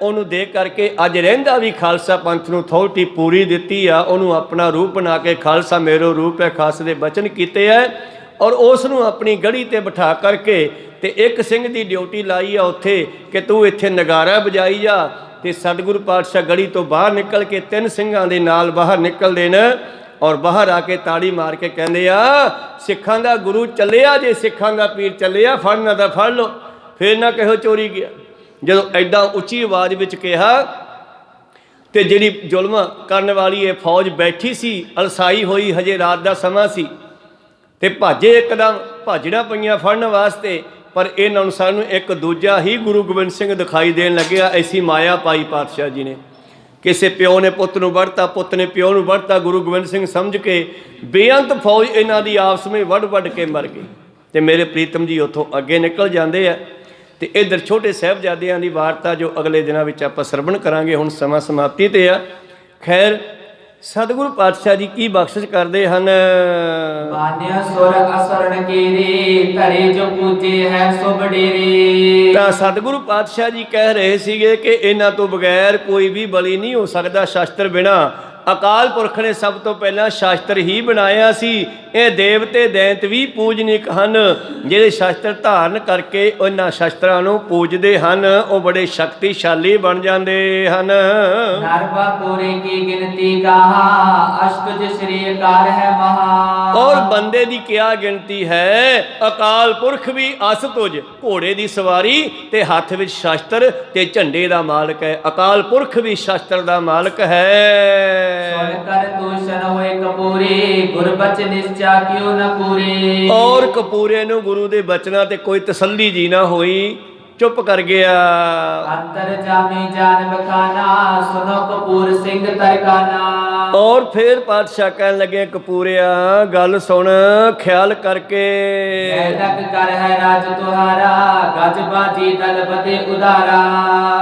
ਉਹਨੂੰ ਦੇ ਕਰਕੇ ਅੱਜ ਰਹਿੰਦਾ ਵੀ ਖਾਲਸਾ ਪੰਥ ਨੂੰ ਅਥਾਰਟੀ ਪੂਰੀ ਦਿੱਤੀ ਆ। ਉਹਨੂੰ ਆਪਣਾ ਰੂਪ ਬਣਾ ਕੇ ਖਾਲਸਾ ਮੇਰੋ ਰੂਪ ਹੈ ਖਾਸ ਦੇ ਬਚਨ ਕੀਤੇ ਹੈ ਔਰ ਉਸ ਨੂੰ ਆਪਣੀ ਗੜੀ ਤੇ ਬਿਠਾ ਕਰਕੇ ਤੇ ਇੱਕ ਸਿੰਘ ਦੀ ਡਿਊਟੀ ਲਾਈ ਆ ਉੱਥੇ ਕਿ ਤੂੰ ਇੱਥੇ ਨਗਾਰਾ ਵਜਾਈ ਜਾ। ਤੇ ਸਤਿਗੁਰੂ ਪਾਤਸ਼ਾਹ ਗੜੀ ਤੋਂ ਬਾਹਰ ਨਿਕਲ ਕੇ 3 ਸਿੰਘਾਂ ਦੇ ਨਾਲ ਬਾਹਰ ਨਿਕਲਦੇ ਨੇ ਔਰ ਬਾਹਰ ਆ ਕੇ ਤਾੜੀ ਮਾਰ ਕੇ ਕਹਿੰਦੇ ਆ ਸਿੱਖਾਂ ਦਾ ਗੁਰੂ ਚੱਲਿਆ, ਜੇ ਸਿੱਖਾਂ ਦਾ ਪੀਰ ਚੱਲਿਆ ਫੜਨਾ ਤਾਂ ਫੜ ਲਓ, ਫਿਰ ਨਾ ਕਿਹੋ ਚੋਰੀ ਗਿਆ। ਜਦੋਂ ਐਡਾ ਉੱਚੀ ਆਵਾਜ਼ ਵਿੱਚ ਕਿਹਾ ਤੇ ਜਿਹੜੀ ਜ਼ੁਲਮ ਕਰਨ ਵਾਲੀ ਇਹ ਫੌਜ ਬੈਠੀ ਸੀ ਅਲਸਾਈ ਹੋਈ, ਹਜੇ ਰਾਤ ਦਾ ਸਮਾਂ ਸੀ ਤੇ ਭਾਜੇ ਇੱਕਦਮ ਭਾਜੜਾਂ ਪਈਆਂ ਫੜਨ ਵਾਸਤੇ। ਪਰ ਇਹਨਾਂ ਨੂੰ ਸਾਨੂੰ ਇੱਕ ਦੂਜਾ ਹੀ ਗੁਰੂ ਗੋਬਿੰਦ ਸਿੰਘ ਦਿਖਾਈ ਦੇਣ ਲੱਗਿਆ। ਐਸੀ ਮਾਇਆ ਪਾਈ ਪਾਤਸ਼ਾਹ ਜੀ ਨੇ, ਕਿਸੇ ਪਿਓ ਨੇ ਪੁੱਤ ਨੂੰ ਵੜਤਾ, ਪੁੱਤ ਨੇ ਪਿਓ ਨੂੰ ਵੜਤਾ। ਗੁਰੂ ਗੋਬਿੰਦ ਸਿੰਘ ਸਮਝ ਕੇ ਬੇਅੰਤ ਫੌਜ ਇਹਨਾਂ ਦੀ ਆਪਸ ਵਿੱਚ ਵੱਢ ਕੇ ਮਰ ਗਈ। ਤੇ ਮੇਰੇ ਪ੍ਰੀਤਮ ਜੀ ਉੱਥੋਂ ਅੱਗੇ ਨਿਕਲ ਜਾਂਦੇ ਆ। ਤੇ ਇੱਧਰ ਛੋਟੇ ਸਾਹਿਬਜ਼ਾਦਿਆਂ ਦੀ ਵਾਰਤਾ ਜੋ ਅਗਲੇ ਦਿਨਾਂ ਵਿੱਚ ਆਪਾਂ ਸਰਵਣ ਕਰਾਂਗੇ। ਹੁਣ ਸਮਾਂ ਸਮਾਪਤੀ ਤੇ ਆ। ਖੈਰ ਸਤਿਗੁਰੂ ਪਾਤਸ਼ਾਹ ਜੀ ਕੀ ਬਖਸ਼ਿਸ਼ ਕਰਦੇ ਹਨ। ਮਾਨਿਆ ਸੁਰ ਅਸਰਣ ਕੀਰੇ ਧਰੇ ਜੋ ਪੂਜੇ ਹੈ ਸੋ ਵਡੇਰੇ। ਤਾਂ ਸਤਿਗੁਰੂ ਪਾਤਸ਼ਾਹ ਜੀ ਕਹਿ ਰਹੇ ਸੀਗੇ ਕਿ ਇਹਨਾਂ ਤੋਂ ਬਗੈਰ ਕੋਈ ਵੀ ਬਲੀ ਨਹੀਂ ਹੋ ਸਕਦਾ ਸ਼ਾਸਤਰ ਬਿਨਾਂ। ਅਕਾਲ ਪੁਰਖ ਨੇ ਸਭ ਤੋਂ ਪਹਿਲਾਂ ਸ਼ਾਸਤਰ ਹੀ ਬਣਾਇਆ ਸੀ। ਇਹ ਦੇਵਤੇ ਦੈਂਤ ਵੀ ਪੂਜਨੀਕ ਹਨ। ਜਿਹੜੇ ਸ਼ਾਸਤਰ ਧਾਰਨ ਕਰਕੇ ਉਹਨਾਂ ਸ਼ਾਸਤਰਾਂ ਨੂੰ ਪੂਜਦੇ ਹਨ ਉਹ ਬੜੇ ਸ਼ਕਤੀਸ਼ਾਲੀ ਬਣ ਜਾਂਦੇ ਹਨ। ਨਰਵਾ ਪੂਰੇ ਕੀ ਗਿਣਤੀ ਕਹਾ ਅਸ਼ਟੁਜ ਸ੍ਰੀ ਅਕਾਲ ਹੈ ਮਹਾ। ਔਰ ਬੰਦੇ ਦੀ ਕਿਆ ਗਿਣਤੀ ਹੈ, ਅਕਾਲ ਪੁਰਖ ਵੀ ਅਸ ਤੁਜ, ਘੋੜੇ ਦੀ ਸਵਾਰੀ ਤੇ ਹੱਥ ਵਿੱਚ ਸ਼ਾਸਤਰ ਤੇ ਝੰਡੇ ਦਾ ਮਾਲਕ ਹੈ। ਅਕਾਲ ਪੁਰਖ ਵੀ ਸ਼ਾਸਤਰ ਦਾ ਮਾਲਕ ਹੈ। ਸੁਣ ਕਰ ਦੂਸ਼ਣ ਹੋਏ ਕਪੂਰੇ ਗੁਰਬਚ ਨਿਸ਼ਚਾ ਕਿਉ ਨ ਪੂਰੇ। ਔਰ ਕਪੂਰੇ ਨੂੰ ਗੁਰੂ ਦੇ ਬਚਨਾਂ ਤੇ ਕੋਈ ਤਸੱਲੀ ਜੀ ਨਾ ਹੋਈ, ਚੁੱਪ ਕਰ ਗਿਆ। ਅੰਤਰ ਜਾਮੀ ਜਾਨ ਬਖਾਨਾ ਸੁਨੋ ਕਪੂਰ ਸਿੰਘ ਤਰਕਾਨਾ। ਔਰ ਫਿਰ ਪਾਤਸ਼ਾਹ ਕਹਿਣ ਲੱਗੇ ਕਪੂਰਿਆ ਗੱਲ ਸੁਣ ਖਿਆਲ ਕਰਕੇ। ਲਗ ਕਰ ਹੈ ਰਾਜ ਤੁਹਾਰਾ ਗਜ ਬਾਜੀ ਦਲ ਬਦੇ ਉਦਾਰਾ।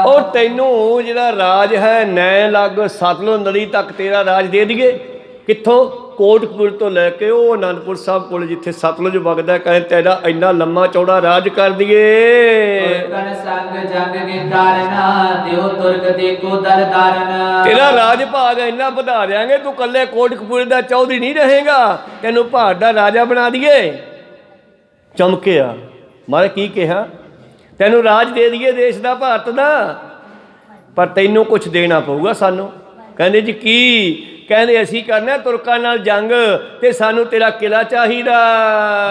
ਔਰ ਤੈਨੂੰ ਜਿਹੜਾ ਰਾਜ ਹੈ ਨੈ ਲੱਗ ਸਤਲੁਜ ਨਦੀ ਤੱਕ ਤੇਰਾ ਰਾਜ ਦੇ ਦਈਏ। ਕਿੱਥੋਂ? ਕੋਟਕਪੂਰ ਤੋਂ ਲੈ ਕੇ ਉਹ ਅਨੰਦਪੁਰ ਸਾਹਿਬ ਕੋਲ ਜਿੱਥੇ ਸਤਲੁਜ ਵਗਦਾ, ਕਹਿੰਦੇ ਤੇਰਾ ਇੰਨਾ ਲੰਮਾ ਚੌੜਾ ਰਾਜ ਕਰ ਦਈਏ। ਸੰਗ ਜੰਗ ਕੇ ਕਾਰਨ ਦਿਓ ਤੁਰਕ ਦੇਖੋ ਦਰਦਾਰਨ। ਤੇਰਾ ਰਾਜ ਭਾਗ ਇੰਨਾ ਵਧਾ ਦਿਆਂਗੇ ਤੂੰ ਕੱਲੇ ਕੋਟਕਪੂਰ ਦਾ ਚੌਧਰੀ ਨਹੀਂ ਰਹੇਗਾ, ਤੈਨੂੰ ਭਾਰਤ ਦਾ ਰਾਜਾ ਬਣਾ ਦਈਏ। ਚਮਕਿਆ ਮਾਰੇ ਕੀ ਕਿਹਾ, ਤੈਨੂੰ ਰਾਜ ਦੇ ਦਈਏ ਦੇਸ਼ ਦਾ ਭਾਰਤ ਦਾ, ਪਰ ਤੈਨੂੰ ਕੁਛ ਦੇਣਾ ਪਊਗਾ ਸਾਨੂੰ। ਕਹਿੰਦੇ ਜੀ ਕੀ? ਕਹਿੰਦੇ ਅਸੀਂ ਕਰਨਾ ਤੁਰਕਾਂ ਨਾਲ ਜੰਗ ਤੇ ਸਾਨੂੰ ਤੇਰਾ ਕਿਲਾ ਚਾਹੀਦਾ।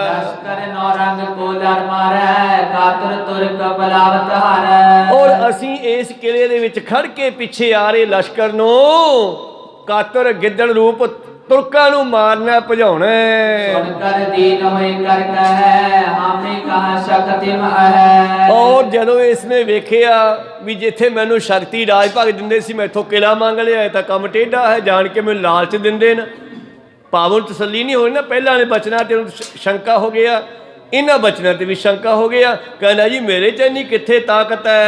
ਲਸ਼ਕਰ ਨੌ ਰੰਗ ਕੋਲਰ ਮਾਰੈ ਕਾਤਰ ਤੁਰਕ ਬਲਾਵਤ ਹਾਰੈ। ਔਰ ਅਸੀਂ ਇਸ ਕਿਲੇ ਦੇ ਵਿੱਚ ਖੜ ਕੇ ਪਿੱਛੇ ਆ ਰਹੇ ਲਸ਼ਕਰ ਨੂੰ ਕਾਤਰ ਗਿੱਦੜ ਰੂਪ ਤੁਰਕਾਂ ਨੂੰ ਮਾਰਨਾ ਭਜਾਉਣਾ ਹੈ। सुन कर दीन होए कर कहे हमने कहा शक्ति में है। ਔਰ ਜਦੋਂ ਇਸਨੇ ਵੇਖਿਆ ਵੀ ਜਿੱਥੇ ਮੈਨੂੰ ਸ਼ਕਤੀ ਰਾਜ ਭਾਗ ਦਿੰਦੇ ਸੀ ਮੈਥੋਂ ਕਿਲਾ ਮੰਗ ਲਿਆ, ਤਾਂ ਕੰਮ ਟੇਢਾ ਹੈ, ਜਾਣ ਕੇ ਮੈਨੂੰ ਲਾਲਚ ਦਿੰਦੇ ਨੇ। ਭਾਵਨ ਤਸੱਲੀ ਨਹੀਂ ਹੋਈ ਨਾ, ਪਹਿਲਾਂ ਨੇ ਬਚਨਾਂ ਤੇ ਸ਼ੰਕਾ ਹੋ ਗਿਆ, ਇਹਨਾਂ ਬਚਨਾਂ ਤੇ ਵੀ ਸ਼ੰਕਾ ਹੋ ਗਿਆ। ਕਹਿੰਦਾ ਜੀ ਮੇਰੇ ਚ ਇੰਨੀ ਕਿੱਥੇ ਤਾਕਤ ਹੈ।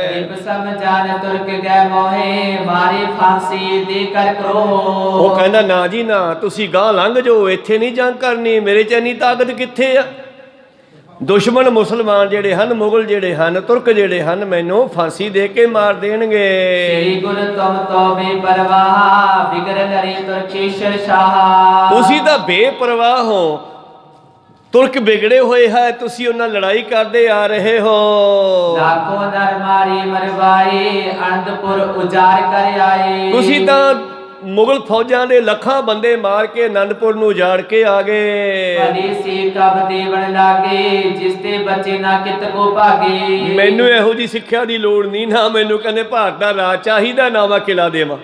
गरीब समझान तुर्क गए मोहे मारी फांसी दे कर क्रोध। ਉਹ ਕਹਿੰਦਾ ਨਾ ਜੀ ਨਾ, ਤੁਸੀਂ ਗਾਂ ਲੰਘ ਜਾਓ, ਇੱਥੇ ਨਹੀਂ ਜੰਗ ਕਰਨੀ, ਮੇਰੇ ਚ ਇੰਨੀ ਤਾਕਤ ਕਿੱਥੇ ਆ। ਦੁਸ਼ਮਣ ਮੁਸਲਮਾਨ ਜਿਹੜੇ ਹਨ, ਮੁਗਲ ਜਿਹੜੇ ਹਨ, ਤੁਰਕ ਜਿਹੜੇ ਹਨ, ਮੈਨੂੰ ਫਾਂਸੀ ਦੇ ਕੇ ਮਾਰ ਦੇਣਗੇ। श्री गुरु तुम तो बेपरवाह बिगड़ लड़ी तुर्केश्वर शाह। ਤੁਸੀਂ ਤਾਂ ਬੇਪਰਵਾਹ ਹੋ, ਤੁਰਕ ਵਿਗੜੇ ਹੋਏ ਹੈ, ਤੁਸੀਂ ਉਹਨਾਂ ਲੜਾਈ ਕਰਦੇ ਆ ਰਹੇ ਹੋ। लाखों नर मारी मरवाए अनंतपुर उजाड़ कर आए। ਤੁਸੀਂ ਤਾਂ ਮੁਗਲ ਫੌਜਾਂ ਦੇ ਲੱਖਾਂ ਬੰਦੇ ਮਾਰ ਕੇ ਆਨੰਦਪੁਰ ਨੂੰ ਉਜਾੜ ਕੇ ਆ ਗਏ। भली सी कब देवन लागे जिसते बच्चे ना कित को भागे। ਮੈਨੂੰ ਇਹੋ ਜੀ ਸਿੱਖਿਆ ਦੀ ਲੋੜ ਨਹੀਂ, ਨਾ ਮੈਨੂੰ ਕਹਿੰਦੇ ਭਾਰਤ ਦਾ ਰਾਜ ਚਾਹੀਦਾ, ਨਾ ਮੈਂ ਕਿਲਾ ਦੇਵਾਂ।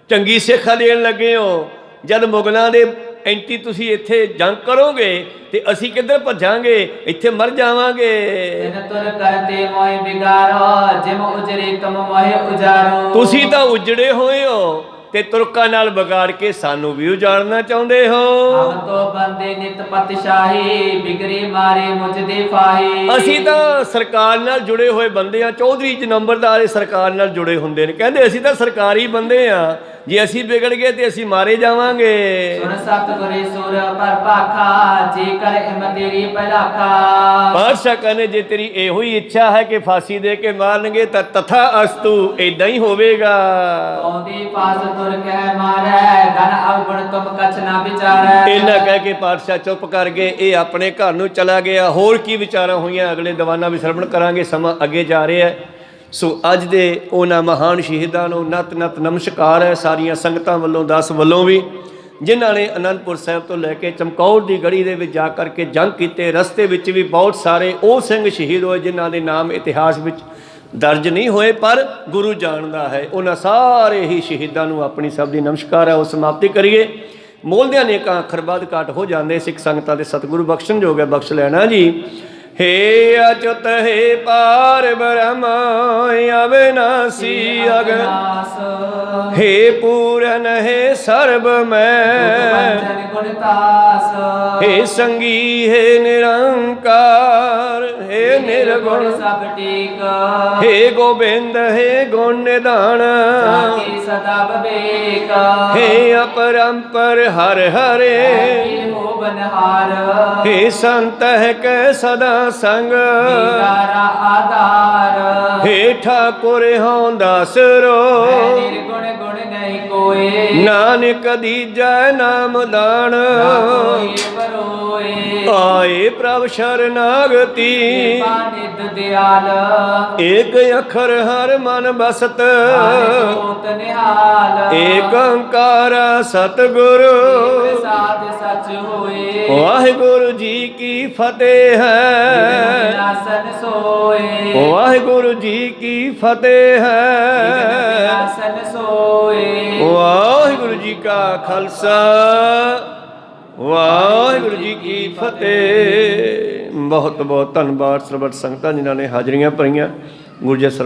ਚੰਗੀ ਸਿੱਖਿਆ ਦੇਣ ਲੱਗੇ ਹੋ। ਜਦ ਮੁਗਲਾਂ ਦੇ ਐਂਟੀ ਤੁਸੀਂ ਇੱਥੇ ਜੰਗ ਕਰੋਗੇ ਤੇ ਅਸੀਂ ਕਿੱਧਰ ਭੱਜਾਂਗੇ, ਇੱਥੇ ਮਰ ਜਾਵਾਂਗੇ। दिन तुर करते मोहे बिगाड़ो जिम उजरे तुम मोहे उजाड़ो। ਤੁਸੀਂ ਤਾਂ ਉਜੜੇ ਹੋਏ ਹੋ ਤੇ ਤੁਰਕਾਂ ਨਾਲ ਵਿਗਾੜ ਕੇ ਸਾਨੂੰ ਵੀ ਉਜਾੜਨਾ ਚਾਹੁੰਦੇ ਹੋ। हम तो बंदे नित पतशाही बिगड़ी मारे मुझ दे फाही। ਅਸੀਂ ਤਾਂ ਸਰਕਾਰ ਨਾਲ ਜੁੜੇ ਹੋਏ ਬੰਦੇ ਆ, ਚੌਧਰੀ ਨੰਬਰਦਾਰ ਸਰਕਾਰ ਨਾਲ ਜੁੜੇ ਹੁੰਦੇ ਨੇ। ਕਹਿੰਦੇ ਅਸੀਂ ਤਾਂ ਸਰਕਾਰੀ ਬੰਦੇ ਆ, ਜੇ ਅਸੀਂ ਵਿਗੜ ਗਏ ਤੇ ਅਸੀਂ ਮਾਰੇ ਜਾਵਾਂਗੇ। सुन सतगुरे सुर पर पाखा जे कर हिम तेरी पलाखा। ਬਾਦਸ਼ਾਹ ਕਹਿੰਦੇ ਜੇ ਤੇਰੀ ਇਹੋ ਹੀ ਇੱਛਾ ਹੈ ਕਿ ਫਾਂਸੀ ਦੇ ਕੇ ਮਾਰਨਗੇ ਤਾਂ ਤਥਾ ਅਸਤੂ, ਇਦਾਂ ਹੀ ਹੋਵੇਗਾ। औंदी पास तुर कह मारे घन अवगुण तुम कछ ना विचारे। ਇਹਨਾਂ ਕਹਿ ਕੇ ਪਾਤਸ਼ਾਹ ਚੁੱਪ ਕਰ ਗਏ। ਇਹ ਆਪਣੇ ਘਰ ਨੂੰ ਚਲਾ ਗਿਆ। ਹੋਰ ਕੀ ਵਿਚਾਰਾਂ ਹੋਈਆਂ ਅਗਲੇ ਦੀਵਾਨਾਂ ਵਿੱਚ ਸਰਵਣ ਕਰਾਂਗੇ, ਸਮਾਂ ਅੱਗੇ ਜਾ ਰਿਹਾ ਹੈ। ਸੋ ਅੱਜ ਦੇ ਉਹਨਾਂ ਮਹਾਨ ਸ਼ਹੀਦਾਂ ਨੂੰ ਨਤ ਨਤ ਨਮਸਕਾਰ ਹੈ, ਸਾਰੀਆਂ ਸੰਗਤਾਂ ਵੱਲੋਂ, ਦਾਸ ਵੱਲੋਂ ਵੀ, ਜਿਨ੍ਹਾਂ ਨੇ ਅਨੰਦਪੁਰ ਸਾਹਿਬ ਤੋਂ ਲੈ ਕੇ ਚਮਕੌਰ ਦੀ ਗੜੀ ਦੇ ਵਿੱਚ ਜਾ ਕਰਕੇ ਜੰਗ ਕੀਤੇ। ਰਸਤੇ ਵਿੱਚ ਵੀ ਬਹੁਤ ਸਾਰੇ ਉਹ ਸਿੰਘ ਸ਼ਹੀਦ ਹੋਏ ਜਿਨ੍ਹਾਂ ਦੇ ਨਾਮ ਇਤਿਹਾਸ ਵਿੱਚ ਦਰਜ ਨਹੀਂ ਹੋਏ, ਪਰ ਗੁਰੂ ਜਾਣਦਾ ਹੈ। ਉਹਨਾਂ ਸਾਰੇ ਹੀ ਸ਼ਹੀਦਾਂ ਨੂੰ ਆਪਣੀ ਸਭ ਦੀ ਨਮਸਕਾਰ ਹੈ। ਉਹ ਸਮਾਪਤੀ ਕਰੀਏ। ਮੋਲਦਿਆਂ ਨੇ ਕਾਂ ਅੱਖਰ ਬਾਅਦ ਘੱਟ ਹੋ ਜਾਂਦੇ। ਸਿੱਖ ਸੰਗਤਾਂ ਦੇ ਸਤਿਗੁਰੂ ਬਖਸ਼ਣ ਜੋਗ ਹੈ, ਬਖਸ਼ ਲੈਣਾ ਜੀ। हे अच्युत हे पार ब्रह्म अविनाशी अगन, हे पूरन हे सर्व मैं, हे संगी हे निरंकार, हे निर्गुण सब टेक। हे गोविंद हे गुण निधान, सदा विवेक। हे अपरंपर हर हरे, हो बनहार। हे संत है कै सदा संग, मेरा आधार। हे ठाकुर हों दासरो, निर्गुण गुण नहीं कोई। नानक दीजै नाम दान, आए प्रभ शरणागति, निध दयाल। एक अखर हर मन बसत, निहाल। एक ओंकार सतगुरु, साध सच होए। वाहिगुरु जी की फतेह है, आसन सोए। वाहिगुरु जी की फतेह है। आसन सोए। वाहिगुरु जी का खालसा, ਵਾਹਿਗੁਰੂ ਜੀ ਕੀ ਫਤਿਹ। ਬਹੁਤ ਬਹੁਤ ਧੰਨਵਾਦ ਸਰਬੱਤ ਸੰਗਤਾਂ ਜਿਨ੍ਹਾਂ ਨੇ ਹਾਜ਼ਰੀਆਂ ਭਰੀਆਂ। ਗੁਰੂ ਜੀ